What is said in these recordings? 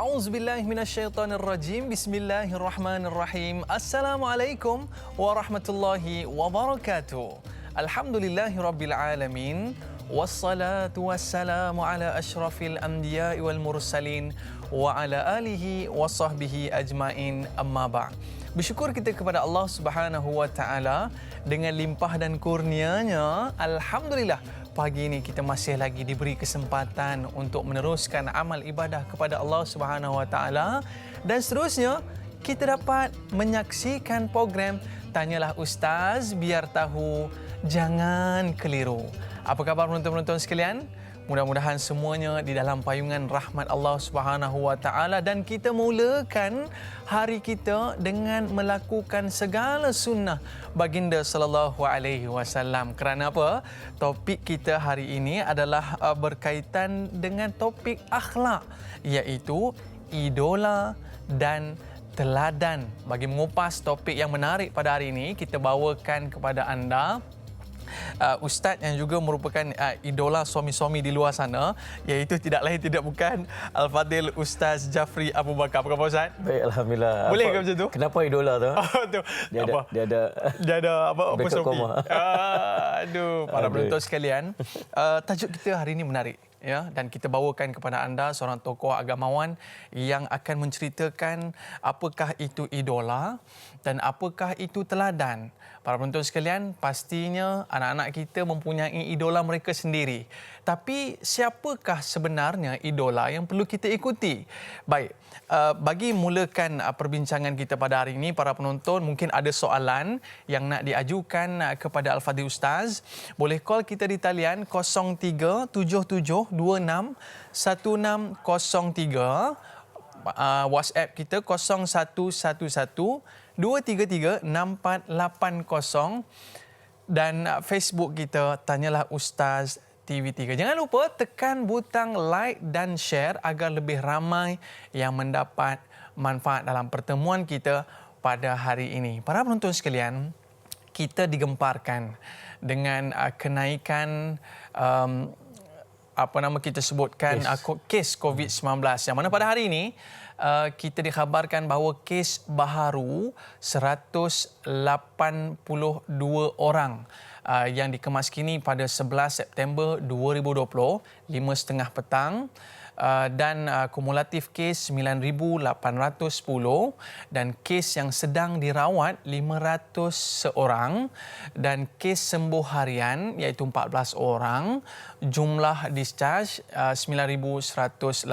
A'udzubillahi minasyaitonirrajim. Bismillahirrahmanirrahim. Assalamualaikum warahmatullahi wabarakatuh. Alhamdulillahirabbil alamin. Wassalatu wassalamu ala asyrafil anbiya'i wal mursalin wa ala alihi wa sahbihi ajmain, amma ba'd. Bersyukur kita kepada Allah Subhanahu wa taala dengan limpah dan kurnianya. Alhamdulillah, pagi ini kita masih lagi diberi kesempatan untuk meneruskan amal ibadah kepada Allah Subhanahu wa taala, dan seterusnya kita dapat menyaksikan program Tanyalah Ustaz biar tahu, jangan keliru. Apa khabar penonton-penonton sekalian? Mudah-mudahan semuanya di dalam payungan rahmat Allah Subhanahu wa taala, dan kita mulakan hari kita dengan melakukan segala sunnah baginda sallallahu alaihi wasallam. Kerana apa? Topik kita hari ini adalah berkaitan dengan topik akhlak, iaitu idola dan teladan. Bagi mengupas topik yang menarik pada hari ini, kita bawakan kepada anda Ustaz yang juga merupakan idola suami-suami di luar sana, iaitu tidak lain tidak bukan Al-Fadil Ustaz Jafri Abu Bakar. Apa khabar Ustaz? Baik, alhamdulillah. Boleh ke macam tu? Kenapa idola tu? Tu. Dia ada apa koma. Aduh, para penonton sekalian, tajuk kita hari ini menarik. Ya, dan kita bawakan kepada anda seorang tokoh agamawan yang akan menceritakan apakah itu idola dan apakah itu teladan. Para penonton sekalian, pastinya anak-anak kita mempunyai idola mereka sendiri. Tapi siapakah sebenarnya idola yang perlu kita ikuti? Baik, bagi mulakan perbincangan kita pada hari ini, para penonton mungkin ada soalan yang nak diajukan kepada Al-Fadhil Ustaz. Boleh call kita di talian 0377261603. WhatsApp kita 0111-233-6480, dan Facebook kita Tanyalah Ustaz TV3. Jangan lupa tekan butang like dan share agar lebih ramai yang mendapat manfaat dalam pertemuan kita pada hari ini. Para penonton sekalian, kita digemparkan dengan kenaikan kita sebutkan kes COVID-19, yang mana pada hari ini kita dikhabarkan bahawa kes baharu 182 orang yang dikemaskini pada 11 September 2020, 5.30 petang. Dan kumulatif kes 9,810, dan kes yang sedang dirawat 500 seorang, dan kes sembuh harian iaitu 14 orang, jumlah discharge 9,181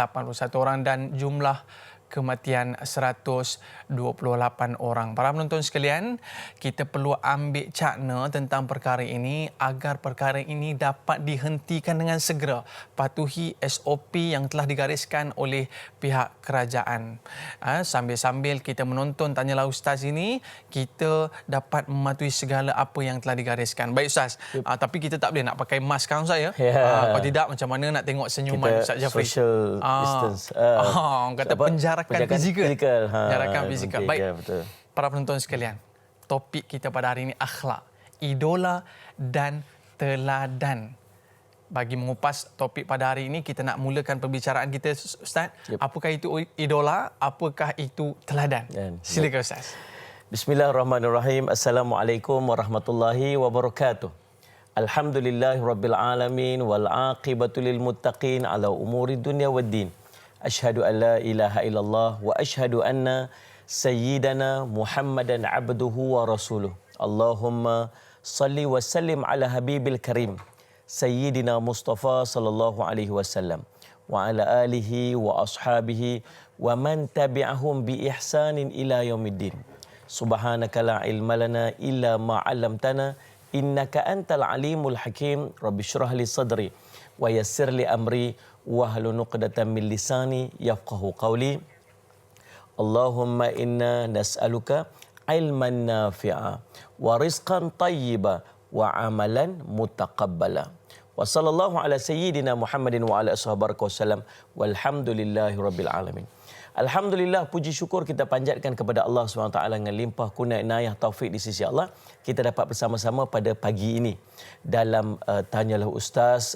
orang, dan jumlah kematian 128 orang. Para penonton sekalian, kita perlu ambil cakna tentang perkara ini agar perkara ini dapat dihentikan dengan segera. Patuhi SOP yang telah digariskan oleh pihak kerajaan. Sambil-sambil kita menonton Tanyalah Ustaz ini, kita dapat mematuhi segala apa yang telah digariskan. Baik Ustaz, tapi kita tak boleh nak pakai mask sekarang Ustaz ya. Kalau tidak, macam mana nak tengok senyuman Ustaz Jafri? Social distance. Orang kata penjarakan fizikal. Penjarakan fizikal. Baik, ya, betul. Para penonton sekalian, topik kita pada hari ini akhlak, idola dan teladan. Bagi mengupas topik pada hari ini, kita nak mulakan perbicaraan kita Ustaz. Apakah itu idola? Apakah itu teladan? Silakan Ustaz. Bismillahirrahmanirrahim. Assalamualaikum warahmatullahi wabarakatuh. Alhamdulillahirabbil alamin wal aqibatu lil muttaqin ala umuri dunya waddin. Asyhadu an la ilaha illallah wa asyhadu anna sayyidana Muhammadan abduhu wa rasuluh. Allahumma salli wa sallim ala habibil karim sayyidina Mustafa sallallahu alaihi wasallam wa ala alihi wa ashabihi wa man tabi'ahum bi ihsanin ila yaumiddin. Subhanaka la ilma lana illa ma 'allamtana innaka antal alimul hakim. Rabbi shrah li sadri wa yassir li amri wahlul 'uqdatam min lisani yafqahu qawli. Allahumma inna nas'aluka ilman nafi'a wa rizqan tayyiba wa amalan mutaqabbala. Wa sallallahu ala sayyidina Muhammadin wa ala ashabaraka wasallam walhamdulillahi rabbil alamin. Alhamdulillah, puji syukur kita panjatkan kepada Allah SWT dengan limpah kurnia inayah taufik di sisi Allah. Kita dapat bersama-sama pada pagi ini dalam Tanyalah Ustaz,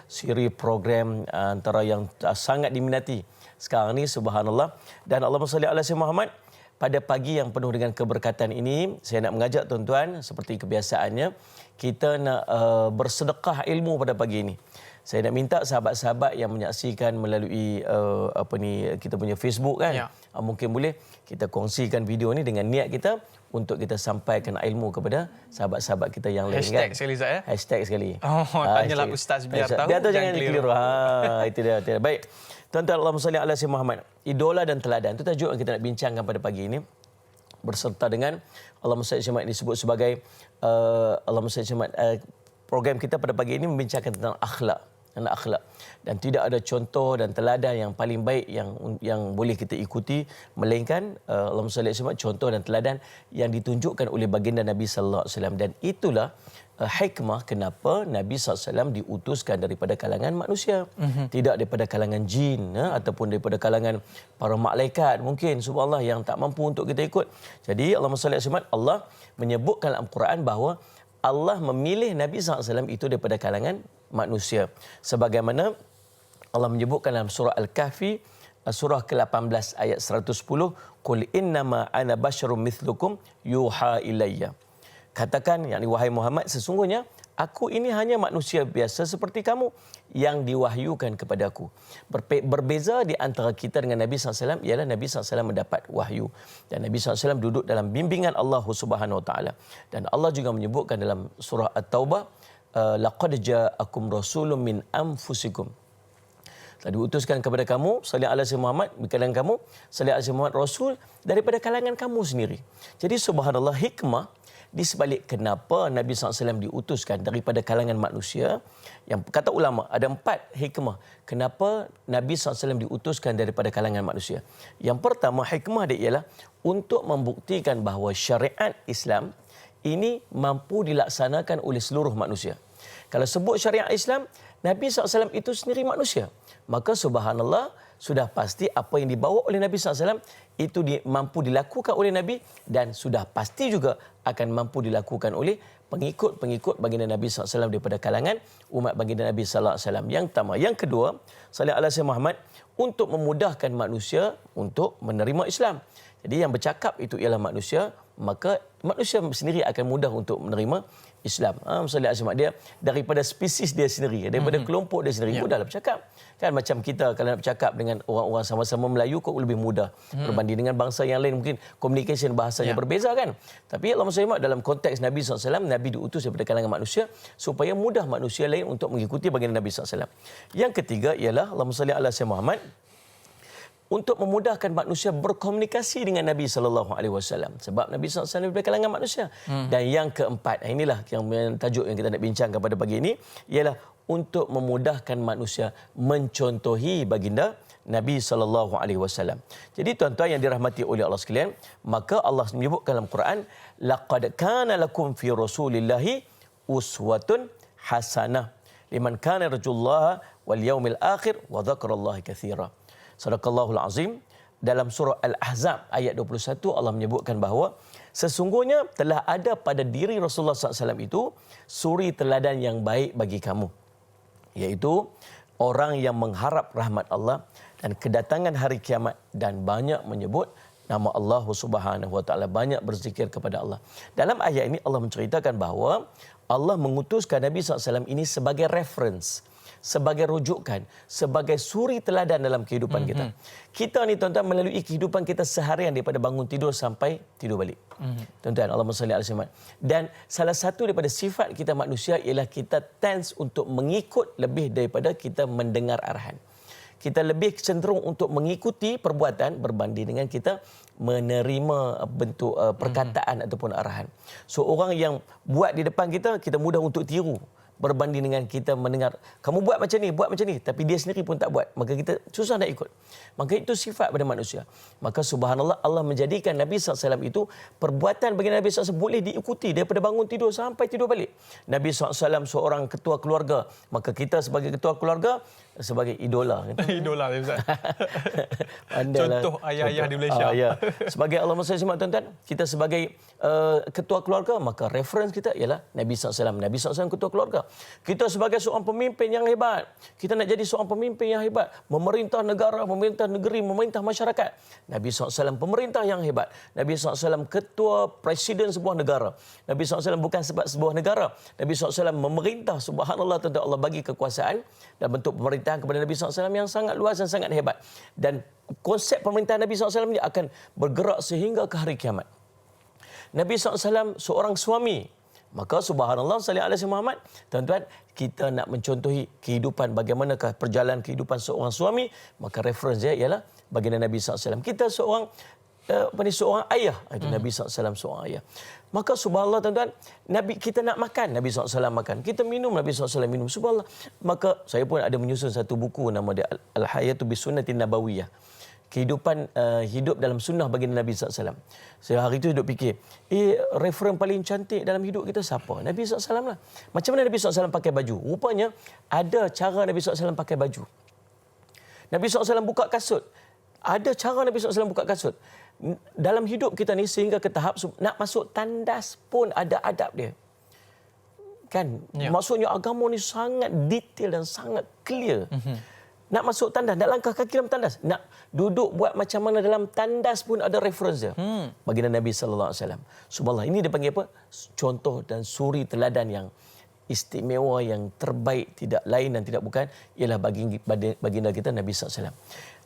siri program antara yang sangat diminati sekarang ni, subhanallah. Dan Allahumma salli ala sayyidina Muhammad. Pada pagi yang penuh dengan keberkatan ini, saya nak mengajak tuan-tuan seperti kebiasaannya, kita nak bersedekah ilmu pada pagi ini. Saya nak minta sahabat-sahabat yang menyaksikan melalui kita punya Facebook kan, mungkin boleh kita kongsikan video ni dengan niat kita untuk kita sampaikan ilmu kepada sahabat-sahabat kita yang lain kan. Hashtag sekali Zat ya. Hashtag sekali. Tanyalah ustaz biar tahu. Biar tahu jangan keliru. Itu dia. Baik. Tuan-tuan, Allahumma salli ala sayyidina Muhammad. Idola dan teladan. Itu tajuk yang kita nak bincangkan pada pagi ini. Berserta dengan Allahumma salli ala sayyidina Muhammad disebut sebagai Allahumma salli ala sayyidina Muhammad. Program kita pada pagi ini membincangkan tentang akhlak. Dan tidak ada contoh dan teladan yang paling baik yang boleh kita ikuti melainkan Allahumma salli alaihi wasallam, contoh dan teladan yang ditunjukkan oleh baginda Nabi sallallahu alaihi wasallam. Dan itulah hikmah kenapa Nabi sallallahu alaihi wasallam diutuskan daripada kalangan manusia, tidak daripada kalangan jin ataupun daripada kalangan para malaikat mungkin subhanallah yang tak mampu untuk kita ikut. Jadi Allahumma salli alaihi wasallam, Allah menyebutkan dalam Al-Quran bahawa Allah memilih Nabi SAW itu daripada kalangan manusia. Sebagaimana Allah menyebutkan dalam surah Al-Kahfi, surah ke-18 ayat 110, Qul innama ana basyarum mithlukum yuha ilayya. Katakan, yakni wahai Muhammad, sesungguhnya aku ini hanya manusia biasa seperti kamu yang diwahyukan kepada aku. Berbeza di antara kita dengan Nabi SAW ialah Nabi SAW mendapat wahyu. Dan Nabi SAW duduk dalam bimbingan Allah Subhanahu Wa Taala. Dan Allah juga menyebutkan dalam surah At-Taubah, laqad ja'akum rasulun min anfusikum. Telah diutuskan kepada kamu, sallallahu alaihi Muhammad, kalangan kamu, sallallahu alaihi Muhammad Rasul daripada kalangan kamu sendiri. Jadi subhanallah, hikmah di sebalik kenapa Nabi SAW diutuskan daripada kalangan manusia, yang kata ulama ada 4 hikmah kenapa Nabi SAW diutuskan daripada kalangan manusia. Yang pertama, hikmah dia ialah untuk membuktikan bahawa syariat Islam ini mampu dilaksanakan oleh seluruh manusia. Kalau sebut syariat Islam, Nabi SAW itu sendiri manusia, maka subhanallah, sudah pasti apa yang dibawa oleh Nabi SAW itu mampu dilakukan oleh Nabi, dan sudah pasti juga akan mampu dilakukan oleh pengikut-pengikut baginda Nabi SAW daripada kalangan umat baginda Nabi SAW. Yang pertama. Yang kedua, sallallahu alaihi Muhammad, untuk memudahkan manusia untuk menerima Islam. Jadi yang bercakap itu ialah manusia, maka manusia sendiri akan mudah untuk menerima Islam. Dia daripada spesies dia sendiri, daripada kelompok dia sendiri, mudahlah bercakap. Kan macam kita kalau nak bercakap dengan orang-orang sama-sama Melayu kok lebih mudah berbanding dengan bangsa yang lain, mungkin communication bahasanya berbeza kan. Tapi Allah SWT dalam konteks Nabi SAW, Nabi diutus daripada kalangan manusia supaya mudah manusia lain untuk mengikuti baginda Nabi SAW. Yang ketiga ialah Allahumma salli ala sayyidina Muhammad, untuk memudahkan manusia berkomunikasi dengan Nabi SAW. Sebab Nabi SAW daripada kalangan manusia. Dan yang keempat, inilah yang tajuk yang kita nak bincangkan pada pagi ini, ialah untuk memudahkan manusia mencontohi baginda Nabi SAW. Jadi tuan-tuan yang dirahmati oleh Allah sekalian, maka Allah menyebutkan dalam Quran, laqad kana lakum fi rasulillahi uswatun hasanah liman kana yarjullaha wal yaumil akhir wa dzakarallaha katsira. Sadaqallahul azim. Dalam surah Al-Ahzab ayat 21, Allah menyebutkan bahawa sesungguhnya telah ada pada diri Rasulullah SAW itu suri teladan yang baik bagi kamu, iaitu orang yang mengharap rahmat Allah dan kedatangan hari kiamat dan banyak menyebut nama Allah Subhanahu Wa Taala, banyak berzikir kepada Allah. Dalam ayat ini Allah menceritakan bahawa Allah mengutuskan Nabi SAW ini sebagai reference, sebagai rujukan, sebagai suri teladan dalam kehidupan kita. Kita ni tuan-tuan melalui kehidupan kita seharian daripada bangun tidur sampai tidur balik. Tuan-tuan, Allahumma salli alaihi wasallam. Dan salah satu daripada sifat kita manusia ialah kita tends untuk mengikut lebih daripada kita mendengar arahan. Kita lebih cenderung untuk mengikuti perbuatan berbanding dengan kita menerima bentuk perkataan ataupun arahan. So orang yang buat di depan kita, kita mudah untuk tiru berbanding dengan kita mendengar, kamu buat macam ni, tapi dia sendiri pun tak buat, maka kita susah nak ikut. Maka itu sifat pada manusia. Maka subhanallah, Allah menjadikan Nabi SAW itu, perbuatan bagi Nabi SAW boleh diikuti daripada bangun tidur sampai tidur balik. Nabi SAW seorang ketua keluarga, maka kita sebagai ketua keluarga sebagai idola. Idola, Ustaz. Contoh ayah-ayah di Malaysia. Ya. Sebagai Allah SWT, tuan-tuan, kita sebagai ketua keluarga, maka reference kita ialah Nabi SAW. Nabi SAW ketua keluarga. Kita sebagai seorang pemimpin yang hebat, kita nak jadi seorang pemimpin yang hebat, memerintah negara, memerintah negeri, memerintah masyarakat. Nabi SAW pemerintah yang hebat. Nabi SAW ketua presiden sebuah negara. Nabi SAW bukan sebab sebuah negara. Nabi SAW memerintah, subhanallah, tentu Allah bagi kekuasaan dan bentuk pemerintahan kepada Nabi SAW yang sangat luas dan sangat hebat. Dan konsep pemerintahan Nabi SAW ini akan bergerak sehingga ke hari kiamat. Nabi SAW seorang suami. Maka subhanallah sallallahu alaihi Muhammad, tuan-tuan, kita nak mencontohi kehidupan, bagaimanakah perjalanan kehidupan seorang suami, maka reference dia ialah baginda Nabi SAW. Kita seorang seorang ayah, itu Nabi SAW seorang ayah. Maka subhanallah tuan-tuan, Nabi kita nak makan, Nabi SAW makan. Kita minum, Nabi SAW minum. Subhanallah. Maka saya pun ada menyusun satu buku nama dia Al-Hayatu Bisunnatin Nabawiyah. Kehidupan hidup dalam sunnah baginda Nabi SAW. Saya hari itu duduk fikir, referen paling cantik dalam hidup kita siapa? Nabi SAW lah. Macam mana Nabi SAW pakai baju? Rupanya ada cara Nabi SAW pakai baju. Nabi SAW buka kasut. Ada cara Nabi SAW buka kasut. Dalam hidup kita ni sehingga ke tahap nak masuk tandas pun ada adab dia. Kan? Ya. Maksudnya agama ni sangat detail dan sangat clear. Nak masuk tandas, nak langkah kaki dalam tandas, nak duduk buat macam mana dalam tandas pun ada reference dia. Baginda Nabi sallallahu alaihi wasallam. Subhanallah, ini dipanggil apa? Contoh dan suri teladan yang istimewa, yang terbaik, tidak lain dan tidak bukan ialah baginda kita Nabi sallallahu alaihi wasallam.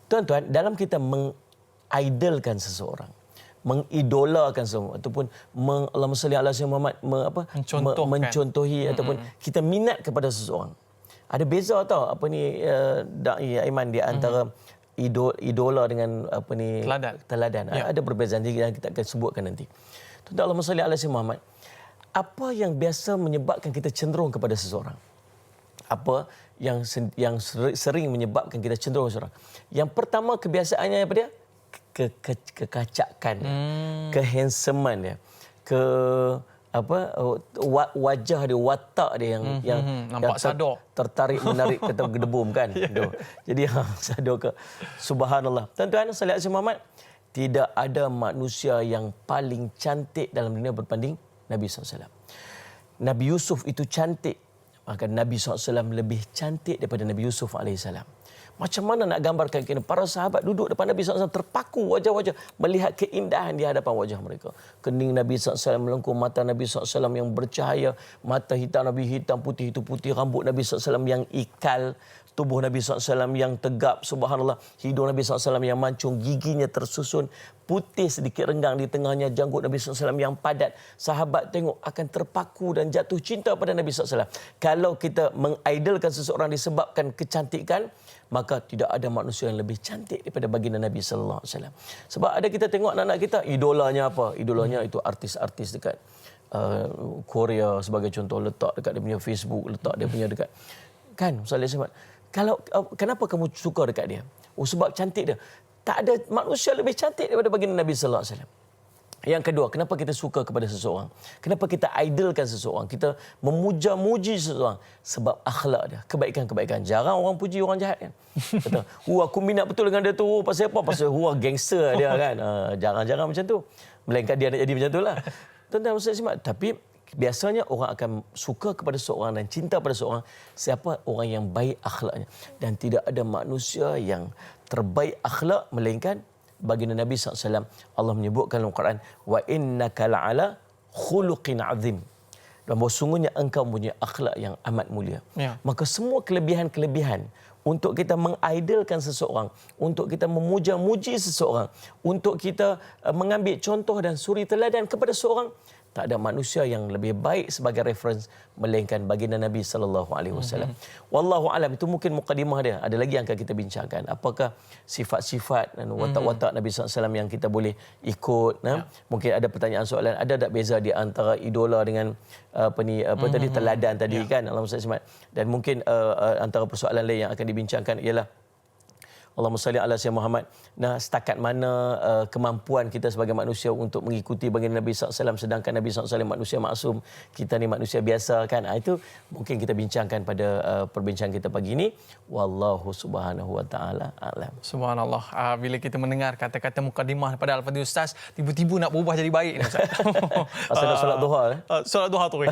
Tuan-tuan, dalam kita mengidolkan seseorang, mengidolakan seseorang ataupun Allahumma salli ala sayyidina Muhammad, mencontohi ataupun kita minat kepada seseorang. Ada beza tau apa ni Dai Aiman di antara idola dengan apa ni teladan. Ya. Ada perbezaan yang kita akan sebutkan nanti. Tuan-tuan, Allahumma salli ala sayyidina Muhammad. Apa yang biasa menyebabkan kita cenderung kepada seseorang? Apa yang sering menyebabkan kita cenderung kepada seseorang? Yang pertama kebiasaannya apa dia? Kekacakan dia, kehandsomean dia, wajah dia, watak dia yang nampak sadar, tertarik menarik kata gedebum kan. Jadi sadar ke subhanallah. Tuan-tuan sallallahu alaihi Muhammad, tidak ada manusia yang paling cantik dalam dunia berbanding Nabi SAW. Nabi Yusuf itu cantik, maka Nabi SAW lebih cantik daripada Nabi Yusuf alaihissalam. Macam mana nak gambarkan kena para sahabat duduk depan Nabi SAW terpaku wajah-wajah melihat keindahan di hadapan wajah mereka. Kening Nabi SAW melengkung, mata Nabi SAW yang bercahaya, mata hitam Nabi hitam, putih itu putih, rambut Nabi SAW yang ikal, tubuh Nabi SAW yang tegap, subhanallah, hidung Nabi SAW yang mancung, giginya tersusun, putih sedikit renggang di tengahnya, janggut Nabi SAW yang padat. Sahabat tengok akan terpaku dan jatuh cinta pada Nabi SAW. Kalau kita mengidolkan seseorang disebabkan kecantikan, maka tidak ada manusia yang lebih cantik daripada baginda Nabi sallallahu alaihi wasallam. Sebab ada kita tengok anak-anak kita, idolanya apa? Idolanya itu artis-artis dekat Korea sebagai contoh, letak dekat dia punya Facebook, letak dia punya dekat kan Sallallahu alaihi wasallam. Kalau kenapa kamu suka dekat dia? Oh, sebab cantik dia. Tak ada manusia lebih cantik daripada baginda Nabi sallallahu alaihi wasallam. Yang kedua, kenapa kita suka kepada seseorang? Kenapa kita idolkan seseorang? Kita memuja-muji seseorang sebab akhlak dia, kebaikan-kebaikan. Jarang orang puji orang jahat kan. Kata, aku minat betul dengan dia tu. Pasal apa? Pasal gangster dia kan. Jarang-jarang macam tu. Melainkan dia nak jadi macam tu lah. Tuan-tuan, Ustaz Simak. Tapi biasanya orang akan suka kepada seseorang dan cinta pada seseorang siapa orang yang baik akhlaknya. Dan tidak ada manusia yang terbaik akhlak melainkan baginda Nabi SAW. Allah menyebutkan dalam Al-Quran, wa innaka la'ala khuluqin azim. Dan bahawa sungguhnya engkau punya akhlak yang amat mulia. Ya. Maka semua kelebihan-kelebihan untuk kita mengidolkan seseorang, untuk kita memuja-muji seseorang, untuk kita mengambil contoh dan suri teladan kepada seseorang, tak ada manusia yang lebih baik sebagai reference melainkan baginda Nabi sallallahu alaihi wasallam. Wallahu alam, itu mungkin mukadimah dia. Ada lagi yang akan kita bincangkan. Apakah sifat-sifat dan watak-watak Nabi sallallahu alaihi wasallam yang kita boleh ikut? Ya. Mungkin ada pertanyaan soalan, ada tak beza di antara idola dengan tadi teladan tadi kan? Allahumma salli. Dan mungkin antara persoalan lain yang akan dibincangkan ialah Allahumma salli ala sayyidina Muhammad. Nah, setakat mana kemampuan kita sebagai manusia untuk mengikuti baginda Nabi SAW, sedangkan Nabi SAW manusia maksum, kita ni manusia biasa kan. Itu mungkin kita bincangkan pada perbincangan kita pagi ini. Wallahu subhanahu wa ta'ala a'lam. Subhanallah. Bila kita mendengar kata-kata mukadimah pada Al-Fatihah Ustaz, tiba-tiba nak berubah jadi baik ni Ustaz. Pasal nak solat duha. Solat duha tu.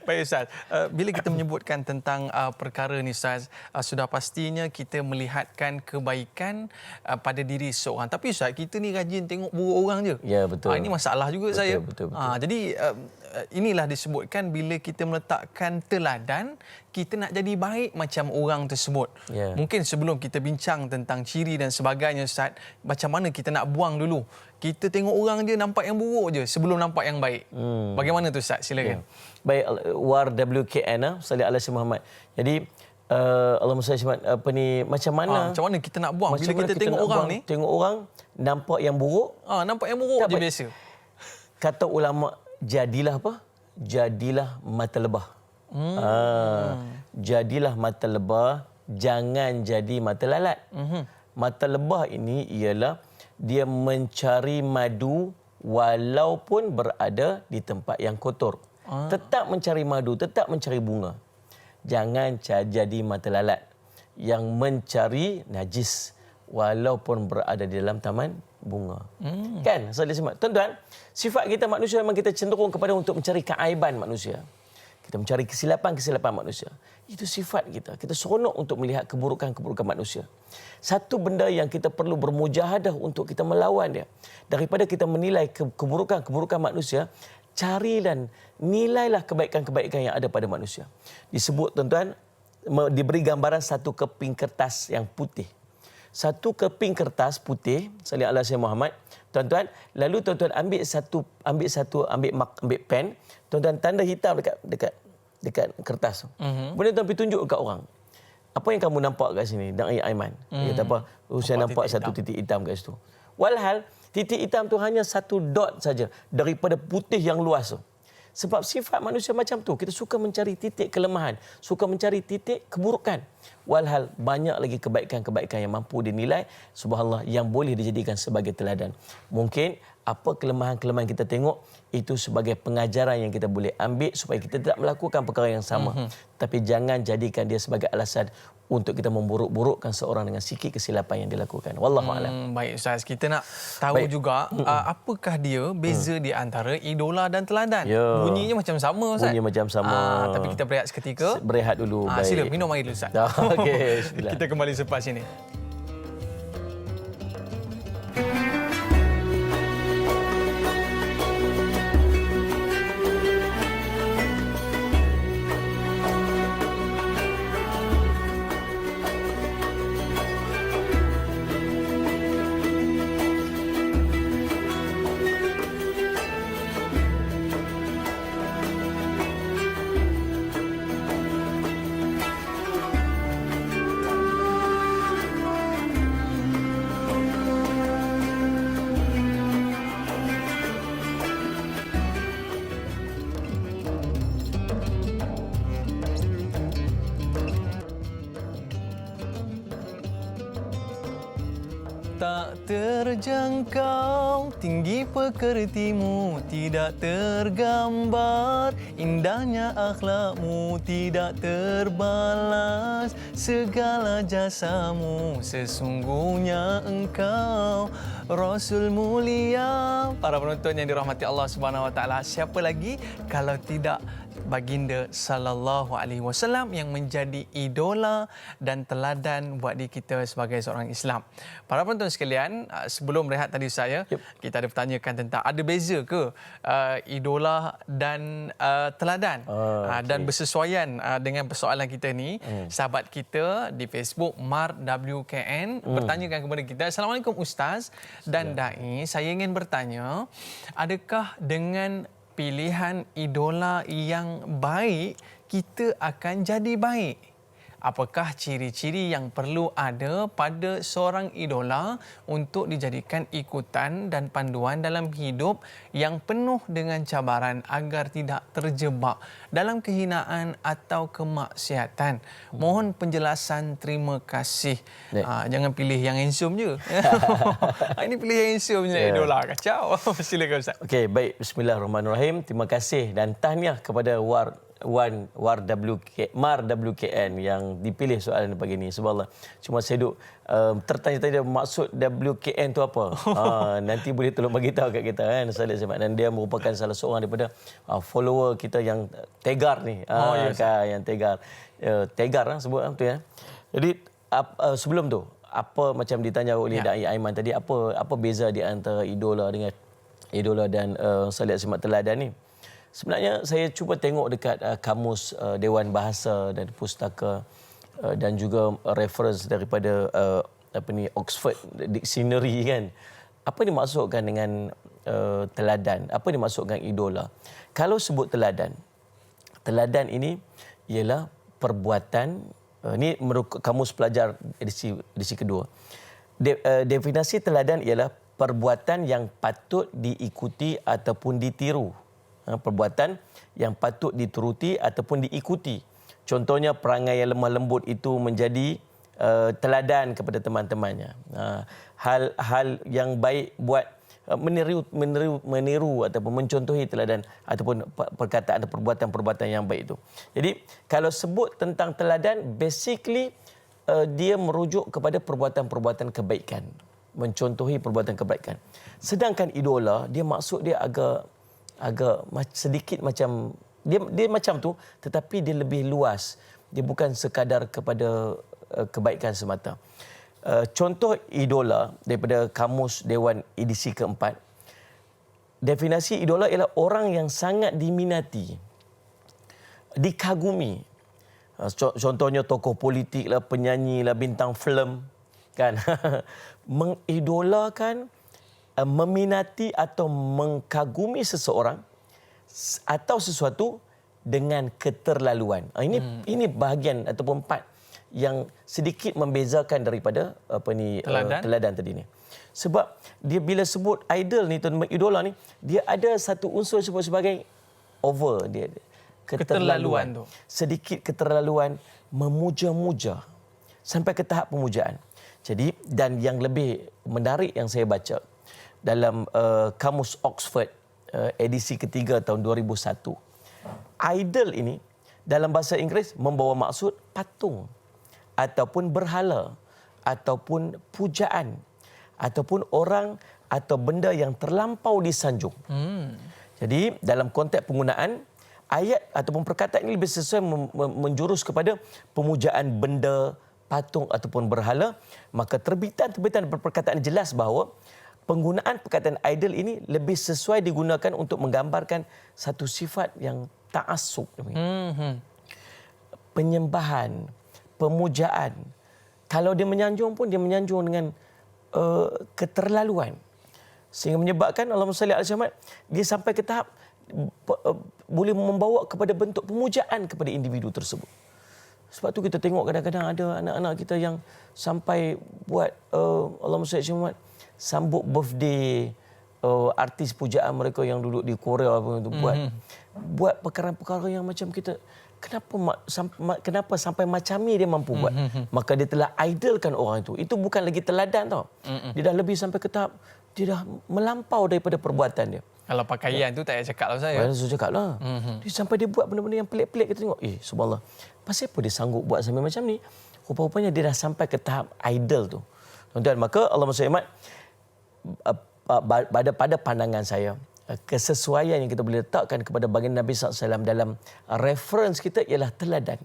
Baik Ustaz. Bila kita menyebutkan tentang perkara ni Ustaz, sudah pastinya kita melihatkan kebaikan pada diri seorang. Tapi Ustaz, kita ni rajin tengok buruk orang je. Ya, betul. Ini masalah juga saya. Betul. Jadi inilah disebutkan bila kita meletakkan teladan, kita nak jadi baik macam orang tersebut. Ya. Mungkin sebelum kita bincang tentang ciri dan sebagainya Ustaz, macam mana kita nak buang dulu. Kita tengok orang dia nampak yang buruk je sebelum nampak yang baik. Bagaimana tu Ustaz? Silakan. Ya. Baik, War WKN, salli ala sayyidina Muhammad. Jadi Allahumma salli apa ni, macam mana kita nak buang bila kita tengok orang ni? Tengok orang nampak yang buruk. Nampak yang buruk je biasa. Kata ulama, jadilah apa? Jadilah mata lebah. Jadilah mata lebah, jangan jadi mata lalat. Mata lebah ini ialah dia mencari madu walaupun berada di tempat yang kotor. Tetap mencari madu, tetap mencari bunga. Jangan jadi mata lalat yang mencari najis walaupun berada di dalam taman bunga. Kan? Tuan-tuan, sifat kita manusia memang kita cenderung kepada untuk mencari keaiban manusia. Kita mencari kesilapan-kesilapan manusia. Itu sifat kita. Kita seronok untuk melihat keburukan-keburukan manusia. Satu benda yang kita perlu bermujahadah untuk kita melawan dia. Daripada kita menilai keburukan-keburukan manusia, cari dan nilailah kebaikan-kebaikan yang ada pada manusia. Disebut, tuan-tuan, diberi gambaran satu keping kertas yang putih. Satu keping kertas putih, salli ala sayyidina Muhammad. Tuan-tuan, lalu tuan-tuan ambil pen, tuan-tuan tanda hitam dekat kertas tu. Kemudian tuan pergi tunjuk dekat orang. Apa yang kamu nampak kat sini? Dai Aiman. Dia kata apa? Saya nampak satu titik hitam kat situ. Walhal titik hitam tu hanya satu dot saja daripada putih yang luas tu. Sebab sifat manusia macam tu, kita suka mencari titik kelemahan, suka mencari titik keburukan. Walhal banyak lagi kebaikan-kebaikan yang mampu dinilai, subhanallah, yang boleh dijadikan sebagai teladan. Mungkin apa kelemahan-kelemahan kita tengok, itu sebagai pengajaran yang kita boleh ambil supaya kita tidak melakukan perkara yang sama. Tapi jangan jadikan dia sebagai alasan untuk kita memburuk-burukkan seorang dengan sikit kesilapan yang dilakukan. Wallahu a'lam. Baik Ustaz, kita nak tahu juga apakah dia beza di antara idola dan teladan. Ya. Bunyinya macam sama Ustaz. Bunyi macam sama. Tapi kita berehat seketika. Berehat dulu. Baik. Sila minum air dulu Ustaz. Okey, bismillah. Kita kembali selepas ini. Tak terjangkau tinggi pekertimu, tidak tergambar indahnya akhlakmu, tidak terbalas segala jasamu, sesungguhnya engkau Rasul mulia. Para penonton yang dirahmati Allah Subhanahu Wa Taala, siapa lagi kalau tidak baginda sallallahu alaihi wasallam yang menjadi idola dan teladan buat diri kita sebagai seorang Islam. Para penonton sekalian, sebelum rehat tadi kita ada bertanyakan tentang ada beza ke idola dan teladan. Dan bersesuaian dengan persoalan kita ni, sahabat kita di Facebook Mar WKN bertanyakan kepada kita, Assalamualaikum Ustaz dan Dai, saya ingin bertanya, adakah dengan pilihan idola yang baik, kita akan jadi baik? apakah ciri-ciri yang perlu ada pada seorang idola untuk dijadikan ikutan dan panduan dalam hidup yang penuh dengan cabaran agar tidak terjebak dalam kehinaan atau kemaksiatan. Mohon penjelasan, terima kasih. Jangan pilih yang handsome je. Ini pilih yang handsome je, idola kacau. Silakan Ustaz. Okey, baik. Bismillahirrahmanirrahim. Terima kasih dan tahniah kepada Mar WKN yang dipilih soalan pagi ini. Subhanallah. Cuma saya duk tertanya-tanya maksud WKN tu apa. Nanti boleh tolong bagi tahu kat kita kan. Dan dia merupakan salah seorang daripada follower kita yang tegar ni. Yes. Yang tegar. Tegar sebut tu ya. Jadi sebelum tu, apa macam ditanya oleh Dai Aiman tadi, apa beza di antara idola dan Salih Simat Teladan ni? Sebenarnya saya cuba tengok dekat kamus Dewan Bahasa dan Pustaka dan juga reference daripada Oxford Dictionary kan. Apa dimaksudkan dengan teladan? Apa dimaksudkan idola? Kalau sebut teladan ini ialah perbuatan, ini menurut kamus pelajar edisi kedua. Definisi teladan ialah perbuatan yang patut diikuti ataupun ditiru. Perbuatan yang patut dituruti ataupun diikuti. Contohnya perangai yang lemah lembut itu menjadi teladan kepada teman-temannya. Hal yang baik buat meniru ataupun mencontohi teladan ataupun perkataan atau perbuatan-perbuatan yang baik itu. Jadi kalau sebut tentang teladan, basically dia merujuk kepada perbuatan-perbuatan kebaikan, mencontohi perbuatan kebaikan. Sedangkan idola, dia maksud dia agak sedikit macam dia macam tu, tetapi dia lebih luas. Dia bukan sekadar kepada kebaikan semata. Contoh idola daripada kamus Dewan edisi keempat. Definisi idola ialah orang yang sangat diminati, dikagumi. Contohnya tokoh politik lah, penyanyi lah, bintang filem kan. Mengidolakan, meminati atau mengkagumi seseorang atau sesuatu dengan keterlaluan. Ini bahagian ataupun part yang sedikit membezakan daripada teladan tadi ni. Sebab dia bila sebut idol ni, idola ni, dia ada satu unsur sebut sebagai over, dia keterlaluan tu. Sedikit keterlaluan, memuja-muja sampai ke tahap pemujaan. Jadi, dan yang lebih menarik yang saya baca dalam kamus Oxford edisi ketiga tahun 2001. Idol ini dalam bahasa Inggeris membawa maksud patung ataupun berhala ataupun pujaan ataupun orang atau benda yang terlampau disanjung. Jadi dalam konteks penggunaan ayat ataupun perkataan ini lebih sesuai menjurus kepada pemujaan benda, patung ataupun berhala. Maka terbitan berperkataan jelas bahawa penggunaan perkataan idol ini lebih sesuai digunakan untuk menggambarkan satu sifat yang ta'assub. Penyembahan, pemujaan. Kalau dia menyanjung pun, dia menyanjung dengan keterlaluan. Sehingga menyebabkan, Allahumma salli ala Muhammad, dia sampai ke tahap boleh membawa kepada bentuk pemujaan kepada individu tersebut. Sebab tu kita tengok kadang-kadang ada anak-anak kita yang sampai buat Allahumma salli ala Muhammad, sambut birthday artis pujaan mereka yang duduk di Korea buat perkara-perkara yang macam kita, kenapa sampai macam ni dia mampu buat. Maka dia telah idolkan orang itu. Itu bukan lagi teladan tau. Dia dah lebih sampai ke tahap dia dah melampau daripada perbuatan dia. Kalau pakaian tu tak payah cakap lah saya. Saya cakap lah. Dia sampai dia buat benda-benda yang pelik-pelik. Kita tengok, subhanallah, pasal apa dia sanggup buat sampai macam ni? Rupa-rupanya dia dah sampai ke tahap idol tu. Tuan-tuan, maka Allahumma salli pada pandangan saya, kesesuaian yang kita boleh letakkan kepada baginda Nabi SAW dalam reference kita ialah teladan.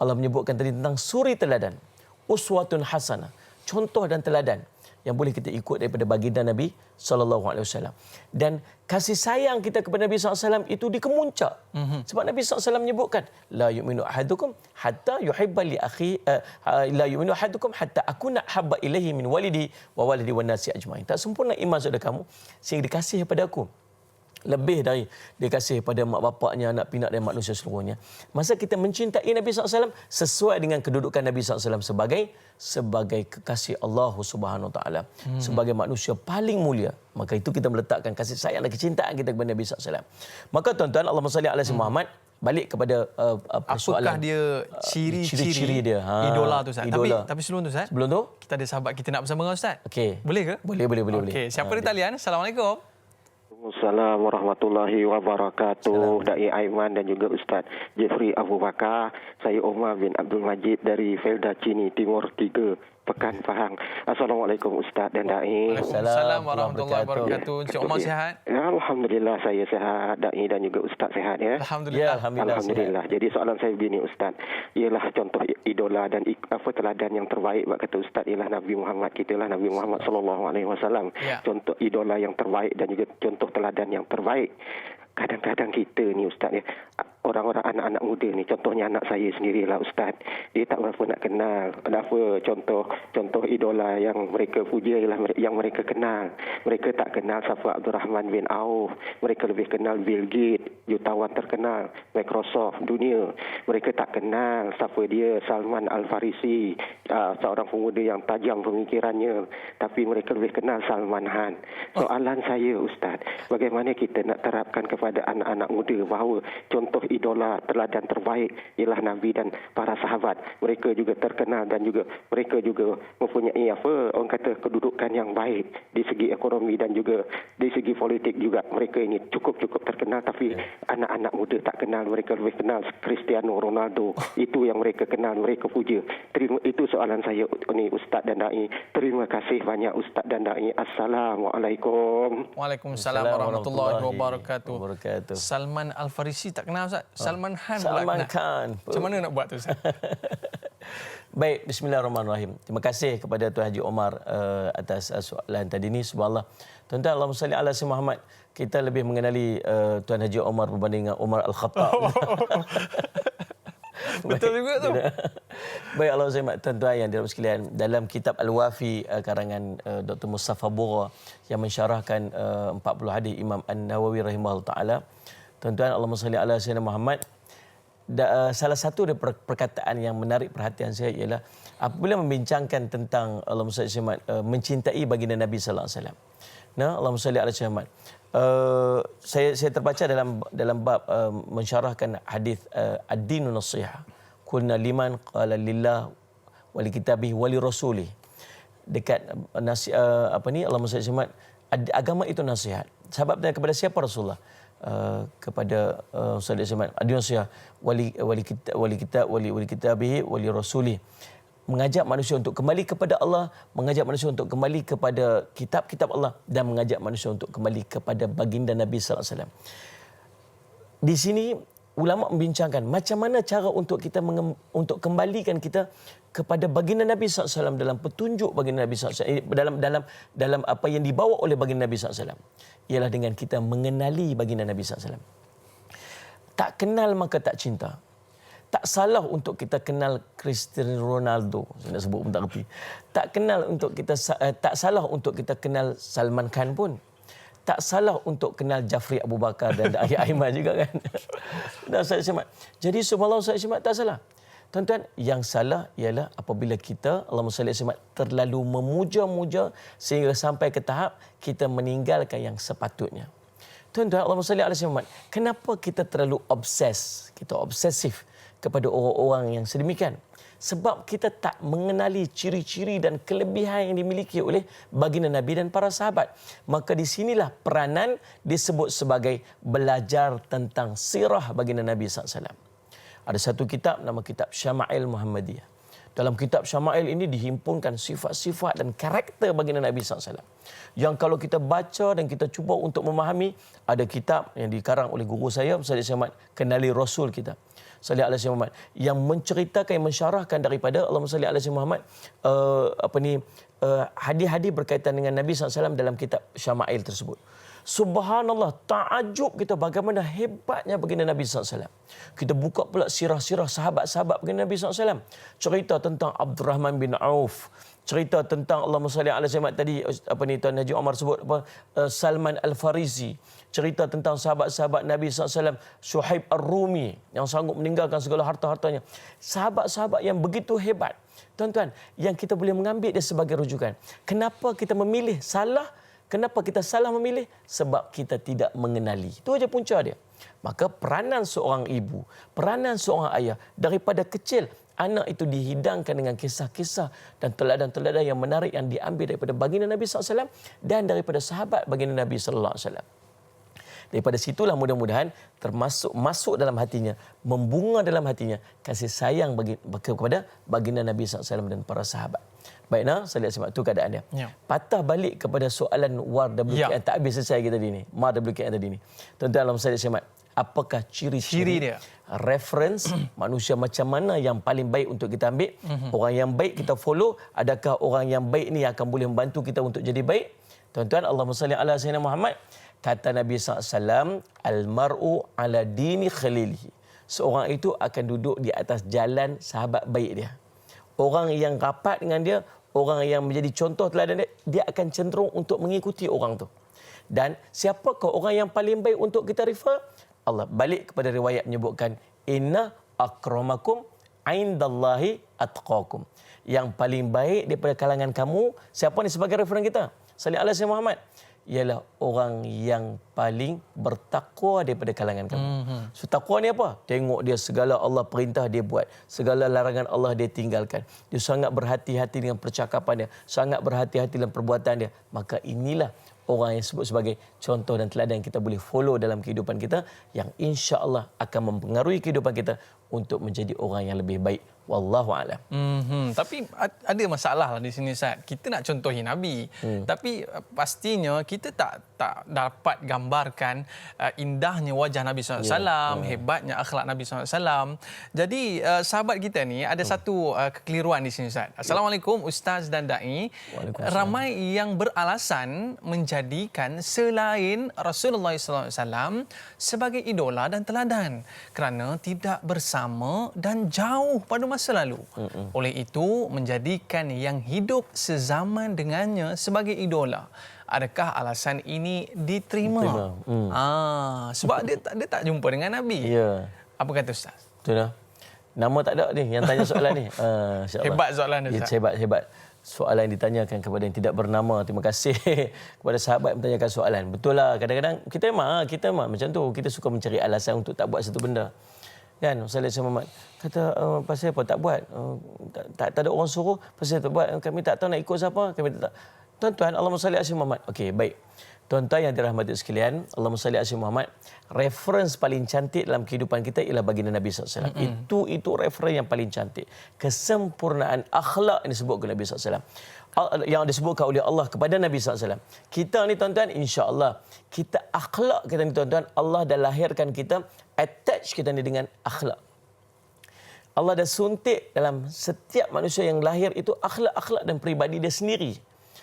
Allah menyebutkan tadi tentang suri teladan, uswatun hasanah, contoh dan teladan yang boleh kita ikut daripada baginda Nabi SAW. Dan kasih sayang kita kepada Nabi SAW itu dikemuncak. Sebab Nabi SAW menyebutkan, la yu'minu ahadukum hatta yuhibba li akhi la yu'minu ahadukum hatta akuna habba ilaihi min walidi wa walidi wan nasi ajmain. Tak sempurna iman saudara kamu sehingga dikasihi kepada aku lebih dari dia kasih pada mak bapaknya, anak pinak dan manusia seluruhnya. Masa kita mencintai Nabi SAW sesuai dengan kedudukan Nabi SAW sebagai kekasih Allah Subhanahu Wa Taala, sebagai manusia paling mulia, maka itu kita meletakkan kasih sayang dan kecintaan kita kepada Nabi SAW. Maka tuan-tuan, Allahumma salli ala Muhammad. Balik kepada persoalan. Apakah dia ciri-ciri dia? Idola tu, Ustaz? Idola. Tapi sebelum tu, Ustaz, Sebelum tu? kita ada sahabat kita nak bersama dengan Ustaz. Okey. Boleh ke? Boleh. Okey, siapa di talian? Assalamualaikum. Assalamualaikum warahmatullahi wabarakatuh. Dai Aiman dan juga Ustaz Jeffrey Abu Bakar. Saya Omar bin Abdul Majid dari Felda Cini Timur 3, Pekan Pahang. Assalamualaikum Ustaz dan Dai. Waalaikumsalam warahmatullahi wabarakatuh. Encik Omar sihat? Ya, Alhamdulillah saya sihat, Dai dan juga Ustaz sihat ya. Alhamdulillah. Alhamdulillah. Jadi soalan saya begini Ustaz. Ialah contoh idola dan teladan yang terbaik bak kata Ustaz ialah Nabi Muhammad kita lah, Nabi Muhammad sallallahu alaihi wasallam. Contoh idola yang terbaik dan juga contoh teladan yang terbaik. Kadang-kadang kita ni Ustaz ya, orang-orang anak-anak muda ni, contohnya anak saya sendirilah Ustaz, dia tak berapa nak kenal apa contoh idola yang mereka puja ialah yang mereka kenal. Mereka tak kenal siapa Abdul Rahman bin Auf, mereka lebih kenal Bill Gates, jutawan terkenal Microsoft dunia. Mereka tak kenal siapa dia Salman Al-Farisi, seorang pemuda yang tajam pemikirannya, tapi mereka lebih kenal Salman Khan. Soalan saya Ustaz, bagaimana kita nak terapkan kepada anak-anak muda bahawa contoh idola teladan terbaik ialah Nabi dan para sahabat. Mereka juga terkenal dan juga mereka juga mempunyai orang kata kedudukan yang baik di segi ekonomi dan juga di segi politik juga. Mereka ini cukup terkenal, tapi anak-anak muda tak kenal. Mereka lebih kenal Cristiano Ronaldo. Itu yang mereka kenal, mereka puja. Itu soalan saya ni Ustaz dan Dai. Terima kasih banyak Ustaz dan Dai. Assalamualaikum. Waalaikumsalam warahmatullahi wabarakatuh. Salman Al-Farisi tak kenal Ustaz. Salman Khan pula Salman kenal. Khan. Macam mana nak buat tu Ustaz? Baik, bismillahirrahmanirrahim. Terima kasih kepada Tuan Haji Omar atas soalan tadi ni. Subhanallah. Tuan-tuan, Allahumma salli ala Sayyidina Muhammad. Kita lebih mengenali Tuan Haji Omar berbanding dengan Umar Al-Khattab. Betul juga tu. Baik, Allah SWT, tuan-tuan yang dirahmati sekalian, dalam kitab Al-Wafi karangan Dr. Mustafa Bura yang mensyarahkan 40 hadis Imam An-Nawawi rahimahullah taala, tuan-tuan, Allahumma salli ala Sayyidina Muhammad, salah satu dari perkataan yang menarik perhatian saya ialah apabila membincangkan tentang Allahumma salli ala Muhammad, mencintai baginda Nabi sallallahu alaihi wasallam. Nah, Allahumma salli ala Sayyidina Muhammad. Saya terbaca dalam bab mensyarahkan hadis ad-dinu nasiha. Qulna liman qala lillah wa li kitabih wa li rasulih. Dekat Allahumma salli Muhammad, agama itu nasihat. Sebab kepada siapa Rasulullah? Kepada sallallahu alaihi wasallam ad-dinu nasiha wali kitabih wa li rasulih. Mengajak manusia untuk kembali kepada Allah, mengajak manusia untuk kembali kepada kitab-kitab Allah dan mengajak manusia untuk kembali kepada baginda Nabi sallallahu alaihi wasallam. Di sini ulama membincangkan macam mana cara untuk kita untuk kembalikan kita kepada baginda Nabi sallallahu alaihi wasallam dalam petunjuk baginda Nabi sallallahu alaihi wasallam, dalam apa yang dibawa oleh baginda Nabi sallallahu alaihi wasallam, ialah dengan kita mengenali baginda Nabi sallallahu alaihi wasallam. Tak kenal maka tak cinta. Tak salah untuk kita kenal Cristiano Ronaldo, saya nak sebut pun tak kerti. Tak salah untuk kita kenal Salman Khan pun. Tak salah untuk kenal Jafri Abu Bakar dan Dai Aiman juga kan. Dan saya semat. Jadi subhanallah, saya semat tak salah. Tuan-tuan, yang salah ialah apabila kita Allahumma salli alaihi wasallam terlalu memuja-muja sehingga sampai ke tahap kita meninggalkan yang sepatutnya. Tuan-tuan, Allahumma salli alaihi wasallam, kenapa kita terlalu obsesif kepada orang-orang yang sedemikian? Sebab kita tak mengenali ciri-ciri dan kelebihan yang dimiliki oleh baginda Nabi dan para sahabat. Maka di sinilah peranan disebut sebagai belajar tentang sirah baginda Nabi SAW. Ada satu kitab nama kitab Syama'il Muhammadiyah. Dalam kitab Syama'il ini dihimpunkan sifat-sifat dan karakter baginda Nabi SAW. Yang kalau kita baca dan kita cuba untuk memahami, ada kitab yang dikarang oleh guru saya, Ustaz Syamad, Kenali Rasul kita, sallallahu alaihi Muhammad, yang menceritakan, yang mensyarahkan daripada Allahumma salli alaihi Muhammad hadis-hadis berkaitan dengan Nabi SAW dalam kitab Syama'il tersebut. Subhanallah, ta'ajub kita bagaimana hebatnya baginda Nabi SAW. Kita buka pula sirah-sirah sahabat-sahabat baginda Nabi SAW. Cerita tentang Abdul Rahman bin Auf, cerita tentang Allahumma salli ala Muhammad tadi, apa ni Tuan Haji Omar sebut apa, Salman Al-Farisi, cerita tentang sahabat-sahabat Nabi SAW, Suhaib Ar-Rumi yang sanggup meninggalkan segala harta-hartanya. Sahabat-sahabat yang begitu hebat. Tuan-tuan, yang kita boleh mengambil dia sebagai rujukan. Kenapa kita memilih salah? Kenapa kita salah memilih? Sebab kita tidak mengenali. Itu aja punca dia. Maka peranan seorang ibu, peranan seorang ayah, daripada kecil anak itu dihidangkan dengan kisah-kisah dan teladan-teladan yang menarik yang diambil daripada baginda Nabi SAW dan daripada sahabat baginda Nabi SAW. Daripada situlah mudah-mudahan masuk dalam hatinya, membunga dalam hatinya kasih sayang kepada baginda Nabi SAW dan para sahabat. Baiklah, saya lihat sebab itu keadaan dia. Ya. Patah balik kepada soalan war WKN. Tak habis selesai kita tadi ni. War WKN tadi ni. Tuan-tuan, saya lihat apakah ciri-ciri dia? Reference manusia macam mana yang paling baik untuk kita ambil? Orang yang baik kita follow. Adakah orang yang baik ni akan boleh membantu kita untuk jadi baik? Tuan-tuan, Allahumma salli ala sayyidina Muhammad. Kata Nabi SAW, Al-mar'u ala dini khalilihi. Seorang itu akan duduk di atas jalan sahabat baik dia. Orang yang rapat dengan dia, orang yang menjadi contoh teladan dia, dia akan cenderung untuk mengikuti orang tu. Dan siapakah orang yang paling baik untuk kita refer? Allah balik kepada riwayat menyebutkan, inna akramakum indallahi atqakum. Yang paling baik daripada kalangan kamu, siapa ni sebagai referen kita? Sallallahu alaihi wasallam Muhammad. Ialah orang yang paling bertakwa daripada kalangan kamu. So takwa ni apa? Tengok dia segala Allah perintah dia buat, segala larangan Allah dia tinggalkan. Dia sangat berhati-hati dengan percakapan dia, sangat berhati-hati dalam perbuatan dia. Maka inilah orang yang sebut sebagai contoh dan teladan yang kita boleh follow dalam kehidupan kita, yang insya-Allah akan mempengaruhi kehidupan kita untuk menjadi orang yang lebih baik. Wallahu a'lam. Tapi ada masalah lah di sini, Ustaz. Kita nak contohi Nabi, tapi pastinya kita tak dapat gambarkan indahnya wajah Nabi SAW, hebatnya akhlak Nabi SAW. Jadi sahabat kita ni ada satu kekeliruan di sini, Ustaz. Assalamualaikum Ustaz dan Da'i. Ramai yang beralasan menjadikan selain Rasulullah SAW sebagai idola dan teladan kerana tidak bersama dan jauh pada masa lalu. Oleh itu, menjadikan yang hidup sezaman dengannya sebagai idola. Adakah alasan ini diterima? Sebab dia tak jumpa dengan Nabi. Ya. Apa kata Ustaz? Betul dah. Nama tak ada ni yang tanya soalan ni. Hebat soalan ni, Ustaz. Hebat. Soalan yang ditanyakan kepada yang tidak bernama. Terima kasih kepada sahabat yang menanyakan soalan. Betul lah, kadang-kadang kita memang macam tu. Kita suka mencari alasan untuk tak buat satu benda. Kan Ustaz Muhammad kata pasal apa tak buat, tak ada orang suruh, pasal tak buat, kami tak tahu nak ikut siapa, kami tak. Tuan-tuan, Allahumma salli ala Muhammad. Okey, baik. Tuan-tuan yang dirahmati sekalian, Allahumma salli ala Muhammad. Reference paling cantik dalam kehidupan kita ialah baginda Nabi SAW. Itu reference yang paling cantik. Kesempurnaan akhlak yang disebutkan Nabi SAW. Yang disebutkan oleh Allah kepada Nabi SAW. Kita ni tuan-tuan, insya-Allah kita akhlak kita ni tuan-tuan, Allah dah lahirkan kita, attach kita ni dengan akhlak. Allah dah suntik dalam setiap manusia yang lahir itu akhlak-akhlak dan peribadi dia sendiri.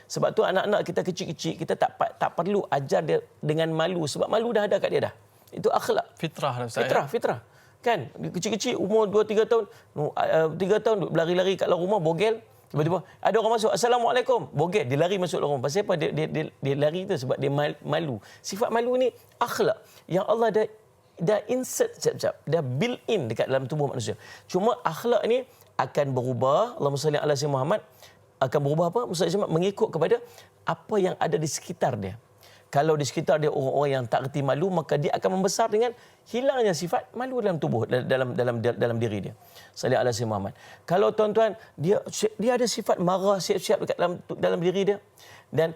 Sebab tu anak-anak kita kecil-kecil kita tak perlu ajar dia dengan malu, sebab malu dah ada kat dia dah. Itu akhlak. Fitrah. Kan? Kecil-kecil umur 2-3 tahun, 3 tahun berlari-lari kat luar rumah bogel. Tiba-tiba ada orang masuk, Assalamualaikum. Bogel, dia lari masuk dalam rumah. Pasal apa? Dia lari tu sebab dia malu. Sifat malu ni akhlak yang Allah dah insert sekejap, dah built in dekat dalam tubuh manusia. Cuma akhlak ni akan berubah, Allahumma salli ala sayyidina Muhammad, akan berubah apa? Maksudnya mengikut kepada apa yang ada di sekitar dia. Kalau di sekitar dia orang-orang yang tak reti malu, maka dia akan membesar dengan hilangnya sifat malu dalam tubuh, dalam diri dia. Salli ala sayyidina Muhammad. Kalau tuan-tuan dia ada sifat marah siap-siap dekat dalam diri dia, dan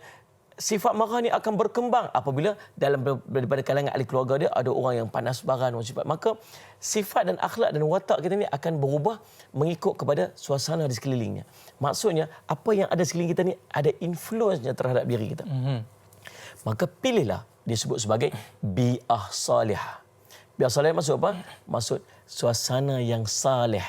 sifat marah ni akan berkembang apabila daripada kalangan ahli keluarga dia ada orang yang panas baran, sifat. Maka sifat dan akhlak dan watak kita ni akan berubah mengikut kepada suasana di sekelilingnya. Maksudnya apa yang ada di sekeliling kita ni ada influence-nya terhadap diri kita. Maka pilihlah, disebut sebagai bi'ah salihah. Bi'ah salihah maksud apa? Maksud suasana yang salih,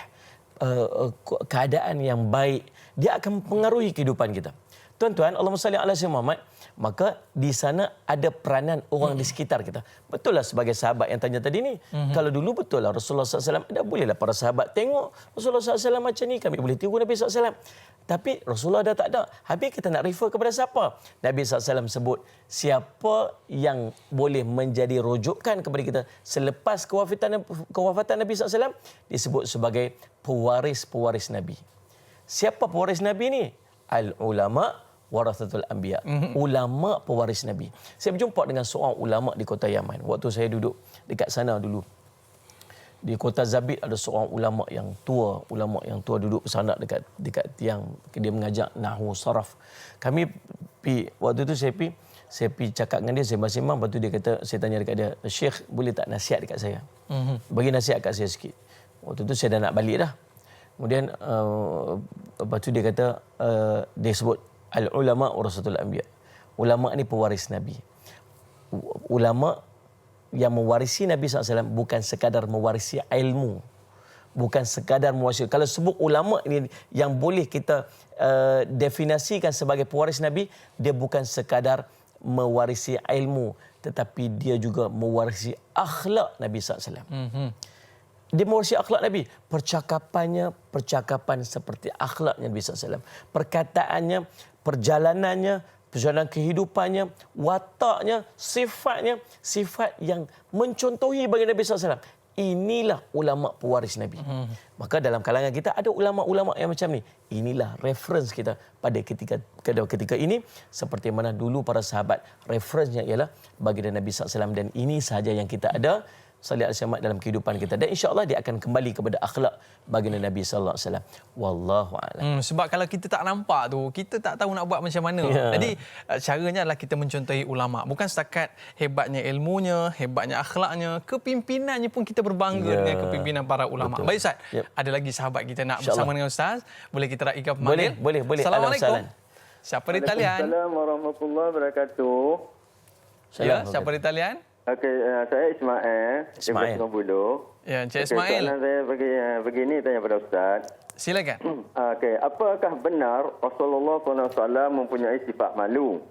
keadaan yang baik. Dia akan mempengaruhi kehidupan kita. Tuan-tuan, Allahumma salli ala sayyidina Muhammad. maka di sana ada peranan orang di sekitar kita. Betul lah sebagai sahabat yang tanya tadi ni. Kalau dulu betul lah Rasulullah SAW, ada bolehlah para sahabat tengok Rasulullah SAW macam ni, kami boleh tiru Nabi SAW. Tapi Rasulullah dah tak ada. Habis kita nak refer kepada siapa? Nabi SAW sebut, siapa yang boleh menjadi rujukan kepada kita selepas kewafatan Nabi SAW, disebut sebagai pewaris-pewaris Nabi. Siapa pewaris Nabi ni? Al-ulama warathatul anbiya. Ulama pewaris Nabi. Saya berjumpa dengan seorang ulama di kota Yaman. Waktu saya duduk dekat sana dulu. Di kota Zabid ada seorang ulama yang tua duduk sana dekat tiang, dia mengajar nahwu saraf. Kami waktu tu saya pi cakap dengan dia, saya masing-masing, lepas tu dia kata, saya tanya dekat dia, Syekh boleh tak nasihat dekat saya? Bagi nasihat kat saya sikit. Waktu tu saya dah nak balik dah. Kemudian lepas tu dia kata, dia sebut al-ulama warasatul anbiya. Ulama ni pewaris Nabi. Ulama yang mewarisi Nabi SAW bukan sekadar mewarisi ilmu. Bukan sekadar mewarisi. Kalau sebut ulama ini yang boleh kita definisikan sebagai pewaris Nabi, dia bukan sekadar mewarisi ilmu, tetapi dia juga mewarisi akhlak Nabi SAW. Dia mewarisi akhlak Nabi. Percakapannya, percakapan seperti akhlaknya Nabi SAW. Perkataannya, perjalanan kehidupannya, wataknya, sifatnya, sifat yang mencontohi bagi Nabi SAW. Inilah ulama pewaris Nabi. Maka dalam kalangan kita ada ulama-ulama yang macam ni. Inilah reference kita pada ketika ini. Seperti mana dulu para sahabat, referensnya ialah baginda Nabi SAW. Dan ini sahaja yang kita ada. Salih al-Syamad dalam kehidupan kita, dan insya-Allah dia akan kembali kepada akhlak baginda Nabi sallallahu alaihi wasallam. Wallahu a'lam. Sebab kalau kita tak nampak tu, kita tak tahu nak buat macam mana. Jadi caranya adalah kita mencontohi ulama. Bukan setakat hebatnya ilmunya, hebatnya akhlaknya, kepimpinannya pun kita berbangga dengan kepimpinan para ulama. Betul. Baik Ustaz, ada lagi sahabat kita nak bersama dengan Ustaz. Boleh kita raikan pemanggil? Boleh. Assalamualaikum. Siapa di talian? Assalamualaikum warahmatullahi wabarakatuh. Ya, siapa di talian? Okey, saya Ismail. Daripada Bulu. Ya, Encik Ismail. Soalan saya begini tanya pada Ustaz. Silakan. Okey, apakah benar Rasulullah SAW mempunyai sifat malu?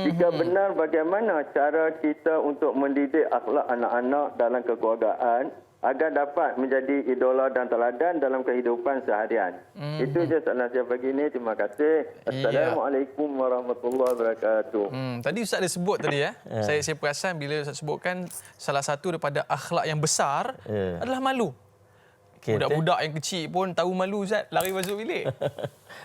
Jika benar, bagaimana cara kita untuk mendidik akhlak anak-anak dalam kekeluargaan agar dapat menjadi idola dan teladan dalam kehidupan seharian? Itu je soalan saya pagi ini. Terima kasih. Assalamualaikum warahmatullahi wabarakatuh. Tadi Ustaz dia sebut tadi ya. Saya perasan bila Ustaz sebutkan salah satu daripada akhlak yang besar adalah malu. Budak-budak yang kecil pun tahu malu Ustaz, lari masuk bilik.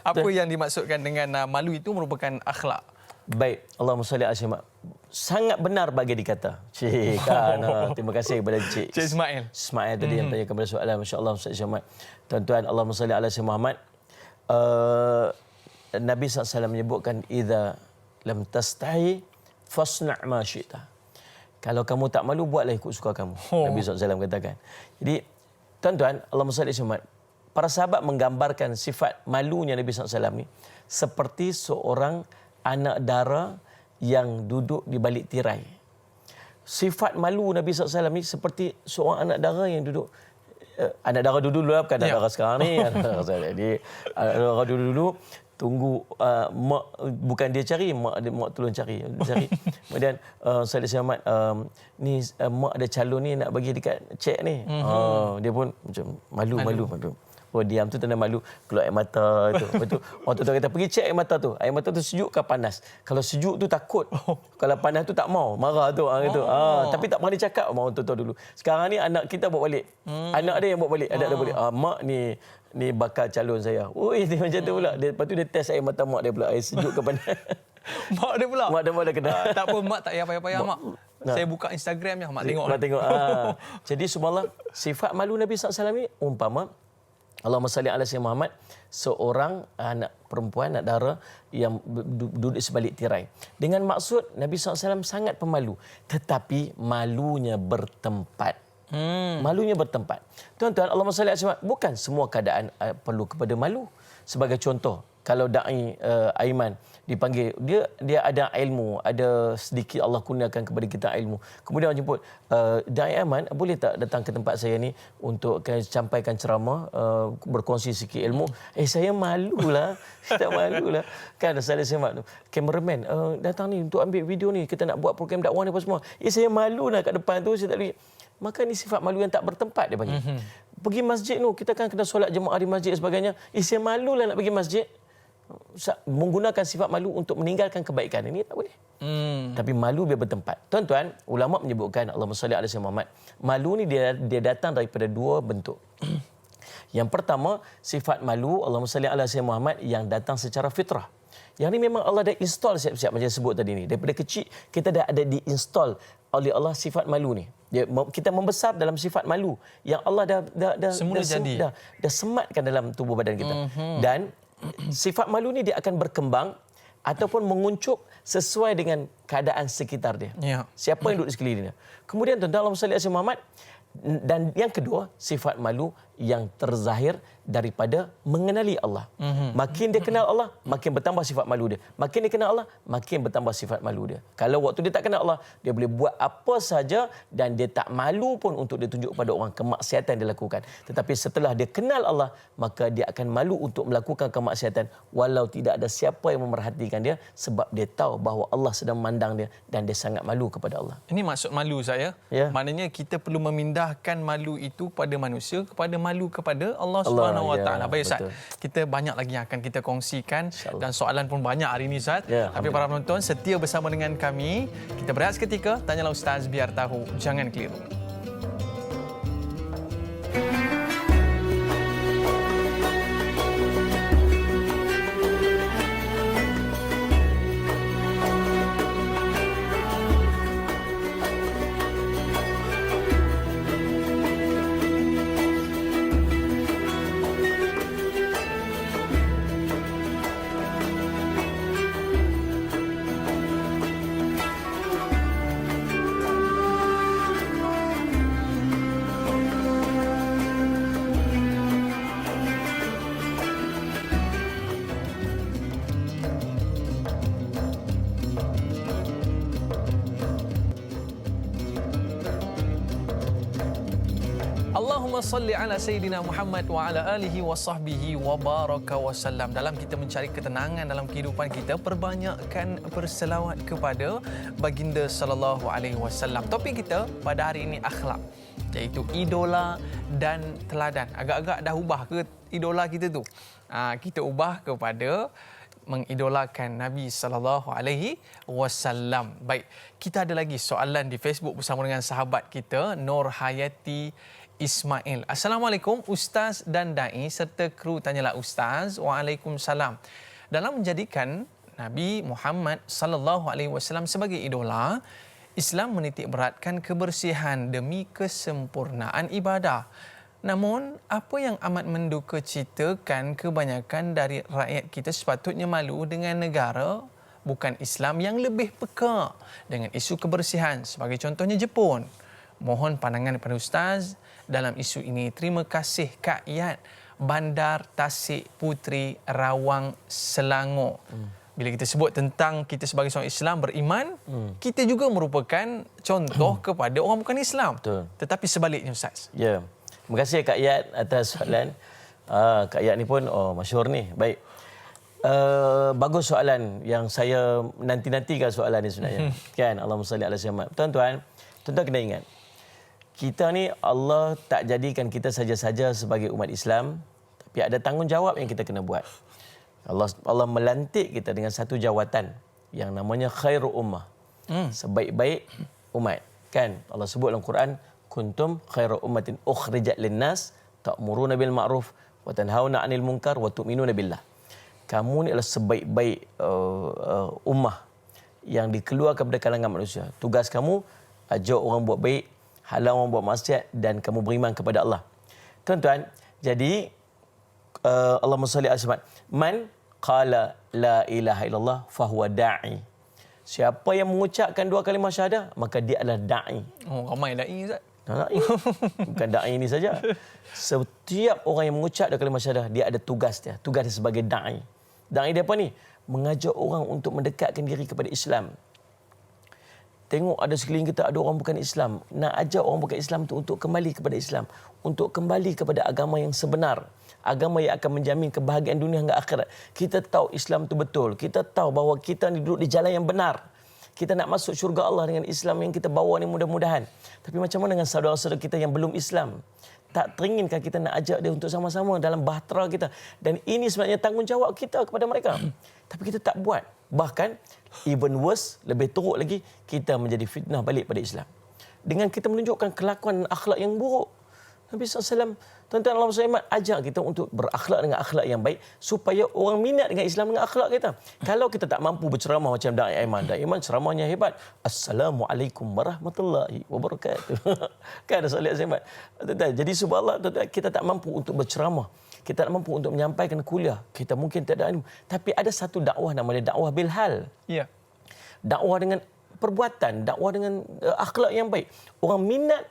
Apa yang dimaksudkan dengan malu itu merupakan akhlak? Baik, Allahumma salli ala Syamad. Sangat benar bagi dikata. Cik, terima kasih kepada Cik Ismail. Ismail tadi yang tanya kepada soalan. Masya-Allah Ustaz Syamad. Tuan-tuan, Allahumma salli ala Sayyidina Muhammad. Nabi SAW menyebutkan, idza lam tastahi fasna' ma syi'ta. Kalau kamu tak malu, buatlah ikut suka kamu. Nabi SAW katakan. Jadi, tuan-tuan, Allahumma salli ala Sayyidina Muhammad. Para sahabat menggambarkan sifat malunya Nabi SAW ni seperti seorang anak dara yang duduk di balik tirai. Sifat malu Nabi SAW ni seperti seorang anak dara yang duduk. Anak dara dulu lah, bukan anak dara sekarang ni. Jadi anak dara dulu tunggu mak, bukan dia cari, mak tolong cari. Kemudian Salih Syamat, ni mak ada calon ni nak bagi dekat cik ni. Dia pun macam malu. Oh, diam tu tanda malu, keluar air mata tu. Lepas tu orang tu kata, pergi cek air mata tu. Air mata tu sejuk ke panas? Kalau sejuk tu takut. Kalau panas tu tak mau, marah tu. Tapi tak berani cakap orang tu dulu. Sekarang ni anak kita bawa balik. Anak dia yang bawa balik. Anak dia balik. Mak ni bakal calon saya. Oi, dia macam tu pula. Lepas tu dia test air mata mak dia pula. Air sejuk ke panas? Mak dia pula? Mak dia kena. Tak apa, mak tak payah payah mak. Saya buka Instagramnya, mak tengok. Mak tengok. Jadi subhanallah, sifat malu Nabi SAW ni umpama Allahumma salli ala Sayyidina Muhammad, seorang anak perempuan, anak dara yang duduk di sebalik tirai. Dengan maksud Nabi SAW sangat pemalu, tetapi malunya bertempat. Malunya bertempat. Tuan-tuan, Allahumma salli ala Sayyidina Muhammad, bukan semua keadaan perlu kepada malu. Sebagai contoh, kalau dai Aiman dipanggil, dia ada ilmu, ada sedikit Allah kurniakan kepada kita ilmu. Kemudian orang jemput, dai Aiman boleh tak datang ke tempat saya ni untuk sampaikan ceramah, berkongsi sikit ilmu. Saya malulah. Tak malulah. Kan saya semak tu. Kameraman datang ni untuk ambil video ni, kita nak buat program dakwah ni apa semua. Saya malulah kat depan tu, saya tak boleh. Maka ni sifat malu yang tak bertempat dia panggil. Pergi masjid tu, kita kan kena solat jemaah di masjid dan sebagainya. Saya malulah nak pergi masjid. Menggunakan sifat malu untuk meninggalkan kebaikan ini tak boleh. Tapi malu biar bertempat. Tuan-tuan, ulama menyebutkan, Allahumma salli ala sayyidina Muhammad, malu ni dia datang daripada dua bentuk. Yang pertama, sifat malu Allahumma salli ala sayyidina Muhammad yang datang secara fitrah. Yang ni memang Allah dah install siap-siap macam sebut tadi ni. Daripada kecil kita dah ada diinstall oleh Allah sifat malu ni. Kita membesar dalam sifat malu yang Allah dah sematkan dalam tubuh badan kita. Dan sifat malu ni dia akan berkembang ataupun menguncup sesuai dengan keadaan sekitar dia. Ya. Siapa yang duduk di sekeliling dia. Kemudian tuan-tuan, Allahumma salli ala Muhammad. Dan yang kedua, sifat malu yang terzahir daripada mengenali Allah. Makin dia kenal Allah, makin bertambah sifat malu dia. Makin dia kenal Allah, makin bertambah sifat malu dia. Kalau waktu dia tak kenal Allah, dia boleh buat apa saja dan dia tak malu pun untuk dia tunjuk pada orang kemaksiatan dia lakukan. Tetapi setelah dia kenal Allah, maka dia akan malu untuk melakukan kemaksiatan walau tidak ada siapa yang memerhatikan dia, sebab dia tahu bahawa Allah sedang memandang dia dan dia sangat malu kepada Allah. Ini maksud malu saya. Ya. Maknanya kita perlu memindahkan malu itu pada manusia kepada malu kepada Allah Subhanahu Wa Taala. Baik Ustaz, kita banyak lagi yang akan kita kongsikan dan soalan pun banyak hari ini Ustaz. Tapi para penonton setia bersama dengan kami. Kita berehat seketika, tanyalah Ustaz biar tahu, jangan keliru. Allahumma salli ala Sayyidina Muhammad wa ala alihi wa sahbihi wa baraka wa sallam. Dalam kita mencari ketenangan dalam kehidupan kita, perbanyakkan berselawat kepada baginda sallallahu alaihi wasallam. Topik kita pada hari ini akhlak, iaitu idola dan teladan. Agak-agak dah ubah ke idola kita tu? Kita ubah kepada mengidolakan Nabi sallallahu alaihi wasallam. Baik, kita ada lagi soalan di Facebook bersama dengan sahabat kita Nur Hayati Ismail. Assalamualaikum Ustaz dan Dai serta kru Tanyalah Ustaz. Waalaikumsalam. Dalam menjadikan Nabi Muhammad sallallahu alaihi wasallam sebagai idola, Islam menitik beratkan kebersihan demi kesempurnaan ibadah. Namun, apa yang amat menduka citakan, kebanyakan dari rakyat kita sepatutnya malu dengan negara bukan Islam yang lebih peka dengan isu kebersihan, sebagai contohnya Jepun. Mohon pandangan daripada Ustaz dalam isu ini. Terima kasih Kak Yat, Bandar Tasik Puteri, Rawang, Selangor. Bila kita sebut tentang kita sebagai seorang Islam beriman, kita juga merupakan contoh kepada orang bukan Islam. Betul. Tetapi sebaliknya Ustaz. Ya. Terima kasih Kak Yat atas soalan. Kak Yat ni pun masyhur ni. Baik. Bagus soalan yang saya nanti-nantikan soalan ni sebenarnya. Kan? Allahumma salli ala sayyidina Muhammad. Tuan-tuan kena ingat. Kita ni Allah tak jadikan kita saja-saja sebagai umat Islam, tapi ada tanggungjawab yang kita kena buat. Allah melantik kita dengan satu jawatan yang namanya khairu ummah. Sebaik-baik umat. Kan? Allah sebut dalam Quran, kuntum khairu ummatin ukhrijat linnas ta'muruna bil ma'ruf wa tanhauna 'anil munkar wa tu'minuna billah. Kamu ni adalah sebaik-baik ummah yang dikeluarkan dari kalangan manusia. Tugas kamu ajak orang buat baik, halang orang buat maksiat, dan kamu beriman kepada Allah. Tuan-tuan, jadi Allahumma salli ala Muhammad. Man qala la ilaha illallah fahuwa da'i. Siapa yang mengucapkan dua kalimah syahadah, maka dia adalah da'i. Oh, ramai da'i Ustaz. Da'i. Bukan da'i ini saja. Setiap orang yang mengucap dua kalimah syahadah, dia ada tugas dia. Tugas dia sebagai da'i. Da'i dia apa ni? Mengajak orang untuk mendekatkan diri kepada Islam. Tengok ada sekeliling kita ada orang bukan Islam. Nak ajak orang bukan Islam tu untuk kembali kepada Islam. Untuk kembali kepada agama yang sebenar. Agama yang akan menjamin kebahagiaan dunia hingga akhirat. Kita tahu Islam tu betul. Kita tahu bahawa kita ni duduk di jalan yang benar. Kita nak masuk syurga Allah dengan Islam yang kita bawa ni mudah-mudahan. Tapi macam mana dengan saudara-saudara kita yang belum Islam? Tak teringinkan kita nak ajak dia untuk sama-sama dalam bahtera kita. Dan ini sebenarnya tanggungjawab kita kepada mereka. Tapi kita tak buat. Bahkan, even worse, lebih teruk lagi, kita menjadi fitnah balik pada Islam. Dengan kita menunjukkan kelakuan akhlak yang buruk. Nabi SAW, tuan-tuan Allah SWT ajak kita untuk berakhlak dengan akhlak yang baik supaya orang minat dengan Islam dengan akhlak kita. Kalau kita tak mampu berceramah macam Da'i Aiman. Da'i Aiman ceramahnya hebat. Assalamualaikum warahmatullahi wabarakatuh. Kan ada soalan hebat. Jadi subhanallah, tuan-tuan, kita tak mampu untuk berceramah. Kita tak mampu untuk menyampaikan kuliah. Kita mungkin tak ada ilmu. Tapi ada satu dakwah namanya dakwah bilhal. Ya. Dakwah dengan perbuatan, dakwah dengan akhlak yang baik. Orang minat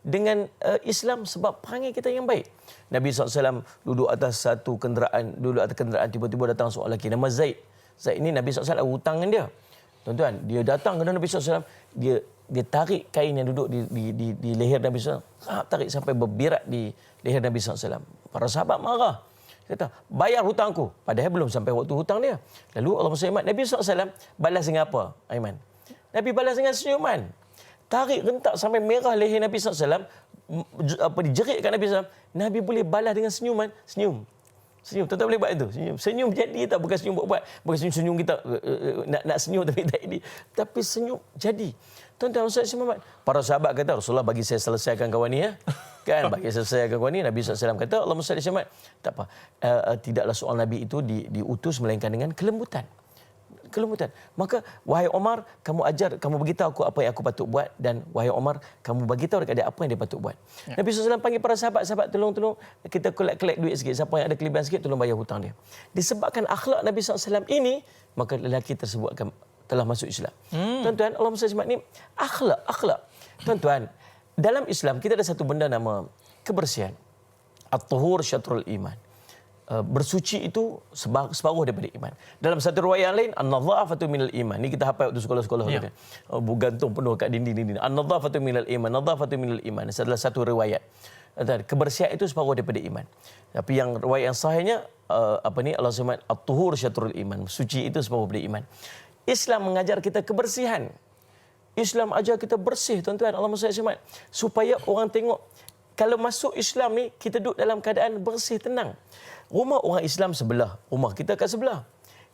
dengan Islam sebab perangai kita yang baik. Nabi SAW duduk atas satu kenderaan, tiba-tiba datang seorang lelaki nama Zaid. Zaid ini Nabi SAW ada hutang dengan dia. Tuan-tuan, dia datang kepada Nabi SAW, dia tarik kain yang duduk di leher Nabi SAW, tarik sampai berbirat di leher Nabi SAW. Para sahabat marah. Dia kata, bayar hutangku. Padahal belum sampai waktu hutang dia. Lalu Allah SWT, Nabi SAW balas dengan apa, Aiman? Nabi balas dengan senyuman. Tarik rentak sampai merah leher Nabi SAW, dijerit kat Nabi SAW. Nabi boleh balas dengan senyuman. Senyum. Tuan-tuan boleh buat itu. Senyum jadi tak, bukan senyum buat. Bukan senyum kita nak senyum tapi tak jadi. Tapi senyum jadi. Tuan-tuan, Muhammad, para sahabat kata, Rasulullah bagi saya selesaikan kawan ni ya. Kan, bagi saya selesaikan kawan ni. Nabi SAW kata, Allahumma salli Muhammad. Tak apa. Tidaklah seorang Nabi itu diutus melainkan dengan kelembutan. Maka wahai Omar, kamu beritahu aku apa yang aku patut buat, dan wahai Omar, kamu beritahu dekat dia apa yang dia patut buat. Ya. Nabi SAW panggil para sahabat, tolong kita collect duit sikit, siapa yang ada kelebihan sikit tolong bayar hutang dia. Disebabkan akhlak Nabi SAW ini, maka lelaki tersebut telah masuk Islam. Tuan-tuan, Allah SWT ni akhlak. Tuan-tuan, dalam Islam kita ada satu benda nama kebersihan. At-tuhur syatrul iman. Bersuci itu separuh daripada iman. Dalam satu riwayat lain, an-nadhafatu minal iman. Ni kita hafal waktu sekolah-sekolah kan. Bergantung penuh kat dinding-dinding. An-nadhafatu minal iman, nadhafatu minal iman. Adalah satu riwayat. Kebersihan itu separuh daripada iman. Tapi yang riwayat yang sahihnya Allah SWT at-tuhur syatrul iman. Suci itu separuh daripada iman. Islam mengajar kita kebersihan. Islam ajar kita bersih, tuan-tuan. Allah SWT supaya orang tengok kalau masuk Islam ni kita duduk dalam keadaan bersih, tenang. Rumah orang Islam sebelah, rumah kita kat sebelah.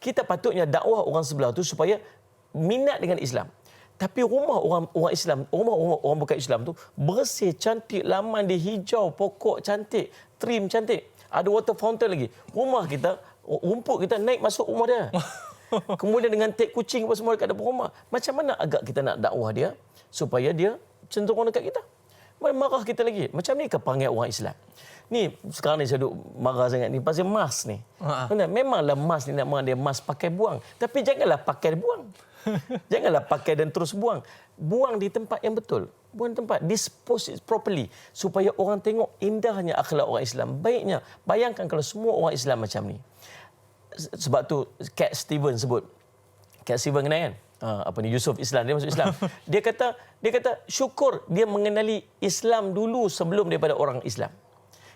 Kita patutnya dakwah orang sebelah tu supaya minat dengan Islam. Tapi rumah orang Islam, rumah orang bukan Islam tu bersih, cantik, laman dia hijau, pokok cantik, trim cantik. Ada water fountain lagi. Rumah kita, rumput kita naik masuk rumah dia. Kemudian dengan tek kucing apa semua dekat depan rumah. Macam mana agak kita nak dakwah dia supaya dia cenderung dekat kita? Marah kita lagi. Macam ni ke perangai orang Islam? Ni sekarang ni saya duk marah sangat ni pasal mas ni. Memanglah mas ni nak marah dia mas pakai buang. Tapi janganlah pakai buang. Janganlah pakai dan terus buang. Buang di tempat yang betul. Buang di tempat. Dispose it properly. Supaya orang tengok indahnya akhlak orang Islam. Baiknya. Bayangkan kalau semua orang Islam macam ni. Sebab tu Cat Stevens sebut. Cat Stevens kenal kan? Yusuf Islam, dia masuk Islam. Dia kata syukur dia mengenali Islam dulu sebelum daripada orang Islam.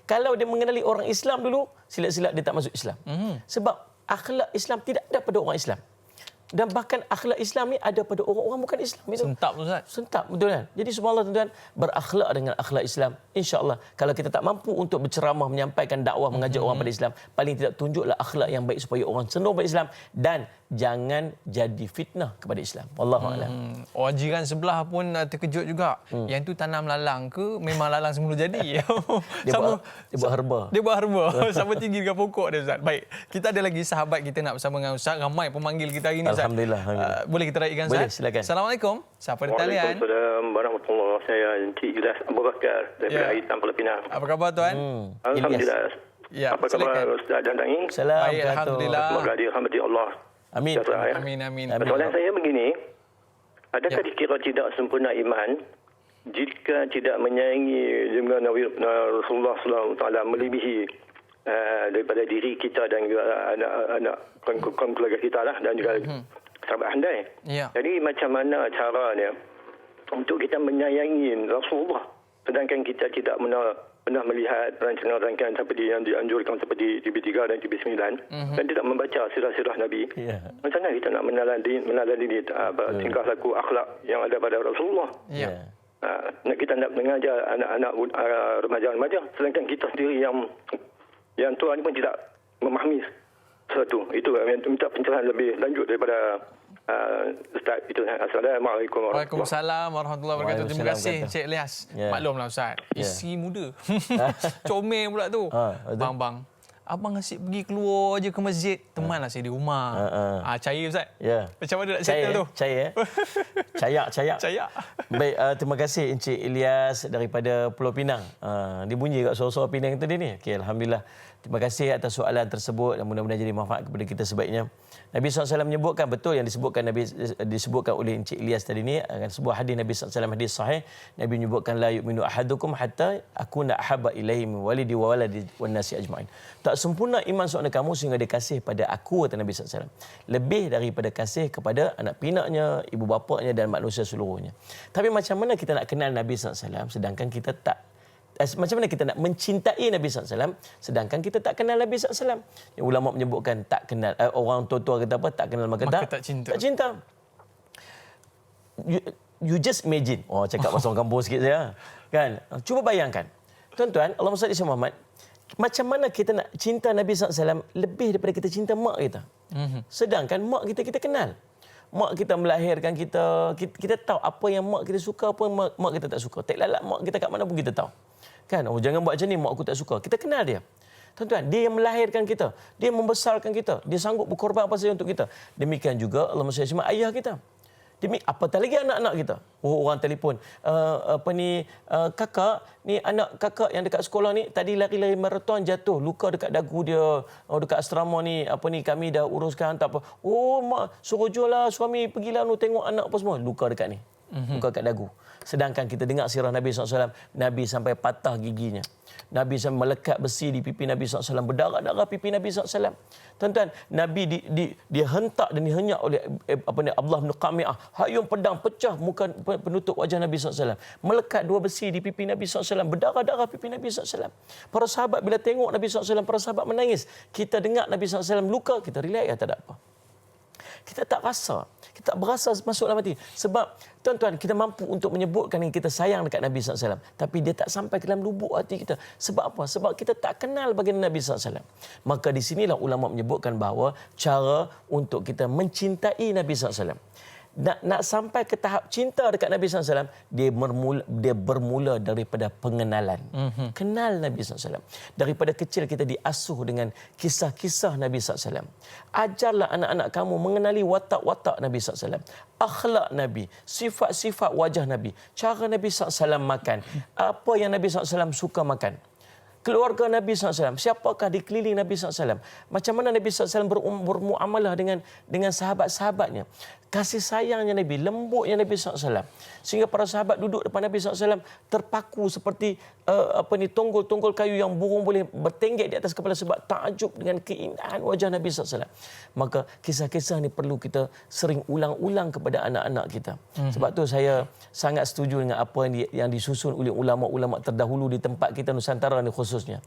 Kalau dia mengenali orang Islam dulu, silat-silat dia tak masuk Islam. Sebab akhlak Islam tidak ada pada orang Islam. Dan bahkan akhlak Islam ni ada pada orang-orang bukan Islam itu. Sentap Ustaz. Sentap, betul kan? Jadi subhanallah tuan-tuan, berakhlak dengan akhlak Islam. InsyaAllah kalau kita tak mampu untuk berceramah, menyampaikan dakwah, mengajak orang pada Islam, paling tidak tunjuklah akhlak yang baik supaya orang cenderung pada Islam, dan jangan jadi fitnah kepada Islam. Wallahu a'lam. Orang jiran sebelah pun terkejut juga. Yang tu tanam lalang ke memang lalang semula jadi? Dia buat herba. Dia buat herba. Sama tinggi dengan pokok dia, Ustaz. Baik, kita ada lagi sahabat kita nak bersama dengan Ustaz. Ramai pemanggil kita hari ini, Ustaz. Alhamdulillah. Boleh kita raikan, Ustaz? Boleh, silakan. Assalamualaikum. Siapa di talian? Waalaikumsalam warahmatullahi wabarakatuh. Saya Encik Ilyas Abu Bakar daripada Aitan Pulau Pinang. Apa khabar, Tuan? Alhamdulillah. Ya, apa khabar Ustaz dan Daing? Baik, alhamdulillah. Semoga dirahmati Allah. Amin. Amin. Soalan saya begini. Adakah dikira tidak sempurna iman jika tidak menyayangi dengan Rasulullah SAW melebihi daripada diri kita dan juga anak keluarga kita lah, dan juga sahabat handai. Jadi macam mana caranya untuk kita menyayangi Rasulullah sedangkan kita tidak pernah melihat rancangan-rancangan seperti yang dianjurkan seperti TV3 dan TV9 dan tidak membaca sirah-sirah Nabi. Macam mana kita nak meneladani tingkah laku akhlak yang ada pada Rasulullah? Kita nak mengajar anak-anak remaja-remaja sedangkan kita sendiri yang tua ni pun tidak memahami sesuatu. Itu minta pencerahan lebih lanjut daripada Ustaz itu. Assalamualaikum Waalaikumsalam warahmatullahi wabarakatuh. Terima kasih Encik Ilyas. Maklumlah Ustaz, isi muda. Comel pula tu. Bang, abang asyik pergi keluar je ke masjid, temanlah saya di rumah. Cair Ustaz? Macam mana nak settle tu? Cair. Cayak. Baik, terima kasih Encik Ilyas daripada Pulau Pinang. Dia bunyi kat suara-suara Pinang tadi ni. Okey, alhamdulillah. Terima kasih atas soalan tersebut dan mudah-mudahan jadi manfaat kepada kita sebaiknya. Nabi SAW menyebutkan, betul yang disebutkan oleh Encik Ilyas tadi ni, sebuah hadis Nabi SAW, hadis sahih. Nabi menyebutkan la yu'minu ahadukum hatta akuna ahabba ilaihi min walidi wa waladi wan nasi ajma'in. Tak sempurna iman seorang kamu sehingga dia kasih pada aku, kata Nabi SAW. Lebih daripada kasih kepada anak pinaknya, ibu bapaknya dan manusia seluruhnya. Tapi macam mana kita nak kenal Nabi SAW sedangkan kita tak, macam mana kita nak mencintai Nabi SAW sedangkan kita tak kenal Nabi SAW? Yang ulama menyebutkan tak kenal, orang tua-tua kata apa, tak kenal maka tak cinta. You just imagine. Cakap pasal orang kampung sikit saya. Kan? Cuba bayangkan. Tuan-tuan, Allahumma salli ala Muhammad. Macam mana kita nak cinta Nabi SAW lebih daripada kita cinta mak kita? Sedangkan mak kita kenal. Mak kita melahirkan kita tahu apa yang mak kita suka, apa yang mak kita tak suka. Tak lalat mak kita kat mana pun kita tahu. Kan? Jangan buat macam ni, mak aku tak suka. Kita kenal dia. Tuan-tuan, dia yang melahirkan kita. Dia membesarkan kita. Dia sanggup berkorban apa saja untuk kita. Demikian juga Allahumma salli ala ayah kita. Apatah lagi anak-anak kita. Orang telefon. Kakak, ni anak kakak yang dekat sekolah ni tadi lari-lari maraton jatuh, luka dekat dagu dia. Dekat asrama ni, kami dah uruskan, tak apa. Mak, suruh jual lah suami, pergilah tengok anak apa semua. Luka dekat ni. Luka dekat dagu. Sedangkan kita dengar sirah Nabi SAW, Nabi sampai patah giginya. Nabi sampai melekat besi di pipi Nabi SAW, berdarah-darah pipi Nabi SAW. Tuan-tuan, Nabi dihentak dan dihenyak oleh Abdullah bin Qami'ah. Hayung pedang pecah muka penutup wajah Nabi SAW. Melekat dua besi di pipi Nabi SAW, berdarah-darah pipi Nabi SAW. Para sahabat bila tengok Nabi SAW, para sahabat menangis. Kita dengar Nabi SAW luka, kita relax, tak ada apa. Kita tak rasa. Kita tak berasa masuk dalam hati. Sebab, tuan-tuan, kita mampu untuk menyebutkan yang kita sayang dekat Nabi SAW. Tapi dia tak sampai ke dalam lubuk hati kita. Sebab apa? Sebab kita tak kenal baginda Nabi SAW. Maka di sinilah ulama menyebutkan bahawa cara untuk kita mencintai Nabi SAW. Nak sampai ke tahap cinta dekat Nabi SAW, dia bermula daripada pengenalan. Kenal Nabi SAW. Daripada kecil kita diasuh dengan kisah-kisah Nabi SAW. Ajarlah anak-anak kamu mengenali watak-watak Nabi SAW. Akhlak Nabi, sifat-sifat wajah Nabi, cara Nabi SAW makan, apa yang Nabi SAW suka makan. Keluarga Nabi SAW, siapakah di keliling Nabi SAW, macam mana Nabi SAW bermuamalah dengan sahabat-sahabatnya, kasih sayangnya Nabi, lembutnya Nabi SAW, sehingga para sahabat duduk depan Nabi SAW terpaku seperti tonggol-tonggol kayu yang burung boleh bertenggek di atas kepala sebab takjub dengan keindahan wajah Nabi SAW. Maka kisah-kisah ni perlu kita sering ulang-ulang kepada anak-anak kita. Sebab tu saya sangat setuju dengan apa yang disusun oleh ulama-ulama terdahulu di tempat kita Nusantara ni khususnya.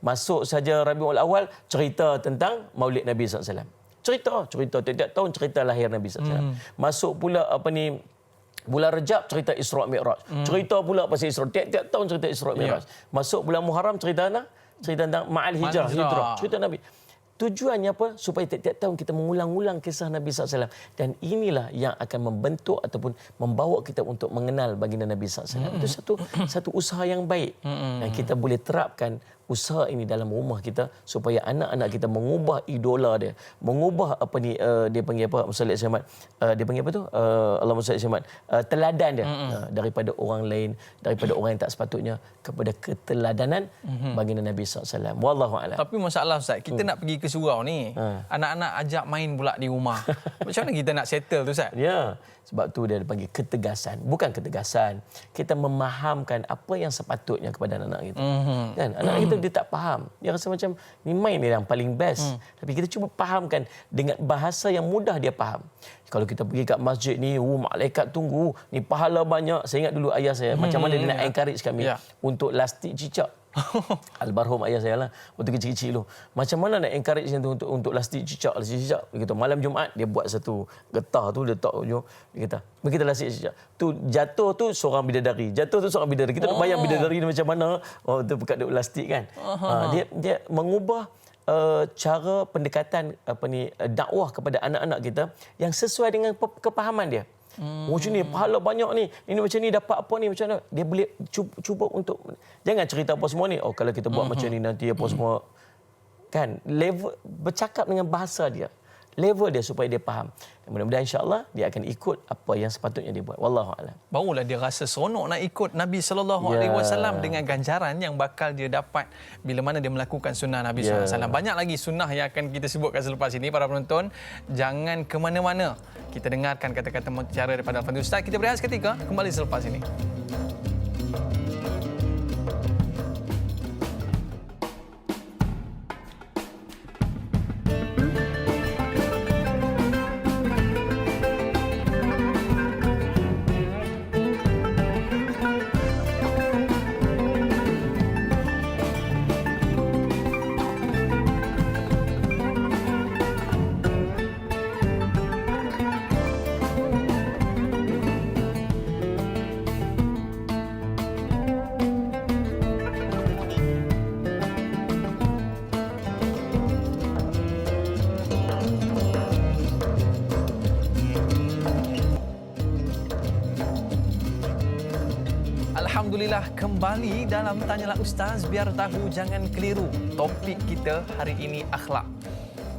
Masuk saja Rabiul Awal, cerita tentang Maulid Nabi SAW. Cerita tiap tahun cerita lahir Nabi SAW. Masuk pula bulan Rejab, cerita Isra' Mi'raj. Cerita pula pasal Isra'. Tiap-tiap tahun cerita Isra' Mi'raj. Masuk bulan Muharram, cerita tentang Ma'al Hijrah. Cerita Nabi. Tujuannya apa? Supaya tiap-tiap tahun kita mengulang-ulang kisah Nabi SAW. Dan inilah yang akan membentuk ataupun membawa kita untuk mengenal baginda Nabi SAW. Itu satu usaha yang baik. Dan kita boleh terapkan usaha ini dalam rumah kita supaya anak-anak kita mengubah idola dia, mengubah dia panggil apa, Musalli Ahmad, dia panggil apa tu, Allah Musalli Ahmad, teladan dia daripada orang lain, daripada orang yang tak sepatutnya kepada keteladanan baginda Nabi SAW. Wallahu a'lam. Tapi masalah Ustaz, kita nak pergi ke surau ni, anak-anak ajak main pula di rumah. Macam mana kita nak settle tu Ustaz? Ya, sebab tu dia panggil ketegasan. Bukan ketegasan, kita memahamkan apa yang sepatutnya kepada anak-anak kita. Kan? Anak kita Kadang-kadang dia tak faham. Dia rasa macam ni main ni yang paling best. Tapi kita cuba fahamkan dengan bahasa yang mudah dia faham. Kalau kita pergi kat masjid ni, malaikat tunggu, ni pahala banyak. Saya ingat dulu ayah saya macam mana dia nak encourage kami untuk lastik cicak. Almarhum ayah saya lah waktu kecil-kecil tu. Macam mana nak encourage dia untuk lastik cicak. Dia kata malam Jumaat dia buat satu getah tu letak ujung. Dia kata, "Mari kita lastik cicak." Tu jatuh tu seorang bidadari. Jatuh tu seorang bidadari. Kita nak bayang bidadari ni macam mana. Oh tu pekat duk lastik kan. Dia mengubah cara pendekatan dakwah kepada anak-anak kita yang sesuai dengan kepahaman dia. Macam ni pahala banyak ni. Ini macam ni dapat apa ni macam mana? Dia boleh cuba untuk jangan cerita apa semua ni. Oh kalau kita buat macam ni nanti apa semua kan level bercakap dengan bahasa dia. Level dia supaya dia faham. Mudah-mudahan insya-Allah dia akan ikut apa yang sepatutnya dia buat. Wallahu a'lam. Barulah dia rasa seronok nak ikut Nabi sallallahu alaihi wasallam dengan ganjaran yang bakal dia dapat bila mana dia melakukan sunnah Nabi sallallahu alaihi wasallam. Banyak lagi sunnah yang akan kita sebutkan selepas ini para penonton. Jangan ke mana-mana. Kita dengarkan kata-kata mutiara daripada Al-Fadhil Ustaz. Kita berehat seketika, kembali selepas ini. Alhamdulillah, kembali dalam Tanyalah Ustaz, biar tahu jangan keliru. Topik kita hari ini akhlak,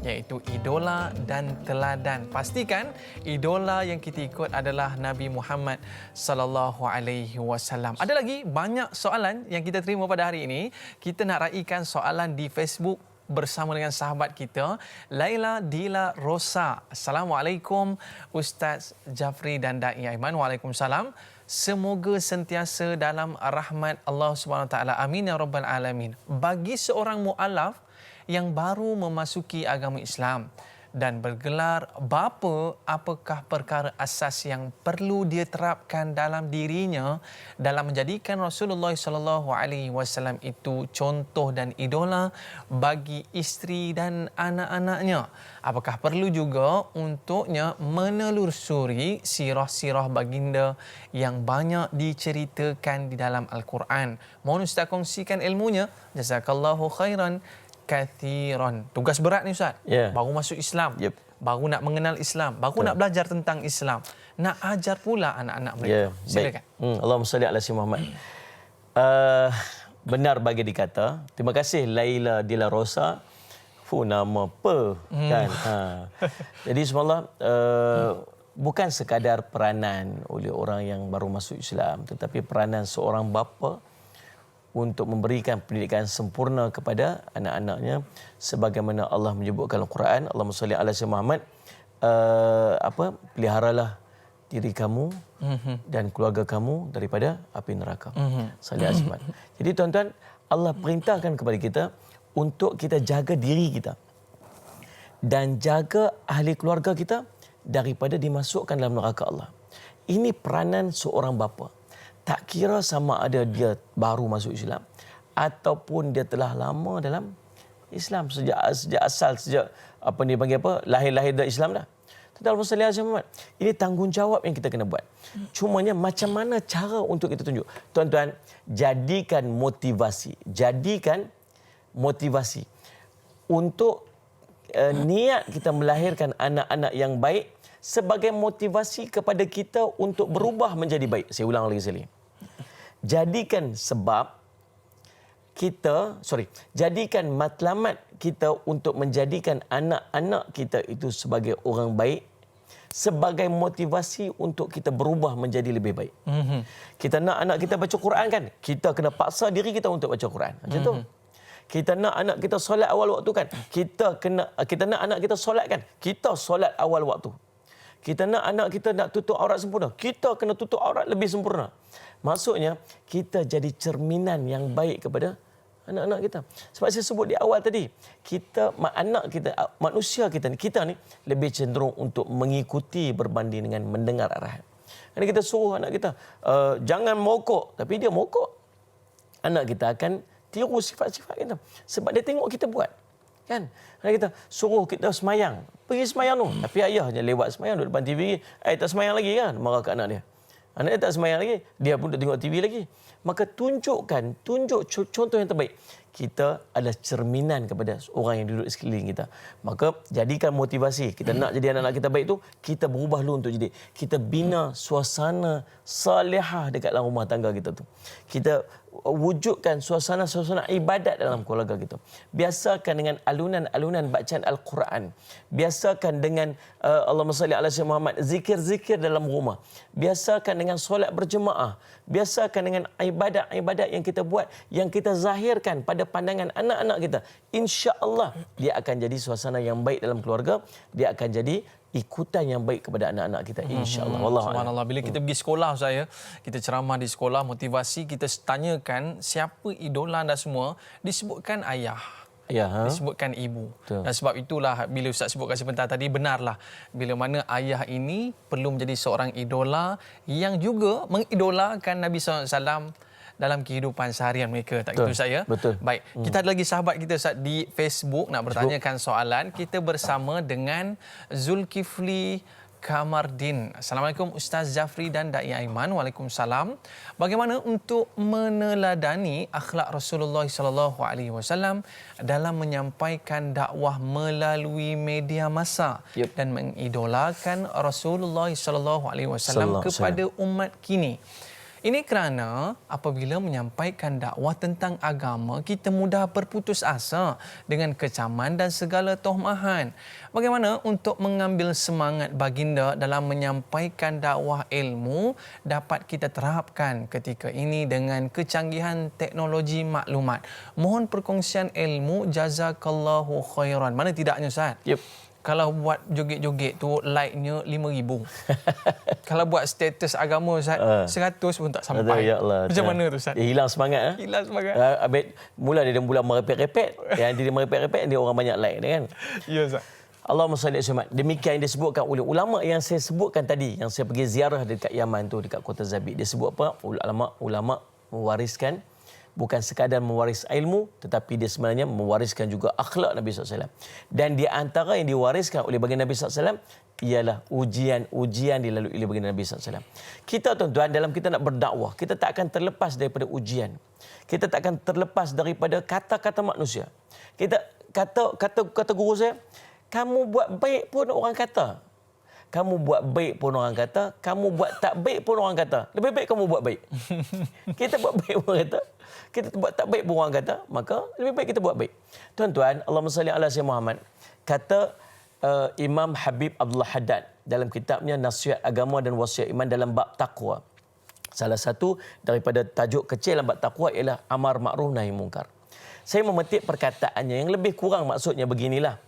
iaitu idola dan teladan. Pastikan idola yang kita ikut adalah Nabi Muhammad sallallahu alaihi wasallam. Ada lagi banyak soalan yang kita terima pada hari ini. Kita nak raikan soalan di Facebook bersama dengan sahabat kita, Laila Dila Rosa. Assalamualaikum Ustaz Jafri dan Da'i Aiman. Waalaikumsalam. Semoga sentiasa dalam rahmat Allah SWT. Amin ya rabbal alamin. Bagi seorang mu'alaf yang baru memasuki agama Islam dan bergelar bapa, apakah perkara asas yang perlu dia terapkan dalam dirinya dalam menjadikan Rasulullah SAW itu contoh dan idola bagi isteri dan anak-anaknya? Apakah perlu juga untuknya menelusuri sirah-sirah baginda yang banyak diceritakan di dalam Al-Quran? Mohon Ustaz kongsikan ilmunya. Jazakallahu khairan kathiran. Tugas berat ni Ustaz. Baru masuk Islam. Baru nak mengenal Islam. Baru nak belajar tentang Islam. Nak ajar pula anak-anak mereka. Silakan. Allahumma salli ala sayyidina Muhammad. Benar bagi dikata. Terima kasih Laila Dila Rosa. Nama apa kan. Jadi semalam bukan sekadar peranan oleh orang yang baru masuk Islam, tetapi peranan seorang bapa untuk memberikan pendidikan sempurna kepada anak-anaknya sebagaimana Allah menyebutkan dalam Al-Quran. Allahumma salli ala sayyidina Muhammad. Peliharalah diri kamu dan keluarga kamu daripada api neraka. Salih azmat. Jadi tuan-tuan, Allah perintahkan kepada kita untuk kita jaga diri kita dan jaga ahli keluarga kita daripada dimasukkan dalam neraka Allah. Ini peranan seorang bapa. Tak kira sama ada dia baru masuk Islam ataupun dia telah lama dalam Islam sejak asal, sejak lahir-lahir dari Islam dah. Tetapi Muhammad, ini tanggungjawab yang kita kena buat. Cumanya macam mana cara untuk kita tunjuk? Tuan-tuan, jadikan motivasi untuk niat kita melahirkan anak-anak yang baik sebagai motivasi kepada kita untuk berubah menjadi baik. Saya ulang lagi sekali. Jadikan matlamat kita untuk menjadikan anak-anak kita itu sebagai orang baik, sebagai motivasi untuk kita berubah menjadi lebih baik. Kita nak anak kita baca Quran kan? Kita kena paksa diri kita untuk baca Quran. Macam tu. Kita nak anak kita solat awal waktu kan? Kita nak anak kita solat kan? Kita solat awal waktu. Kita nak anak kita nak tutup aurat sempurna. Kita kena tutup aurat lebih sempurna. Maksudnya, kita jadi cerminan yang baik kepada anak-anak kita. Sebab saya sebut di awal tadi, anak kita, manusia kita ni lebih cenderung untuk mengikuti berbanding dengan mendengar arahan. Kerana kita suruh anak kita, jangan merokok, tapi dia merokok. Anak kita akan tiru sifat-sifat kita. Sebab dia tengok kita buat. Kan? Kerana kita suruh kita semayang. Pergi semayang tu. Tapi ayahnya lewat semayang, duduk depan TV. Tak semayang lagi kan? Marah ke anak dia. Anak dia tak semayang lagi. Dia pun duduk tengok TV lagi. Maka tunjuk contoh yang terbaik. Kita adalah cerminan kepada orang yang duduk di sekeliling kita. Maka jadikan motivasi. Kita nak jadi anak-anak kita baik tu, kita berubah dulu untuk jadi. Kita bina suasana salihah dekat dalam rumah tangga kita tu. Kita wujudkan suasana-suasana ibadat dalam keluarga kita. Biasakan dengan alunan-alunan bacaan Al-Quran. Biasakan dengan Allahumma salli ala sayyidina Muhammad, zikir-zikir dalam rumah. Biasakan dengan solat berjemaah. Biasakan dengan ibadat-ibadat yang kita buat, yang kita zahirkan pada pandangan anak-anak kita. Insya-Allah dia akan jadi suasana yang baik dalam keluarga, dia akan jadi ikutan yang baik kepada anak-anak kita, insya-Allah. Wallahu a'lam. Subhanallah, bila kita pergi sekolah saya, kita ceramah di sekolah, motivasi, kita tanyakan siapa idola dan semua, disebutkan ayah. Disebutkan ibu. Betul. Dan sebab itulah bila Ustaz sebutkan sebentar tadi, benarlah bila mana ayah ini perlu menjadi seorang idola yang juga mengidolakan Nabi SAW dalam kehidupan seharian mereka. Tak gitu Ustaz ya? Betul. Baik, kita ada lagi sahabat kita Ustaz di Facebook nak bertanyakan soalan. Kita bersama dengan Zulkifli Kamardin. Assalamualaikum Ustaz Zafri dan Dai Aiman. Waalaikumsalam. Bagaimana untuk meneladani akhlak Rasulullah sallallahu alaihi wasallam dalam menyampaikan dakwah melalui media massa dan mengidolakan Rasulullah sallallahu alaihi wasallam kepada umat kini? Ini kerana apabila menyampaikan dakwah tentang agama, kita mudah berputus asa dengan kecaman dan segala tohmahan. Bagaimana untuk mengambil semangat baginda dalam menyampaikan dakwah ilmu dapat kita terapkan ketika ini dengan kecanggihan teknologi maklumat? Mohon perkongsian ilmu, jazakallahu khairan. Mana tidaknya Ustaz? Kalau buat joget-joget tu like-nya 5,000. Kalau buat status agama Ustaz, 100 pun tak sampai. Ya Allah. Macam mana tu Ustaz? Hilang semangat. Hilang semangat. Mula dia mula merepek-repek. Yang dia merepek-repek, dia orang banyak like dia kan. Ya Ustaz. Allahumma salli alaihi wasallam. Demikian yang disebutkan oleh ulama yang saya sebutkan tadi, yang saya pergi ziarah dekat Yaman tu, dekat Kota Zabid. Dia sebut apa? Ulama mewariskan, bukan sekadar mewaris ilmu, tetapi dia sebenarnya mewariskan juga akhlak Nabi SAW. Dan di antara yang diwariskan oleh baginda Nabi SAW ialah ujian-ujian dilalui oleh baginda Nabi SAW. Kita tuan-tuan, dalam kita nak berdakwah, kita tak akan terlepas daripada ujian. Kita tak akan terlepas daripada kata-kata manusia. Kita kata guru saya, kamu buat baik pun orang kata. Kamu buat baik pun orang kata, kamu buat tak baik pun orang kata. Lebih baik kamu buat baik. Kita buat baik pun orang kata, kita buat tak baik pun orang kata, maka lebih baik kita buat baik. Tuan-tuan, Allahumma salli ala sayyidina Muhammad. Kata Imam Habib Abdullah Haddad dalam kitabnya Nasihat Agama dan Wasiat Iman dalam bab taqwa. Salah satu daripada tajuk kecil dalam bab taqwa ialah amar makruf nahi mungkar. Saya memetik perkataannya yang lebih kurang maksudnya beginilah.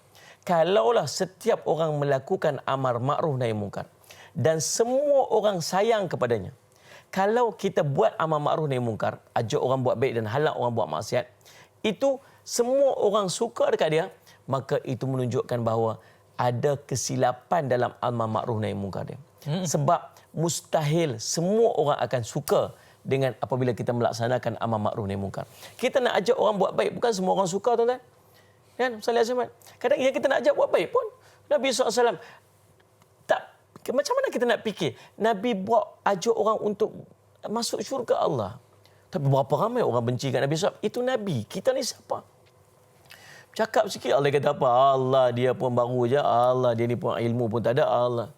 Kalaulah setiap orang melakukan amar makruf nahi mungkar dan semua orang sayang kepadanya. Kalau kita buat amar makruf nahi mungkar, ajak orang buat baik dan halang orang buat maksiat, itu semua orang suka dekat dia, maka itu menunjukkan bahawa ada kesilapan dalam amar makruf nahi mungkar dia. Sebab mustahil semua orang akan suka dengan apabila kita melaksanakan amar makruf nahi mungkar. Kita nak ajak orang buat baik, bukan semua orang suka tuan-tuan. Kan? Kadang yang kita nak ajak buat baik pun, Nabi SAW tak, macam mana kita nak fikir Nabi buat ajak orang untuk masuk syurga Allah, tapi berapa ramai orang benci kat Nabi SAW? Itu Nabi, kita ni siapa? Cakap sikit Allah kata apa? Allah dia pun baru je, Allah dia ni pun ilmu pun tak ada, Allah.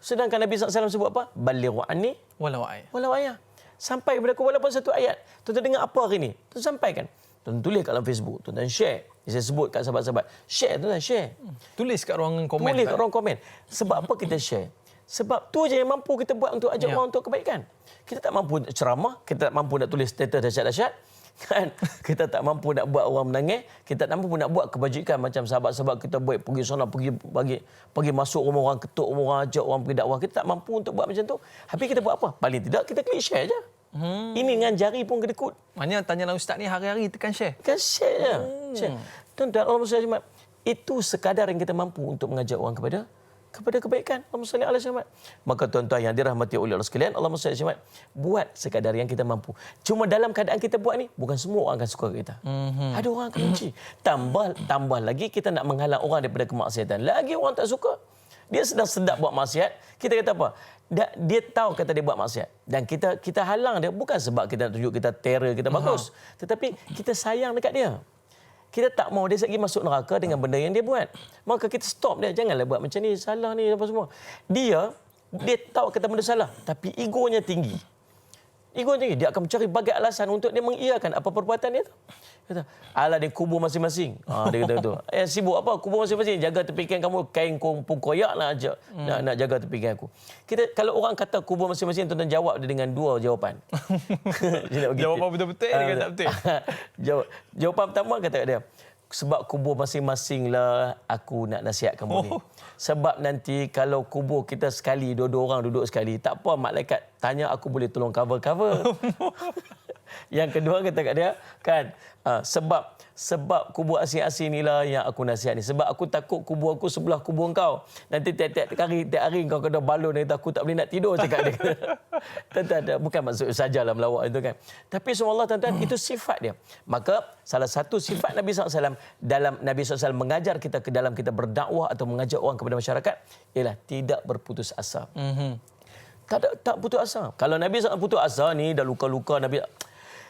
Sedangkan Nabi SAW sebut apa? Balighu anni walau ayat. Sampai kepada aku walaupun satu ayat. Tuan-tuan dengar apa hari ni? Tuan sampaikan. Tuan tulis kat dalam Facebook, tuan share. Saya sebut kat sahabat-sahabat, share tuan share. Tulis kat ruangan komen. Tulis kat ruang komen. Sebab apa kita share? Sebab tu je yang mampu kita buat untuk ajak orang untuk kebaikan. Kita tak mampu ceramah, kita tak mampu nak tulis status dahsyat-dahsyat. Kan? Kita tak mampu nak buat orang menangis, kita tak mampu nak buat kebajikan macam sahabat-sahabat kita buat pergi sana, pergi masuk rumah orang, ketuk rumah orang, ajak orang pergi dakwah. Kita tak mampu untuk buat macam tu. Tapi kita buat apa? Paling tidak kita klik share je. Ini dengan jari pun kedekut. Maknanya tanyalah ustaz ni hari-hari tekan share. Kan share je. Share. Tuan-tuan, Allah SWT, itu sekadar yang kita mampu untuk mengajak orang kepada kebaikan. Allahumma salli ala Muhammad. Maka tuan-tuan yang dirahmati oleh Allah sekalian, Allahumma salli ala Muhammad, buat sekadar yang kita mampu. Cuma dalam keadaan kita buat ni, bukan semua orang akan suka kita. Ada orang akan benci. Tambah lagi kita nak menghalang orang daripada kemaksiatan. Lagi orang tak suka. Dia sedang sedap buat maksiat, kita kata apa? Dia tahu kata dia buat maksiat. Dan kita halang dia bukan sebab kita nak tunjuk kita terror, kita bagus. Tetapi kita sayang dekat dia. Kita tak mau dia lagi masuk neraka dengan benda yang dia buat. Maka kita stop dia. Janganlah buat macam ni, salah ni, apa semua. Dia tahu kata benda salah. Tapi egonya tinggi. Dia akan mencari bagai alasan untuk dia mengiyakan apa perbuatan dia tu. Kata, alah dia kubur masing-masing. Dia kata tu. Sibuk apa? Kubur masing-masing. Jaga tepi kain kamu. Kain pun koyak nak ajak. Nak jaga tepi kain aku. Kalau orang kata kubur masing-masing, tuan-tuan jawab dia dengan dua jawapan. Jawapan betul-betul dia kata betul. Jawapan pertama kata dia, sebab kubur masing-masing lah aku nak nasihat kamu ni. Sebab nanti kalau kubur kita sekali, dua-dua orang duduk sekali, tak apa malaikat tanya aku boleh tolong cover. Yang kedua kata kat dia, kan, sebab kubur asing-asing inilah yang aku nasihat ni. Sebab aku takut kubur aku sebelah kubur kau. Nanti tiap hari kau kena balon dan aku tak boleh nak tidur, cakap dia. Tuan-tuan, bukan maksud sajalah melawak itu kan. Tapi subhanallah tuan-tuan, itu sifat dia. Maka salah satu sifat Nabi SAW dalam Nabi SAW mengajar kita ke dalam kita berdakwah atau mengajak orang kepada masyarakat ialah tidak berputus asa. Tak putus asa. Kalau Nabi SAW putus asa ni dah luka-luka, Nabi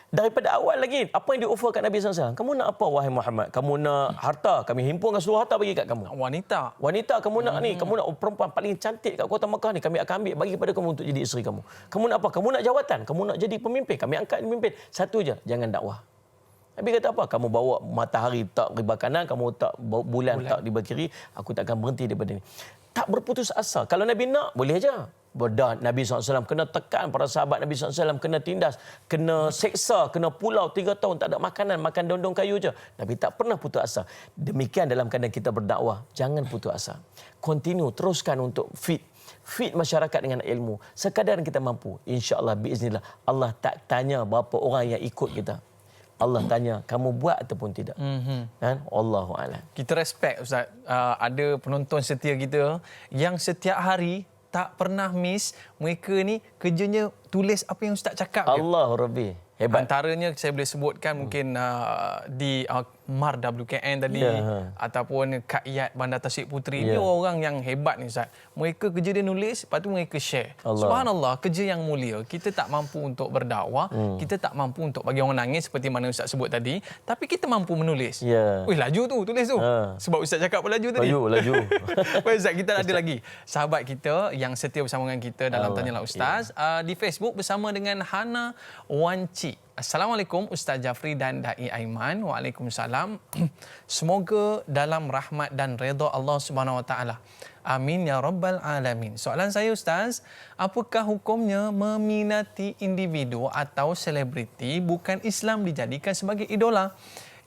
daripada awal lagi, apa yang di-offer kat Nabi SAW? Kamu nak apa, wahai Muhammad? Kamu nak harta? Kami himpunkan seluruh harta bagi kat kamu. Wanita kamu nak ni. Kamu nak perempuan paling cantik kat kota Mekah ni. Kami akan ambil bagi pada kamu untuk jadi isteri kamu. Kamu nak apa? Kamu nak jawatan? Kamu nak jadi pemimpin? Kami angkat pemimpin. Satu je, jangan dakwah. Nabi kata apa? Kamu bawa matahari tak riba kanan, kamu tak bawa bulan tak riba kiri, aku tak akan berhenti daripada ni. Tak berputus asa. Kalau Nabi nak, boleh aja. Dah Nabi SAW kena tekan, para sahabat Nabi SAW kena tindas, kena seksa, kena pulau 3 tahun, tak ada makanan, makan daun-daun kayu je. Nabi tak pernah putus asa. Demikian dalam keadaan kita berdakwah, jangan putus asa. Continue, teruskan untuk feed masyarakat dengan ilmu. Sekadar kita mampu. InsyaAllah, biiznillah, Allah tak tanya berapa orang yang ikut kita. Allah tanya, kamu buat ataupun tidak. Kan? Allahu a'lam. Kita respect Ustaz. Ada penonton setia kita yang setiap hari tak pernah miss. Mereka ni kerjanya tulis apa yang Ustaz cakap. Allah Rabbi. Hebat. Antaranya saya boleh sebutkan mungkin di Mar WKN tadi ataupun Kak Iyad Bandar Tasik Puteri. Dia orang yang hebat ni Ustaz. Mereka kerja dia nulis, lepas tu mereka share. Subhanallah, kerja yang mulia. Kita tak mampu untuk berdakwah, kita tak mampu untuk bagi orang nangis seperti mana Ustaz sebut tadi, tapi kita mampu menulis. Wih, laju tu tulis tu. Sebab Ustaz cakap pun laju tadi. Laju. Baik Ustaz, kita ada lagi sahabat kita yang setia bersama dengan kita dalam Tanyalah Ustaz. Di Facebook bersama dengan Hana Wanci. Assalamualaikum Ustaz Jafri dan Da'i Aiman. Waalaikumsalam. Semoga dalam rahmat dan redha Allah Subhanahu Wa Taala. Amin ya rabbal alamin. Soalan saya Ustaz, apakah hukumnya meminati individu atau selebriti bukan Islam dijadikan sebagai idola?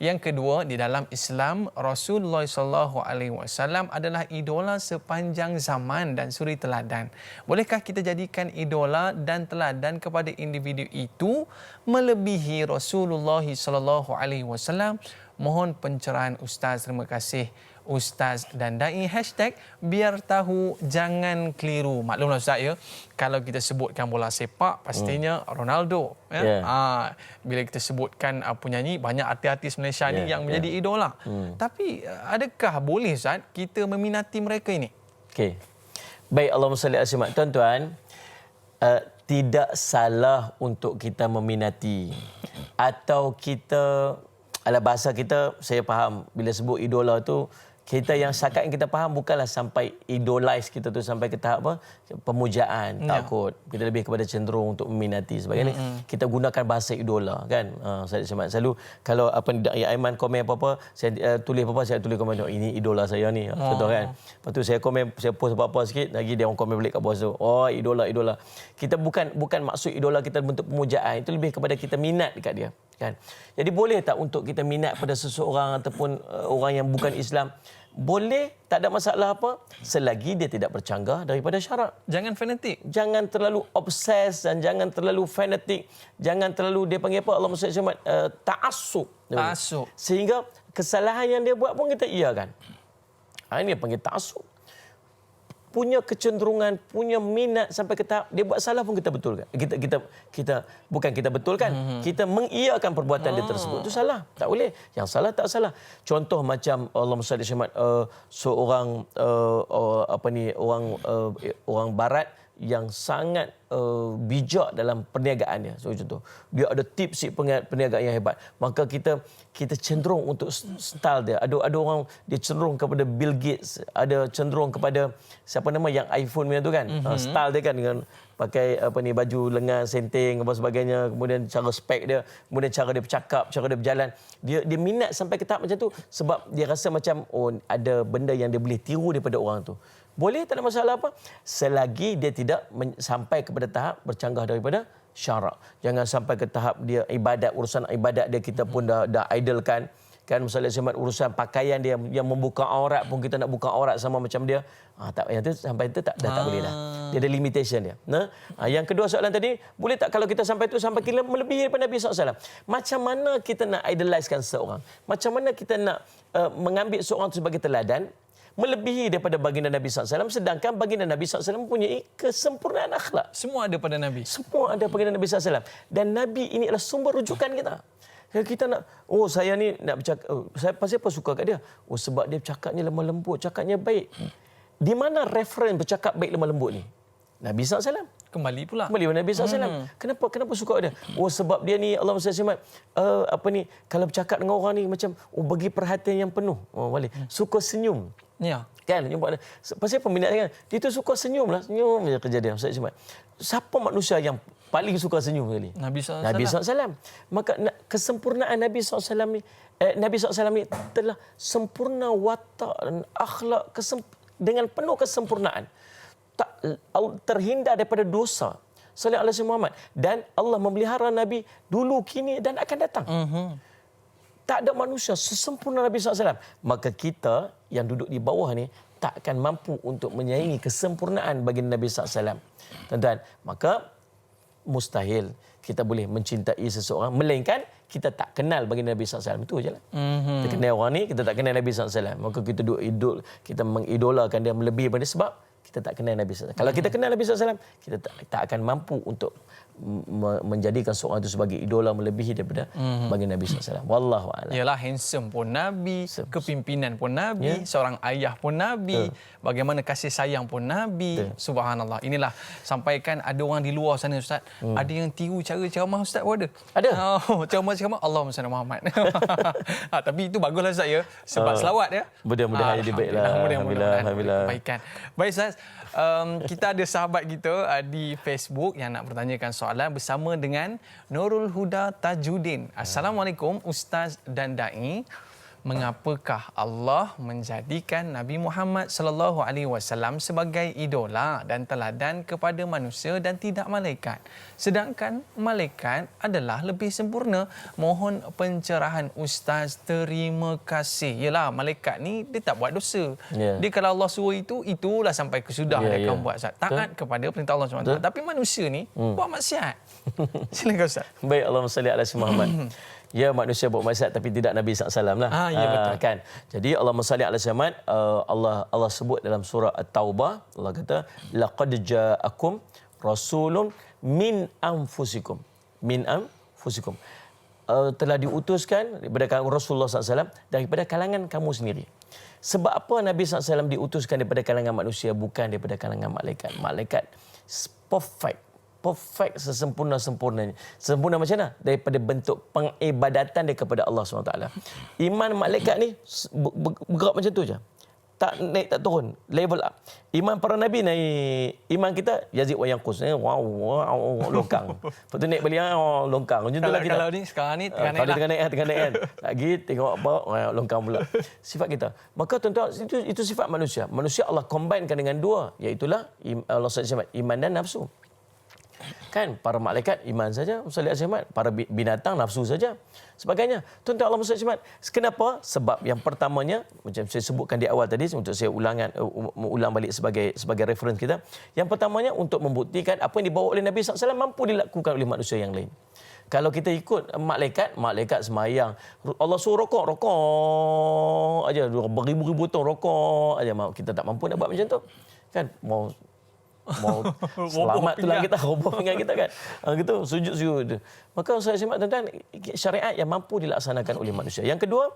Yang kedua, di dalam Islam, Rasulullah SAW adalah idola sepanjang zaman dan suri teladan. Bolehkah kita jadikan idola dan teladan kepada individu itu melebihi Rasulullah SAW? Mohon pencerahan Ustaz. Terima kasih Ustaz dan Da'i. #biar tahu jangan keliru. Maklumlah Ustaz ya, kalau kita sebutkan bola sepak pastinya Ronaldo ya. Bila kita sebutkan penyanyi, banyak artis-artis Malaysia ni yang menjadi idola. Tapi adakah boleh Ustaz kita meminati mereka ini? Okey. Baik, Allahumma salli ala Muhammad. Tuan-tuan, tidak salah untuk kita meminati atau kita, ala bahasa kita, saya faham bila sebut idola tu, kita yang sakat yang kita faham bukanlah sampai idolize kita tu sampai ke tahap apa pemujaan, takut. Kita lebih kepada cenderung untuk meminati sebagainya. Kita gunakan bahasa idola kan. Saya selalu kalau Da'i Aiman komen apa-apa, saya tulis apa-apa, saya tulis komen, ini idola saya ni. Betul kan? Lepas tu saya komen, saya post apa-apa sikit, lagi dia orang komen balik kat bawah tu. Oh, idola. Kita bukan maksud idola kita bentuk pemujaan, itu lebih kepada kita minat dekat dia. Kan? Jadi boleh tak untuk kita minat pada seseorang ataupun orang yang bukan Islam, boleh, tak ada masalah apa selagi dia tidak bercanggah daripada syarak. Jangan fanatik. Jangan terlalu obses dan jangan terlalu fanatik. Jangan terlalu, dia panggil apa, Allah SWT, ta'assub. Ta'assub. Sehingga kesalahan yang dia buat pun kita iakan. Ini yang panggil ta'assub. Punya kecenderungan, punya minat sampai ke tahap dia buat salah pun kita betulkan. Kita bukan kita betulkan, kita mengiyakan perbuatan dia tersebut. Itu salah, tak boleh. Yang salah tak salah. Contoh macam Allahumma salli seorang orang barat yang sangat bijak dalam perniagaannya. So, contoh, dia ada tips perniagaan yang hebat. Maka kita cenderung untuk style dia. Ada orang dia cenderung kepada Bill Gates, ada cenderung kepada siapa nama yang iPhone punya tu kan. Style dia kan dengan pakai baju lengan senting apa sebagainya, kemudian cara spek dia, kemudian cara dia bercakap, cara dia berjalan. Dia minat sampai ke tahap macam tu sebab dia rasa macam ada benda yang dia boleh tiru daripada orang tu. Boleh, tak ada masalah apa selagi dia tidak sampai kepada tahap bercanggah daripada syarak. Jangan sampai ke tahap dia urusan ibadat dia kita pun dah idolkan. Kan misalnya urusan pakaian dia yang membuka aurat pun kita nak buka aurat sama macam dia. Yang tu sampai itu tak boleh dah. Dia ada limitation dia. Yang kedua soalan tadi, boleh tak kalau kita sampai kita melebihi daripada Nabi SAW? Macam mana kita nak idolizekan seseorang? Macam mana kita nak mengambil seorang itu sebagai teladan? Melebihi daripada baginda Nabi SAW, sedangkan baginda Nabi SAW mempunyai kesempurnaan akhlak. Semua ada pada Nabi. Semua ada baginda Nabi SAW. Dan Nabi ini adalah sumber rujukan kita. Kita nak, saya ni nak bercakap, saya pasal apa suka kat dia? Sebab dia cakapnya lemah lembut, cakapnya baik. Di mana referen bercakap baik lemah lembut ni? Nabi SAW. Kembali pula. Kembali Nabi SAW. Kenapa suka dia? Sebab dia ni Allah SWT kalau bercakap dengan orang ni macam bagi perhatian yang penuh. Suka senyum. Ya. Kan? Pasal peminat kan? Dia tu suka senyum lah. Senyum je kerja dia. Siapa manusia yang paling suka senyum sekali? Nabi SAW. Nabi SAW. Maka kesempurnaan Nabi SAW ni, Nabi SAW ni telah sempurna watak dan akhlak dengan penuh kesempurnaan. Tak terhindar daripada dosa. Sallallahu alaihi Muhammad. Dan Allah memelihara Nabi dulu, kini dan akan datang. Tak ada manusia sesempurna Nabi SAW. Maka kita yang duduk di bawah ni tak akan mampu untuk menyaingi kesempurnaan bagi Nabi SAW. Tuan-tuan, maka mustahil kita boleh mencintai seseorang melainkan kita tak kenal bagi Nabi SAW. Itu je lah. Kita kenal orang ni, kita tak kenal Nabi SAW. Maka kita duduk kita mengidolakan dia melebihi daripada sebab kita tak kenal Nabi SAW. Kalau kita kenal Nabi SAW, kita tak akan mampu untuk menjadikan seorang itu sebagai idola melebihi daripada bagi Nabi SAW. Wallahu a'lam. Yalah, handsome pun Nabi, kepimpinan pun Nabi, seorang ayah pun Nabi, bagaimana kasih sayang pun Nabi. Subhanallah. Inilah sampaikan ada orang di luar sana Ustaz, ada yang tiru cara ceramah Ustaz pun ada. Ada. Ceramah Allahumma salli Muhammad. Tapi itu baguslah Ustaz ya. Sebab selawat ya. Mudah-mudahan jadi baiklah. Alhamdulillah. Baik Ustaz. Kita ada sahabat kita di Facebook yang nak bertanyakan soalan bersama dengan Nurul Huda Tajuddin. Assalamualaikum Ustaz dan Da'i. Mengapakah Allah menjadikan Nabi Muhammad sallallahu alaihi wasallam sebagai idola dan teladan kepada manusia dan tidak malaikat? Sedangkan malaikat adalah lebih sempurna. Mohon pencerahan Ustaz. Terima kasih. Yalah, malaikat ni dia tak buat dosa. Dia kalau Allah suruh itulah sampai ke sudah dia akan buat. Taat kepada perintah Allah SWT. Tapi manusia ni buat maksiat. Silakan Ustaz. Baik, Allahumma salli ala Muhammad. Ya, manusia buat maksiat tapi tidak Nabi SAW lah. Ya, betul. Kan? Jadi Allahumma salli ala Muhammad, Allah sebut dalam surah At-Taubah, Allah kata laqad ja'akum rasulun min anfusikum. Min anfusikum. Telah diutuskan daripada Rasulullah SAW daripada kalangan kamu sendiri. Sebab apa Nabi SAW diutuskan daripada kalangan manusia bukan daripada kalangan malaikat? Malaikat perfect sesempurna-sempurnanya. Sempurna macam mana? Daripada bentuk pengibadatan dia kepada Allah SWT. Iman malaikat ni bergerak macam tu je. Tak naik tak turun, level up. Iman para nabi naik, iman kita yazid wa yanqus. Wow, longkang. Lepas tu naik balik longkang. Macam itulah kita. Kalau ni sekarang ni tengah naik. Tengah naik kan. Lagi tengok apa longkang pula. Sifat kita. Maka tuan-tuan, itu sifat manusia. Manusia Allah combinekan dengan dua, iaitu Allah SWT, iman dan nafsu. Kan para malaikat iman saja, Ustaz Ahmad, para binatang nafsu saja. Sebagainya. Tuan-tuan Allah Ustaz Ahmad, kenapa? Sebab yang pertamanya macam saya sebutkan di awal tadi untuk saya ulang balik sebagai reference kita. Yang pertamanya untuk membuktikan apa yang dibawa oleh Nabi SAW mampu dilakukan oleh manusia yang lain. Kalau kita ikut malaikat semayang. Allah suruh rokok aja, beribu-ribu tahun rokok aja. Kita tak mampu nak buat macam tu. Kan mau selamat tulang kita, roboh pinggang kita kan. Gitu, sujud. Maka saya simak tuan-tuan, syariat yang mampu dilaksanakan oleh manusia. Yang kedua,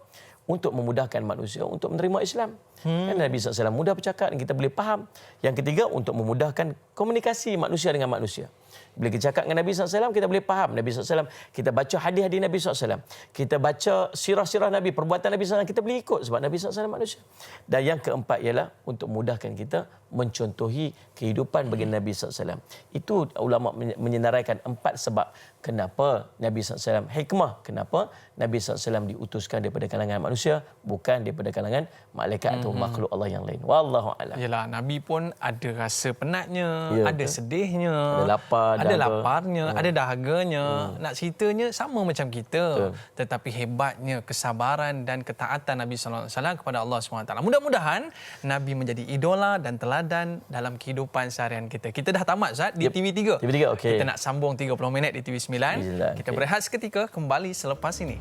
untuk memudahkan manusia untuk menerima Islam. Kan Nabi SAW mudah bercakap dan kita boleh faham. Yang ketiga, untuk memudahkan komunikasi manusia dengan manusia. Bila kita cakap dengan Nabi SAW, kita boleh faham Nabi SAW. Kita baca hadis-hadis Nabi SAW. Kita baca sirah-sirah Nabi, perbuatan Nabi SAW, kita boleh ikut sebab Nabi SAW manusia. Dan yang keempat ialah untuk memudahkan kita mencontohi kehidupan baginda Nabi SAW. Itu ulama menyenaraikan 4 sebab kenapa Nabi SAW, hikmah kenapa Nabi SAW diutuskan daripada kalangan manusia, bukan daripada kalangan malaikat atau makhluk Allah yang lain. Wallahu a'lam. Yalah, Nabi pun ada rasa penatnya, ada sedihnya, ada lapar, ada laparnya, ada dahaganya. Nak ceritanya sama macam kita. Tetapi hebatnya kesabaran dan ketaatan Nabi sallallahu alaihi wasallam kepada Allah SWT. Mudah-mudahan Nabi menjadi idola dan teladan dalam kehidupan seharian kita. Kita dah tamat Ustaz di TV3. TV3, okey. Kita nak sambung 30 minit di TV9. Kita berehat seketika, kembali selepas ini.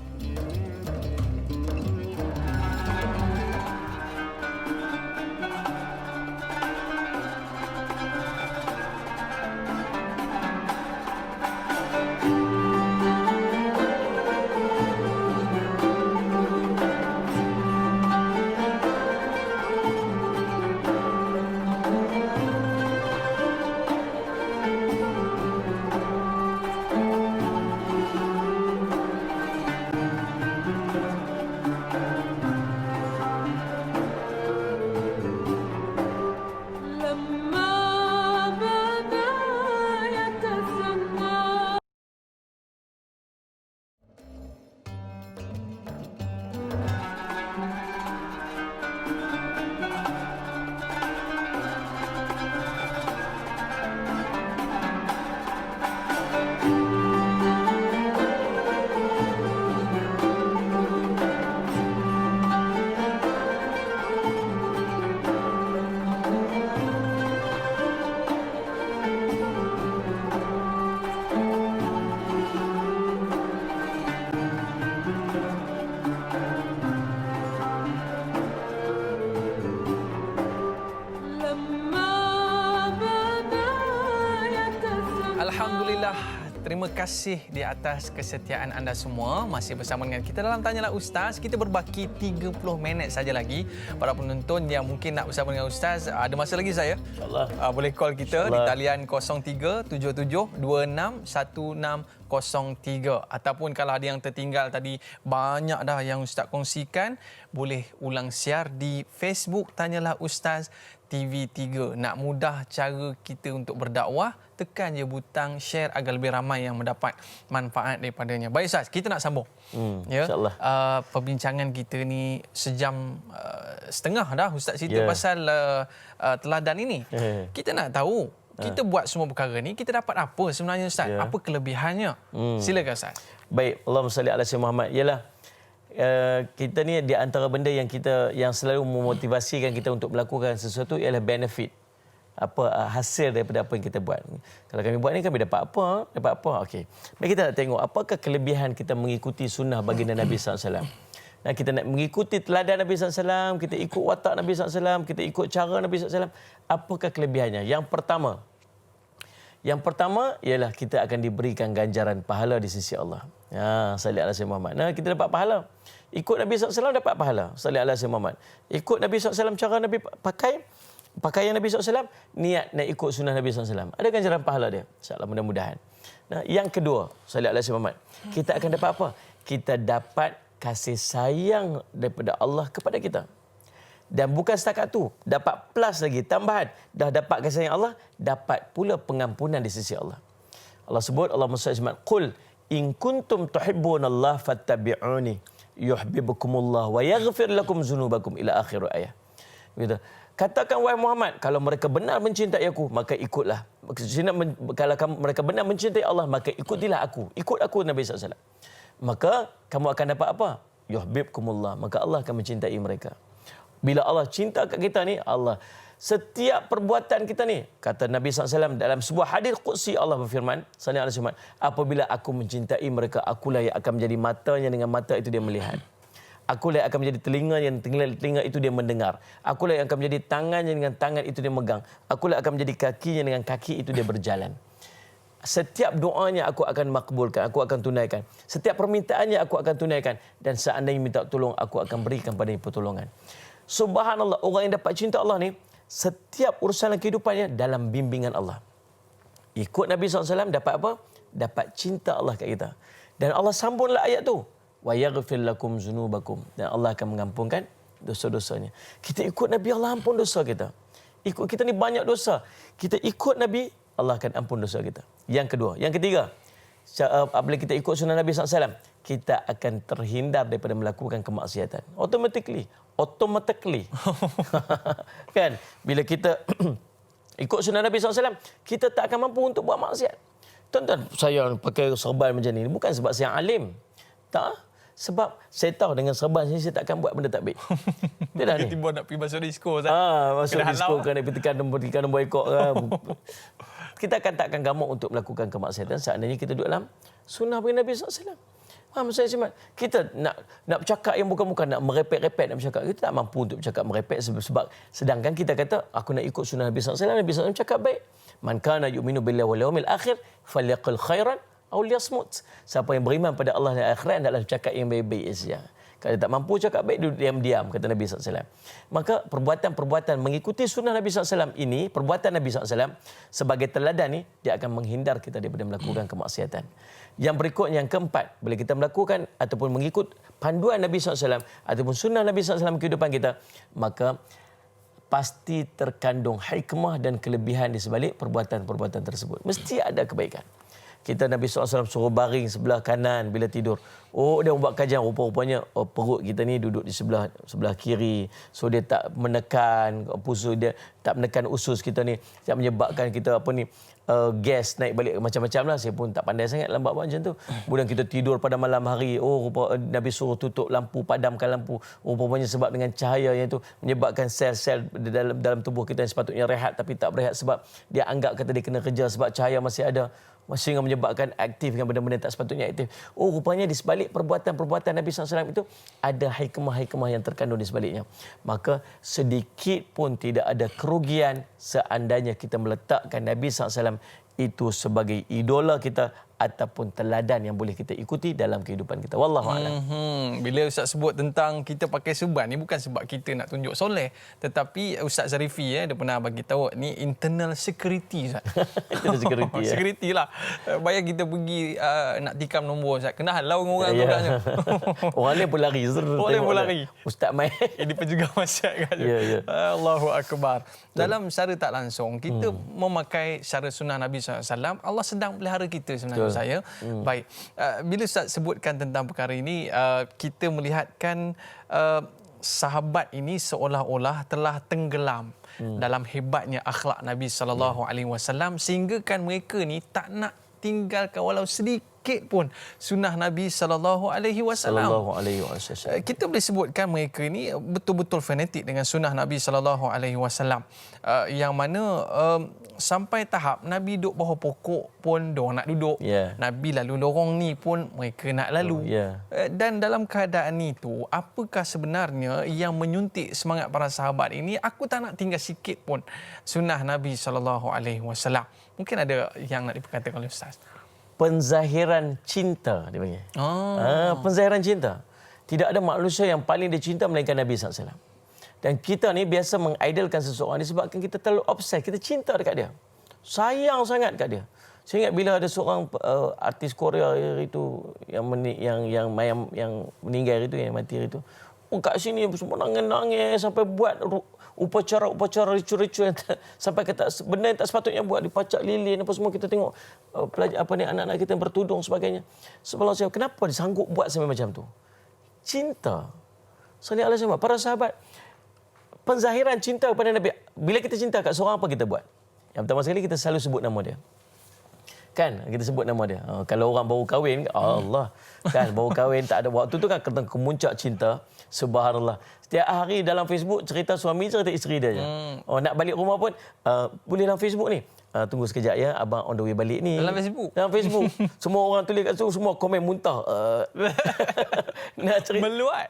Alhamdulillah, terima kasih di atas kesetiaan anda semua. Masih bersama dengan kita dalam Tanyalah Ustaz. Kita berbaki 30 minit saja lagi. Para penonton yang mungkin nak bersama dengan Ustaz, ada masa lagi saya. InsyaAllah. Boleh call kita di talian 0377261603. Ataupun kalau ada yang tertinggal tadi, banyak dah yang Ustaz kongsikan, boleh ulang siar di Facebook Tanyalah Ustaz TV3. Nak mudah cara kita untuk berdakwah, tekan je butang share agar lebih ramai yang mendapat manfaat daripadanya. Baik Ustaz, kita nak sambung. Ya. InsyaAllah. Perbincangan kita ni sejam setengah dah Ustaz cerita pasal teladan ini. Kita nak tahu, kita buat semua perkara ni, kita dapat apa sebenarnya Ustaz? Apa kelebihannya? Silakan Ustaz. Baik, Allahumma salli ala sayyidina Muhammad. Yalah, kita ni di antara benda yang selalu memotivasikan kita untuk melakukan sesuatu ialah benefit, hasil daripada apa yang kita buat. Kalau kami buat ni, kami dapat apa? Okey. Mari kita nak tengok apakah kelebihan kita mengikuti sunnah baginda Nabi SAW. Nah, kita nak mengikuti teladan Nabi SAW, kita ikut watak Nabi SAW, kita ikut cara Nabi SAW. Apakah kelebihannya? Yang pertama ialah kita akan diberikan ganjaran pahala di sisi Allah. Salli ala sayyidina Muhammad. Nah, kita dapat pahala. Ikut Nabi SAW dapat pahala. Salli ala sayyidina Muhammad. Ikut Nabi SAW, cara Nabi pakaian Nabi SAW, niat nak ikut sunnah Nabi SAW. Ada ganjaran pahala dia. InsyaAllah, mudah-mudahan. Nah, yang kedua, salli ala sayyidina Muhammad, kita akan dapat apa? Kita dapat kasih sayang daripada Allah kepada kita. Dan bukan setakat tu, dapat plus lagi, tambahan. Dah dapat kasih sayang Allah, dapat pula pengampunan di sisi Allah. Allah sebut, Allahumma salli ala qul in kuntum tuhibbunallaha fattabi'uni yuhibbukumullah wa yaghfir lakum dzunubakum ila akhir ayat. Gitu. Katakan wahai Muhammad, kalau mereka benar mencintai aku, maka ikutlah. Kalau mereka benar mencintai Allah, maka ikutilah aku. Ikut aku Nabi SAW. Maka kamu akan dapat apa? Yuhibbukumullah. Maka Allah akan mencintai mereka. Bila Allah cinta kat kita ni, Allah setiap perbuatan kita ni, kata Nabi SAW dalam sebuah hadis qudsi, Allah berfirman, apabila aku mencintai mereka, akulah yang akan menjadi matanya, dengan mata itu dia melihat. Akulah yang akan menjadi telinganya, dengan telinga itu dia mendengar. Akulah yang akan menjadi tangannya, dengan tangan itu dia megang. Akulah akan menjadi kakinya, dengan kaki itu dia berjalan. Setiap doanya aku akan makbulkan, aku akan tunaikan. Setiap permintaannya aku akan tunaikan. Dan seandainya minta tolong, aku akan berikan padanya pertolongan. Subhanallah, orang yang dapat cinta Allah ni, setiap urusan kehidupannya dalam bimbingan Allah. Ikut Nabi SAW dapat apa? Dapat cinta Allah kat kita. Dan Allah sambunglah ayat tu. Wa yaghfir lakum zunubakum. Dan Allah akan mengampunkan dosa-dosanya. Kita ikut Nabi, Allah ampun dosa kita. Ikut kita ni banyak dosa. Kita ikut Nabi, Allah akan ampun dosa kita. Yang kedua. Yang ketiga, apabila kita ikut sunnah Nabi SAW, kita akan terhindar daripada melakukan kemaksiatan. Automatically. Kan? Bila kita ikut sunnah Nabi SAW, kita tak akan mampu untuk buat maksiat. Tuan-tuan, saya pakai serban macam ni bukan sebab saya alim. Tak. Sebab saya tahu dengan serban saya tak akan buat benda tak baik. Itulah ni. Tiba-tiba nak pergi masuk disko. Masuk disko kan, nak tekan nombor ekor. Kita akan takkan gamuk untuk melakukan kemaksiatan seandainya kita duduk dalam sunnah Nabi SAW. Faham saya Cimat? Kita nak bercakap yang bukan-bukan, nak merepek-repek nak bercakap. Kita tak mampu untuk bercakap merepek sebab sedangkan kita kata aku nak ikut sunnah Nabi SAW. Nabi SAW cakap baik. Man kana yu'minu billahi wal yawmil akhir falyaqul khairan aw liyasmut. Siapa yang beriman pada Allah dan akhirat hendaklah bercakap yang baik-baik saja. Kalau tak mampu cakap baik, duduk diam-diam, kata Nabi SAW. Maka perbuatan-perbuatan mengikuti sunnah Nabi SAW ini, perbuatan Nabi SAW sebagai teladan ni, dia akan menghindar kita daripada melakukan kemaksiatan. Yang berikutnya, yang keempat, bila kita melakukan ataupun mengikut panduan Nabi SAW ataupun sunnah Nabi SAW kehidupan kita, maka pasti terkandung hikmah dan kelebihan di sebalik perbuatan-perbuatan tersebut. Mesti ada kebaikan. Kita Nabi SAW suruh baring sebelah kanan bila tidur. Dia buat kajian, rupa-rupanya perut kita ni duduk di sebelah kiri. So dia tak menekan pusu, dia tak menekan usus kita ni. Tak menyebabkan kita gas naik balik macam-macam lah. Saya pun tak pandai sangat dalam bab macam tu. Kemudian kita tidur pada malam hari. Nabi suruh tutup lampu, padamkan lampu. Rupanya sebab dengan cahaya yang itu menyebabkan sel-sel dalam tubuh kita yang sepatutnya rehat tapi tak berehat sebab dia anggap kata dia kena kerja sebab cahaya masih ada. Sehingga menyebabkan aktif dengan benda-benda tak sepatutnya aktif. Rupanya di sebalik perbuatan-perbuatan Nabi SAW itu ada hikmah-hikmah yang terkandung di sebaliknya. Maka sedikit pun tidak ada kerugian seandainya kita meletakkan Nabi SAW itu sebagai idola kita ataupun teladan yang boleh kita ikuti dalam kehidupan kita. Wallahu a'lam. Bila Ustaz sebut tentang kita pakai serban ni bukan sebab kita nak tunjuk soleh, tetapi Ustaz Zarifi dia pernah bagi tahu ni internal security Ustaz. Internal security. Security lah. Bayang kita pergi nak tikam nombor Ustaz, kena halau dengan orang tu agaknya. Orang lain pun lari. Orang lain pun lari. Ustaz main. Ini penjaga masyarakat. Allahu akbar. Dalam secara tak langsung kita memakai cara sunnah Nabi SAW, Allah sedang pelihara kita sebenarnya. Saya. Baik. Bila Ustaz sebutkan tentang perkara ini, kita melihatkan sahabat ini seolah-olah telah tenggelam dalam hebatnya akhlak Nabi SAW sehinggakan mereka ni tak nak tinggalkan walau sedikit pun sunnah Nabi SAW. Kita boleh sebutkan mereka ini betul-betul fanatik dengan sunnah Nabi SAW, yang mana sampai tahap Nabi duduk bawah pokok pun diorang nak duduk. Nabi lalu lorong ni pun mereka nak lalu. Dan dalam keadaan itu, apakah sebenarnya yang menyuntik semangat para sahabat ini? Aku tak nak tinggal sikit pun sunnah Nabi SAW. Mungkin ada yang nak diperkatakan oleh Ustaz. Penzahiran cinta dia panggil. Penzahiran cinta. Tidak ada manusia yang paling dicinta melainkan Nabi SAW. Dan kita ni biasa mengidolkan seseorang disebabkan kita terlalu obses, kita cinta dekat dia. Sayang sangat dekat dia. Saya ingat bila ada seorang artis Korea itu yang meninggal itu, yang mati itu. Kat sini semua nangis sampai buat upacara ricu-ricu yang sampai kata benda yang tak sepatutnya buat, dipacak lilin apa semua. Kita tengok anak-anak kita yang bertudung sebagainya. Sebelum saya, kenapa dia sanggup buat sampai macam tu? Cinta. Sallallahu alaihi wasallam. Para sahabat penzahiran cinta kepada Nabi. Bila kita cinta kat seorang, apa kita buat? Yang pertama sekali, kita selalu sebut nama dia. Kan, kita sebut nama dia. Kalau orang baru kahwin, Allah. Kan, baru kahwin, tak ada waktu tu kan kemuncak cinta. Subhanallah. Setiap hari dalam Facebook cerita suami, cerita isteri dia je. Nak balik rumah pun, boleh dalam Facebook ni. Tunggu sekejap ya, abang on the way balik ni. Dalam Facebook? Dalam Facebook. Semua orang tulis kat situ, semua komen muntah. Nak cerita.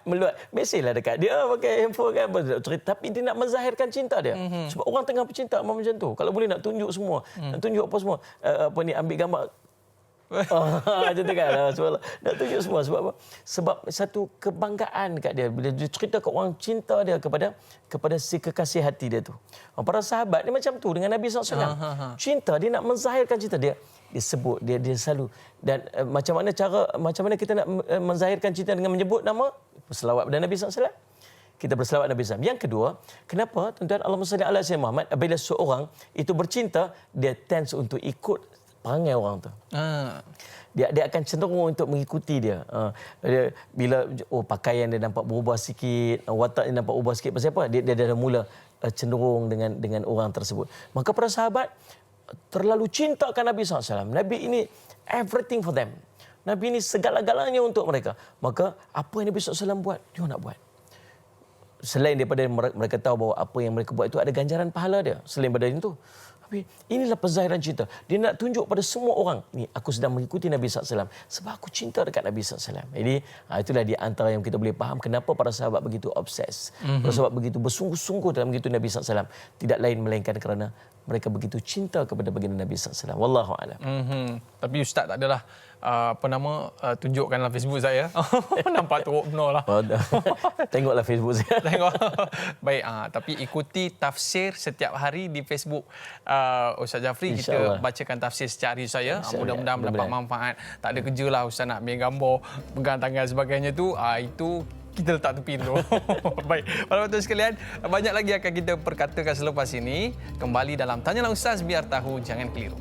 Meluat. Mesej lah dekat dia pakai handphone kan. Cerita, tapi dia nak menzahirkan cinta dia. Sebab orang tengah bercinta macam tu. Kalau boleh nak tunjuk semua. Nak tunjuk apa semua. Ambil gambar. Macam tu kan. Nak tunjuk semua. Sebab apa? Sebab satu kebanggaan kat dia. Bila dia cerita kat orang, cinta dia kepada si kekasih hati dia tu. Para sahabat dia macam tu dengan Nabi SAW. Cinta, dia nak menzahirkan cinta dia. Dia sebut, dia selalu. Dan macam mana kita nak menzahirkan cinta dengan menyebut nama? Berselawat pada Nabi SAW. Kita berselawat Nabi SAW. Yang kedua, kenapa tuan-tuan, Allahumma salli ala sayyidina Muhammad, bila seorang itu bercinta, dia tends untuk ikut perangai orang tu. Dia akan cenderung untuk mengikuti dia. Bila pakaian dia nampak berubah sikit, watak dia nampak berubah sikit, pasal apa? Dia dah mula cenderung dengan orang tersebut. Maka para sahabat terlalu cintakan Nabi SAW. Nabi ini everything for them. Nabi ini segala-galanya untuk mereka. Maka apa yang Nabi SAW buat, dia nak buat. Selain daripada mereka tahu bahawa apa yang mereka buat itu ada ganjaran pahala dia. Selain daripada itu. Tapi inilah penzahiran cinta. Dia nak tunjuk pada semua orang, ni aku sedang mengikuti Nabi SAW sebab aku cinta dekat Nabi SAW. Jadi itulah di antara yang kita boleh faham kenapa para sahabat begitu obses. Para sahabat begitu bersungguh-sungguh dalam mengikuti Nabi SAW. Tidak lain melainkan kerana mereka begitu cinta kepada baginda Nabi SAW. Wallahu a'lam. Tapi Ustaz tak adalah tunjukkan dalam Facebook saya. Nampak teruk benar lah. Tengoklah Facebook saya. Tengok. Baik, tapi ikuti tafsir setiap hari di Facebook Ustaz Jafri. Kita bacakan tafsir setiap hari saya. Mudah-mudahan mendapat manfaat. Tak ada kerja lah Ustaz nak ambil gambar, pegang tangan sebagainya tu. Itu kita letak tepi dulu. Baik, para penonton sekalian, banyak lagi akan kita perkatakan selepas ini. Kembali dalam Tanyalah Ustaz, biar tahu jangan keliru.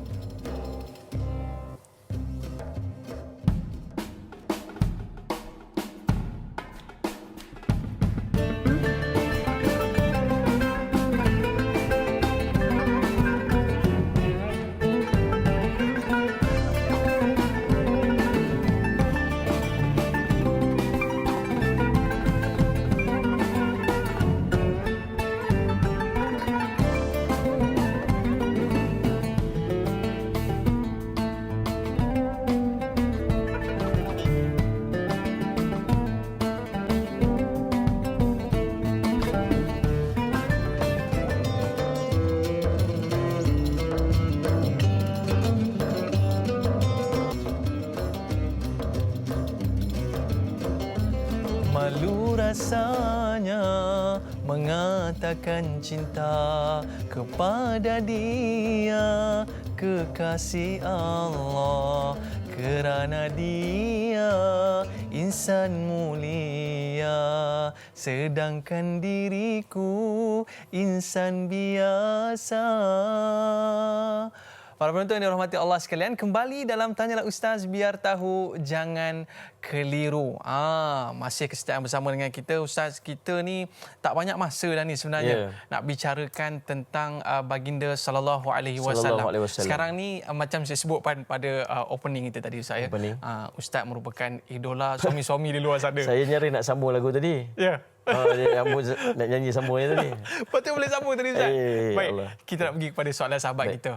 Malu rasanya mengatakan cinta kepada dia, kekasih Allah, kerana dia insan mulia, sedangkan diriku insan biasa. Para penonton yang dirahmati Allah sekalian, kembali dalam Tanyalah Ustaz, biar tahu jangan keliru. Masih kesetiaan bersama dengan kita. Ustaz, kita ni tak banyak masa dah ni sebenarnya nak bicarakan tentang baginda sallallahu alaihi wasallam. Sekarang ni macam saya sebut pada opening kita tadi Ustaz, Ustaz merupakan idola suami-suami di luar sana. Saya nyari nak sambung lagu tadi. Ya. Dia nak nyanyi sambungnya tadi. Patut boleh sambung tadi Ustaz. Baik, Allah. kita nak pergi kepada soalan sahabat kita.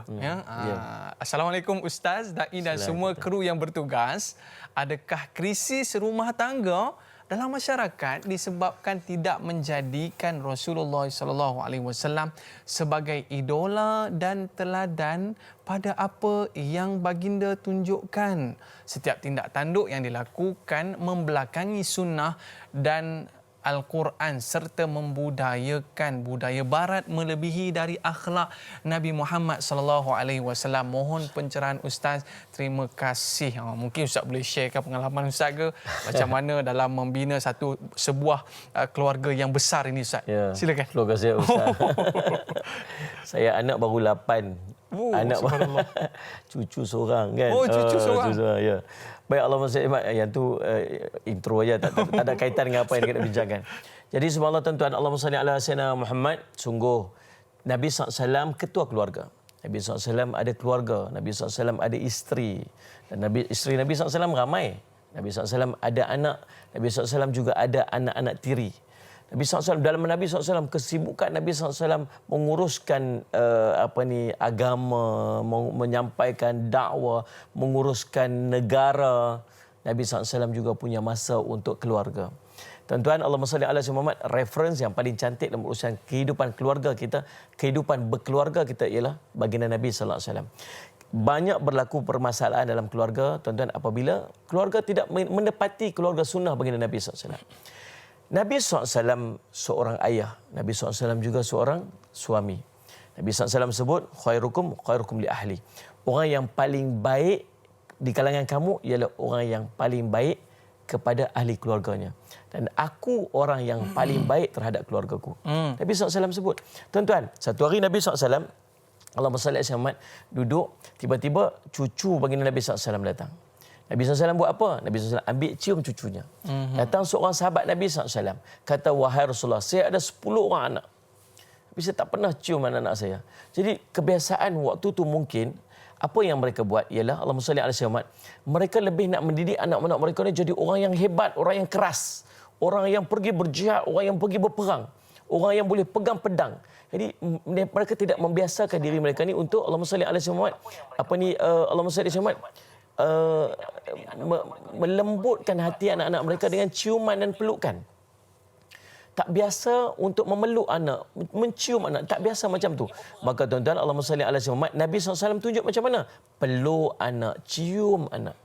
Assalamualaikum Ustaz, Da'i dan semua kru yang bertugas. Adakah krisis rumah tangga dalam masyarakat disebabkan tidak menjadikan Rasulullah SAW sebagai idola dan teladan pada apa yang baginda tunjukkan? Setiap tindak tanduk yang dilakukan membelakangi sunnah dan Al-Quran serta membudayakan budaya barat melebihi dari akhlak Nabi Muhammad sallallahu alaihi wasallam. Mohon pencerahan Ustaz. Terima kasih. Mungkin Ustaz boleh sharekan pengalaman Ustaz ke macam mana dalam membina sebuah keluarga yang besar ini Ustaz. Ya, silakan. Keluarga saya Ustaz. Saya anak baru 8. Anak cucu seorang kan. Cucu seorang. Ya. Baik, Allahumma salli yang tu intro aja, tak ada kaitan dengan apa yang kita bincangkan. Jadi subhanallah tuan-tuan, Allahumma salli ala sayyidina Muhammad. Sungguh Nabi SAW ketua keluarga. Nabi SAW ada keluarga, Nabi SAW ada isteri. Dan isteri Nabi SAW ramai. Nabi SAW ada anak, Nabi SAW juga ada anak-anak tiri. Nabi SAW, dalam Nabi SAW, kesibukan Nabi SAW menguruskan agama, menyampaikan dakwah, menguruskan negara. Nabi SAW juga punya masa untuk keluarga. Tuan-tuan, Allahumma salli ala Muhammad, reference yang paling cantik dalam urusan kehidupan keluarga kita, kehidupan berkeluarga kita ialah baginda Nabi sallallahu alaihi wasallam. Banyak berlaku permasalahan dalam keluarga, tuan-tuan, apabila keluarga tidak menepati keluarga sunnah baginda Nabi sallallahu alaihi wasallam. Nabi SAW seorang ayah, Nabi SAW juga seorang suami. Nabi SAW sebut, khairukum li ahli. Orang yang paling baik di kalangan kamu ialah orang yang paling baik kepada ahli keluarganya. Dan aku orang yang paling baik terhadap keluargaku. Nabi SAW sebut. Tuan-tuan, satu hari Nabi SAW, Allahumma salli alaihi wasallam, duduk, tiba-tiba cucu baginda Nabi SAW datang. Nabi SAW buat apa? Nabi SAW ambil cium cucunya. Datang seorang sahabat Nabi SAW. Kata, wahai Rasulullah, saya ada 10 orang anak. Tapi saya tak pernah cium anak-anak saya. Jadi kebiasaan waktu tu mungkin, apa yang mereka buat ialah, Allahumma salli alaihi wasallam, mereka lebih nak mendidik anak-anak mereka ni jadi orang yang hebat, orang yang keras. Orang yang pergi berjihad, orang yang pergi berperang. Orang yang boleh pegang pedang. Jadi mereka tidak membiasakan diri mereka ni untuk, Allahumma salli alaihi wasallam, Allahumma salli alaihi wasallam, melembutkan hati anak-anak mereka dengan ciuman dan pelukan. Tak biasa untuk memeluk anak, mencium anak, tak biasa macam tu. Maka tuan-tuan, Allahumma salli ala Muhammad, Nabi SAW tunjuk macam mana? Peluk anak, cium anak.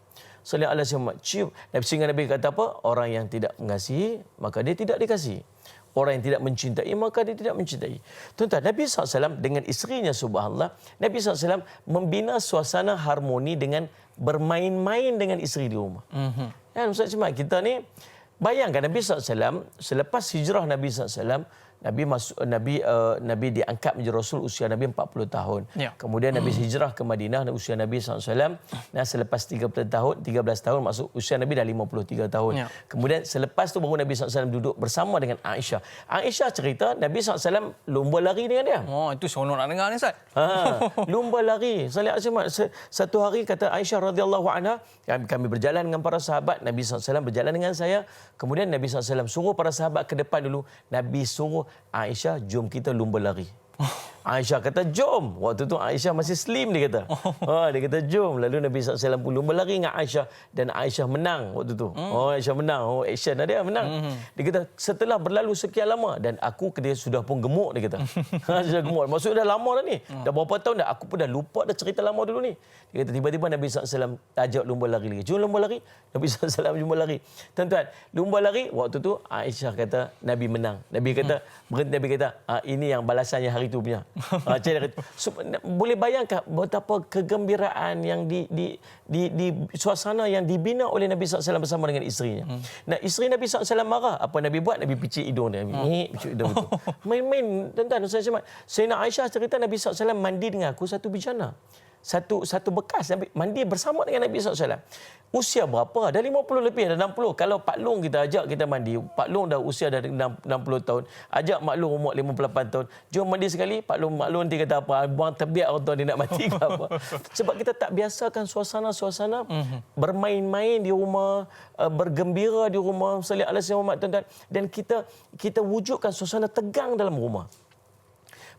Salli ala Muhammad, cium. Sehingga Nabi kata apa? Orang yang tidak mengasihi, maka dia tidak dikasihi. Orang yang tidak mencintai, maka dia tidak mencintai. Tuan-tuan, Nabi SAW dengan isterinya, subhanallah, Nabi SAW membina suasana harmoni dengan bermain-main dengan isteri di rumah. Dan Ustaz Cuma, kita ni, bayangkan Nabi SAW, selepas hijrah Nabi SAW, Nabi diangkat menjadi Rasul usia Nabi 40 tahun. Ya. Kemudian Nabi hijrah ke Madinah usia Nabi SAW. Dan selepas 13 tahun masuk usia Nabi dah 53 tahun. Ya. Kemudian selepas tu baru Nabi SAW duduk bersama dengan Aisyah. Aisyah cerita Nabi SAW lumba lari dengan dia. Oh, itu seronok nak dengar ni, Ustaz. Lumba lari. Satu hari kata Aisyah radhiyallahu anha, kami berjalan dengan para sahabat, Nabi SAW berjalan dengan saya. Kemudian Nabi SAW suruh para sahabat ke depan dulu. Nabi suruh Aisyah, jom kita lumba lari. Aisyah kata, jom. Waktu tu Aisyah masih slim, dia kata. Dia kata, jom. Lalu Nabi SAW pun lumba lari dengan Aisyah. Dan Aisyah menang waktu tu. Aisyah menang. Action dia menang. Dia kata, setelah berlalu sekian lama, dan aku dia sudah pun gemuk, dia kata. Sudah gemuk. Maksudnya dah lama dah ni. Dah berapa tahun dah. Aku pun dah lupa dah cerita lama dulu ni. Dia kata, tiba-tiba Nabi SAW ajak lumba lari lagi. Jom lumba lari. Nabi SAW lumba lari. Tuan-tuan, lumba lari, waktu tu Aisyah kata, Nabi menang. Nabi kata, berhenti. Nabi kata, ini yang balasannya hari tu punya. Boleh bayangkan betapa kegembiraan yang di suasana yang dibina oleh Nabi SAW bersama dengan isterinya. Nah, isteri Nabi SAW marah. Apa Nabi buat? Nabi picit hidung dia. Picit hidung itu. Main-main, tuan-tuan. Sayyidina Aisyah cerita Nabi SAW mandi dengan aku satu bijana. Satu bekas mandi bersama dengan Nabi SAW. Usia berapa? Dah 50 lebih, dah 60. Kalau Pak Long kita ajak kita mandi, Pak Long dah usia dah 60 tahun. Ajak Mak Long umur 58 tahun. Jom mandi sekali. Mak Long nanti kata apa? Buang terbiak orang tua dia nak mati ke apa. Sebab kita tak biasakan suasana-suasana bermain-main di rumah, bergembira di rumah, salli ala Muhammad, tuan-tuan. Dan kita wujudkan suasana tegang dalam rumah.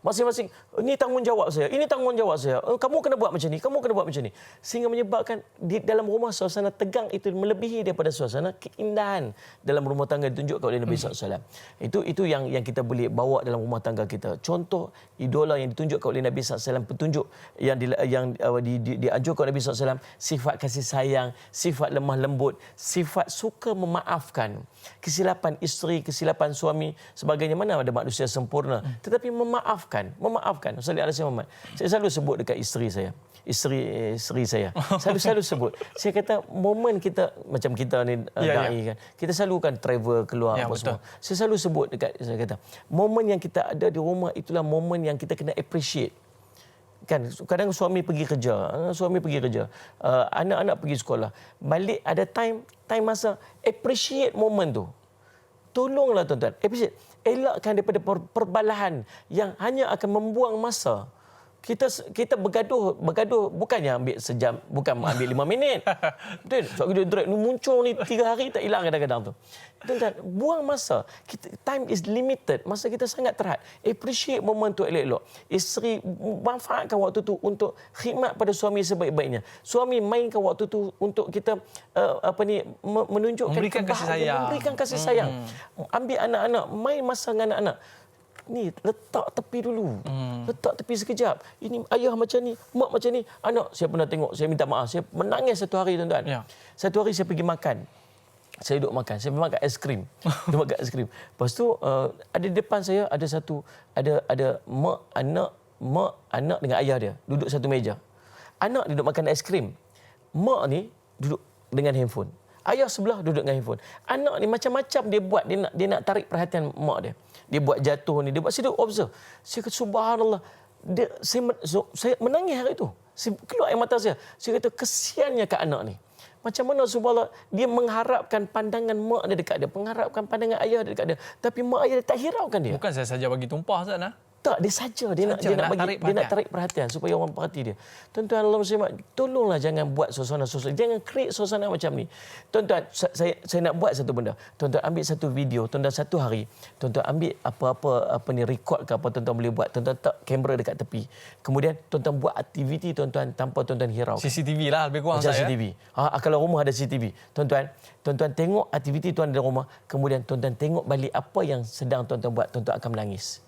Masing-masing, ini tanggungjawab saya, ini tanggungjawab saya. Kamu kena buat macam ni, kamu kena buat macam ni. Sehingga menyebabkan di dalam rumah suasana tegang itu melebihi daripada suasana keindahan dalam rumah tangga ditunjukkan oleh Nabi SAW. Itu yang kita boleh bawa dalam rumah tangga kita. Contoh idola yang ditunjukkan oleh Nabi SAW, petunjuk yang diajarkan oleh Nabi SAW, sifat kasih sayang, sifat lemah lembut, sifat suka memaafkan. Kesilapan isteri, kesilapan suami, sebagainya, mana ada manusia sempurna. Tetapi memaafkan. Sallallahu alaihi wasallam. Saya selalu sebut dekat isteri saya. Isteri saya. Selalu sebut. Saya kata momen kita macam kita ni dai kan. Kita selalu kan travel keluar apa semua. Saya selalu sebut dekat saya kata, momen yang kita ada di rumah itulah momen yang kita kena appreciate. kan kadang suami pergi kerja, anak-anak pergi sekolah, balik ada time masa, appreciate moment tu. Tolonglah tuan-tuan, appreciate, elakkan daripada perbalahan yang hanya akan membuang masa. Kita bergaduh bukannya ambil sejam, bukan ambil 5 minit. Betul? Sebab kita drag ni muncul ni 3 hari tak hilang kadang-kadang tu. Tuan-tuan, buang masa. Time is limited. Masa kita sangat terhad. Appreciate moment tu elok-elok. Isteri manfaatkan waktu tu untuk khidmat pada suami sebaik-baiknya. Suami mainkan waktu tu untuk kita menunjukkan memberikan kasih sayang. Memberikan kasih sayang. Ambil anak-anak, main masa dengan anak-anak. Ni letak tepi dulu. Letak tepi sekejap. Ini ayah macam ni, mak macam ni. Anak, saya pernah tengok, saya minta maaf. Saya menangis satu hari, tuan-tuan. Ya. Satu hari saya pergi makan. Saya duduk makan. Saya makan ais krim. Duduk makan ais krim. Lepas tu ada di depan saya ada mak, anak dengan ayah dia duduk satu meja. Anak duduk makan ais krim. Mak ni duduk dengan handphone. Ayah sebelah duduk dengan handphone. Anak ni macam-macam dia buat. Dia nak tarik perhatian mak dia. Dia buat jatuh ni. Dia buat. Saya duduk observe. Saya kata, subhanallah. Saya menangis hari itu. Saya keluar air mata saya. Saya kata, kesiannya ke anak ni. Macam mana subhanallah. Dia mengharapkan pandangan mak dia dekat dia. Mengharapkan pandangan ayah dia dekat dia. Tapi mak ayah dia tak hiraukan dia. Bukan saya saja bagi tumpah, Ustaz. Tak, dia saja. Dia nak tarik perhatian supaya orang perhati dia. Tuan-tuan, Allah Muslimat, tolonglah jangan buat suasana. Jangan create suasana macam ni. Tuan-tuan, saya nak buat satu benda. Tuan-tuan ambil satu video, tuan-tuan satu hari. Tuan-tuan ambil apa ni record ke apa tuan-tuan boleh buat. Tuan-tuan letak kamera dekat tepi. Kemudian tuan-tuan buat aktiviti tuan-tuan tanpa tuan-tuan hirau. CCTV lah lebih kurang saya. CCTV. Kalau rumah ada CCTV. Tuan-tuan tengok aktiviti tuan di rumah. Kemudian tuan-tuan tengok balik apa yang sedang tuan-tuan buat. Tuan-tuan akan menangis.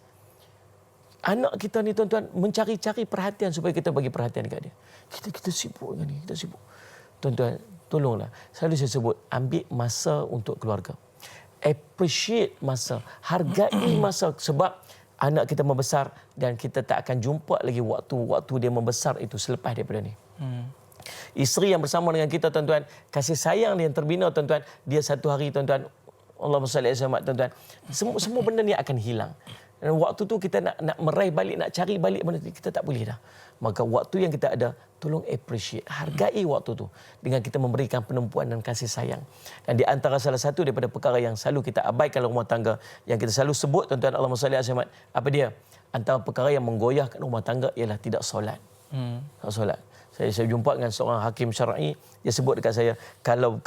Anak kita ni tuan-tuan mencari-cari perhatian supaya kita bagi perhatian dekat dia. Kita sibuk dengan ni, kita sibuk. Tuan-tuan, tolonglah. Selalu saya sebut, ambil masa untuk keluarga. Appreciate masa, hargai masa sebab anak kita membesar dan kita tak akan jumpa lagi waktu dia membesar itu selepas daripada ni. Isteri yang bersama dengan kita tuan-tuan, kasih sayang dia yang terbina tuan-tuan, dia satu hari tuan-tuan, Allahumma salli alaihi wasallam tuan-tuan, semua benda ni akan hilang. Dan waktu tu kita nak meraih balik, nak cari balik benda tu, kita tak boleh dah. Maka waktu yang kita ada, tolong appreciate, hargai waktu tu dengan kita memberikan penumpuan dan kasih sayang. Dan di antara salah satu daripada perkara yang selalu kita abaikan dalam rumah tangga, yang kita selalu sebut tuan-tuan, Allahumma salli alaihi wasallam, apa dia? Antara perkara yang menggoyahkan rumah tangga ialah tidak solat. Tak solat. Saya jumpa dengan seorang hakim syar'i, dia sebut dekat saya, kalau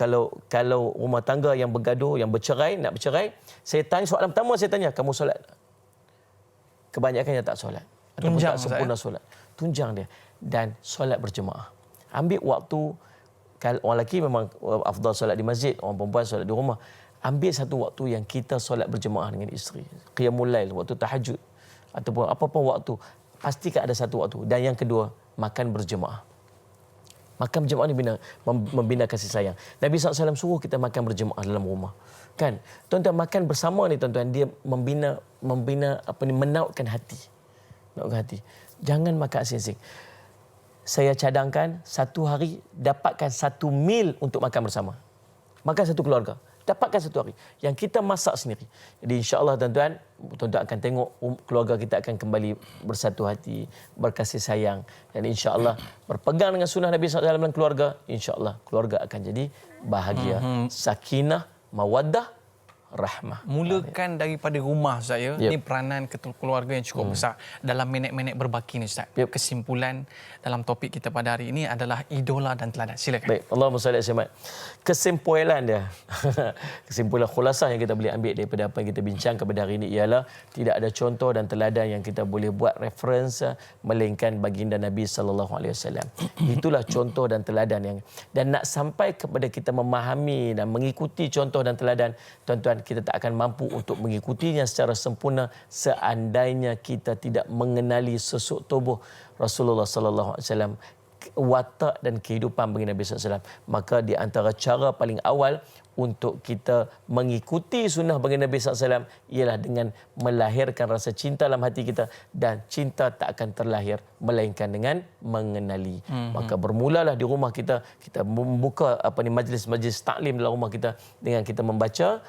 rumah tangga yang bergaduh, yang nak bercerai, saya tanya soalan pertama, saya tanya, kamu solat? Kebanyakannya tak solat. Ataupun tak sempurna solat. Tunjang dia. Dan solat berjemaah. Ambil waktu, kalau orang lelaki memang afdal solat di masjid, orang perempuan solat di rumah. Ambil satu waktu yang kita solat berjemaah dengan isteri. Qiyamul lail, waktu tahajud. Ataupun apa-apa waktu. Pastikan ada satu waktu. Dan yang kedua, makan berjemaah. Makan berjemaah ni membina kasih sayang. Nabi SAW suruh kita makan berjemaah dalam rumah. Kan? Tuan-tuan, makan bersama ni tuan-tuan, dia membina menautkan hati. Menautkan hati. Jangan makan asing-asing. Saya cadangkan satu hari dapatkan 1 meal untuk makan bersama. Makan satu keluarga. Dapatkan satu hari. Yang kita masak sendiri. Jadi insya-Allah tuan-tuan akan tengok keluarga kita akan kembali bersatu hati, berkasih sayang. Dan insya-Allah berpegang dengan sunnah Nabi SAW dalam keluarga, insya-Allah keluarga akan jadi bahagia, sakinah, mawaddah, rahmah. Mulakan daripada rumah, Ustaz ya. Ini peranan keluarga yang cukup besar dalam minit-minit berbaki ni, Ustaz. Kesimpulan dalam topik kita pada hari ini adalah idola dan teladan. Silakan. Baik, Allahumma salli alaihi wasallam. Kesimpulan dia. Kesimpulan khulasah yang kita boleh ambil daripada apa yang kita bincangkan pada hari ini ialah tidak ada contoh dan teladan yang kita boleh buat reference melainkan baginda Nabi sallallahu alaihi wasallam. Itulah contoh dan teladan yang, dan nak sampai kepada kita memahami dan mengikuti contoh dan teladan, tuan-tuan, kita tak akan mampu untuk mengikutinya secara sempurna seandainya kita tidak mengenali sosok tubuh Rasulullah sallallahu alaihi wasallam, watak dan kehidupan baginda Nabi sallallahu alaihi wasallam. Maka di antara cara paling awal untuk kita mengikuti sunnah baginda Nabi SAW ialah dengan melahirkan rasa cinta dalam hati kita, dan cinta tak akan terlahir melainkan dengan mengenali. Maka bermulalah di rumah kita membuka majlis-majlis taklim dalam rumah kita dengan kita membaca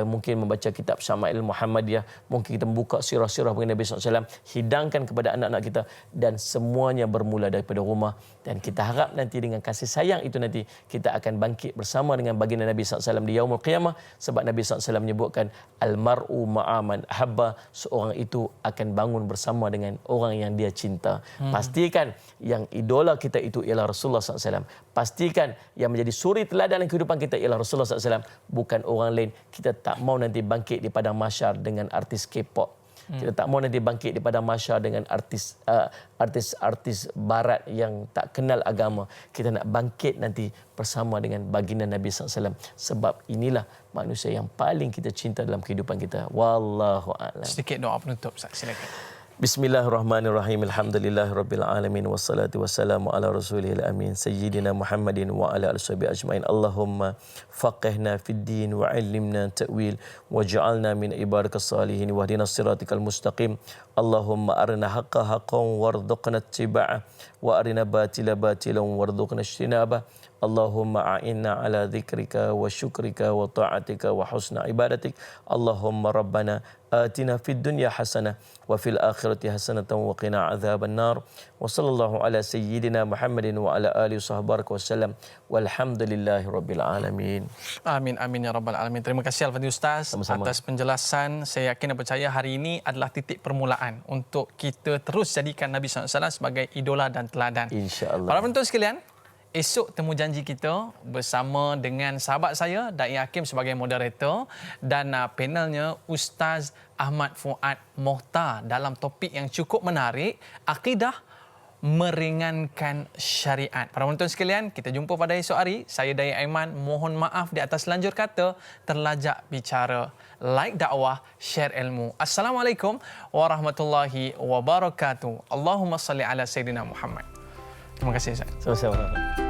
mungkin membaca kitab Syama'il Muhammadiyah, mungkin kita membuka sirah-sirah baginda Nabi SAW, hidangkan kepada anak-anak kita, dan semuanya bermula daripada rumah. Dan kita harap nanti dengan kasih sayang itu nanti kita akan bangkit bersama dengan baginda Nabi SAW di yaumul qiyamah, sebab Nabi SAW menyebutkan almar'u ma'aman habba, seorang itu akan bangun bersama dengan orang yang dia cinta. Pastikan yang idola kita itu ialah Rasulullah SAW. Pastikan yang menjadi suri teladan dalam kehidupan kita ialah Rasulullah SAW, bukan orang lain. Kita tak mau nanti bangkit di padang mahsyar dengan artis K-pop. Kita tak mau nanti bangkit di padang mahsyar dengan artis barat yang tak kenal agama. Kita nak bangkit nanti bersama dengan baginda Nabi SAW. Sebab inilah manusia yang paling kita cinta dalam kehidupan kita. Wallahu a'lam. Sedikit doa penutup, Ustaz. Silakan. Bismillahirrahmanirrahim. Alhamdulillahirabbil alamin wassalatu wassalamu ala rasulil amin sayyidina Muhammadin wa ala alihi ajmain. Allahumma faqihna fid din wa 'allimna ta'wil waj'alna min ibadikas salihin wahdinas siratikal mustaqim. Allahumma arina haqqa haqqan warzuqna ittiba'ah wa arina batila batilan warzuqna ijtinabah. Allahumma a'inna ala dzikrika wa syukrika wa ta'atika wa husna ibadatik. Allahumma rabbana atina fid dunya hasanah wa fil akhirati hasanatan wa qina adzaban nar. Wa sallallahu ala sayyidina Muhammadin wa ala alihi wasallam walhamdulillahi rabbil alamin. Amin amin ya rabbal alamin. Terima kasih Al-Fadhil Ustaz atas penjelasan. Saya yakin dan percaya hari ini adalah titik permulaan untuk kita terus jadikan Nabi SAW sebagai idola dan teladan. Insya-Allah. Para penonton sekalian, esok temu janji kita bersama dengan sahabat saya Da'i Hakim sebagai moderator dan panelnya Ustaz Ahmad Fuad Mohtar dalam topik yang cukup menarik, akidah meringankan syariat. Para penonton sekalian, kita jumpa pada esok hari. Saya Da'i Aiman, mohon maaf di atas lanjur kata terlajak bicara. Like dakwah, share ilmu. Assalamualaikum warahmatullahi wabarakatuh. Allahumma salli ala Sayyidina Muhammad. Terima kasih Ustaz. Sama-sama.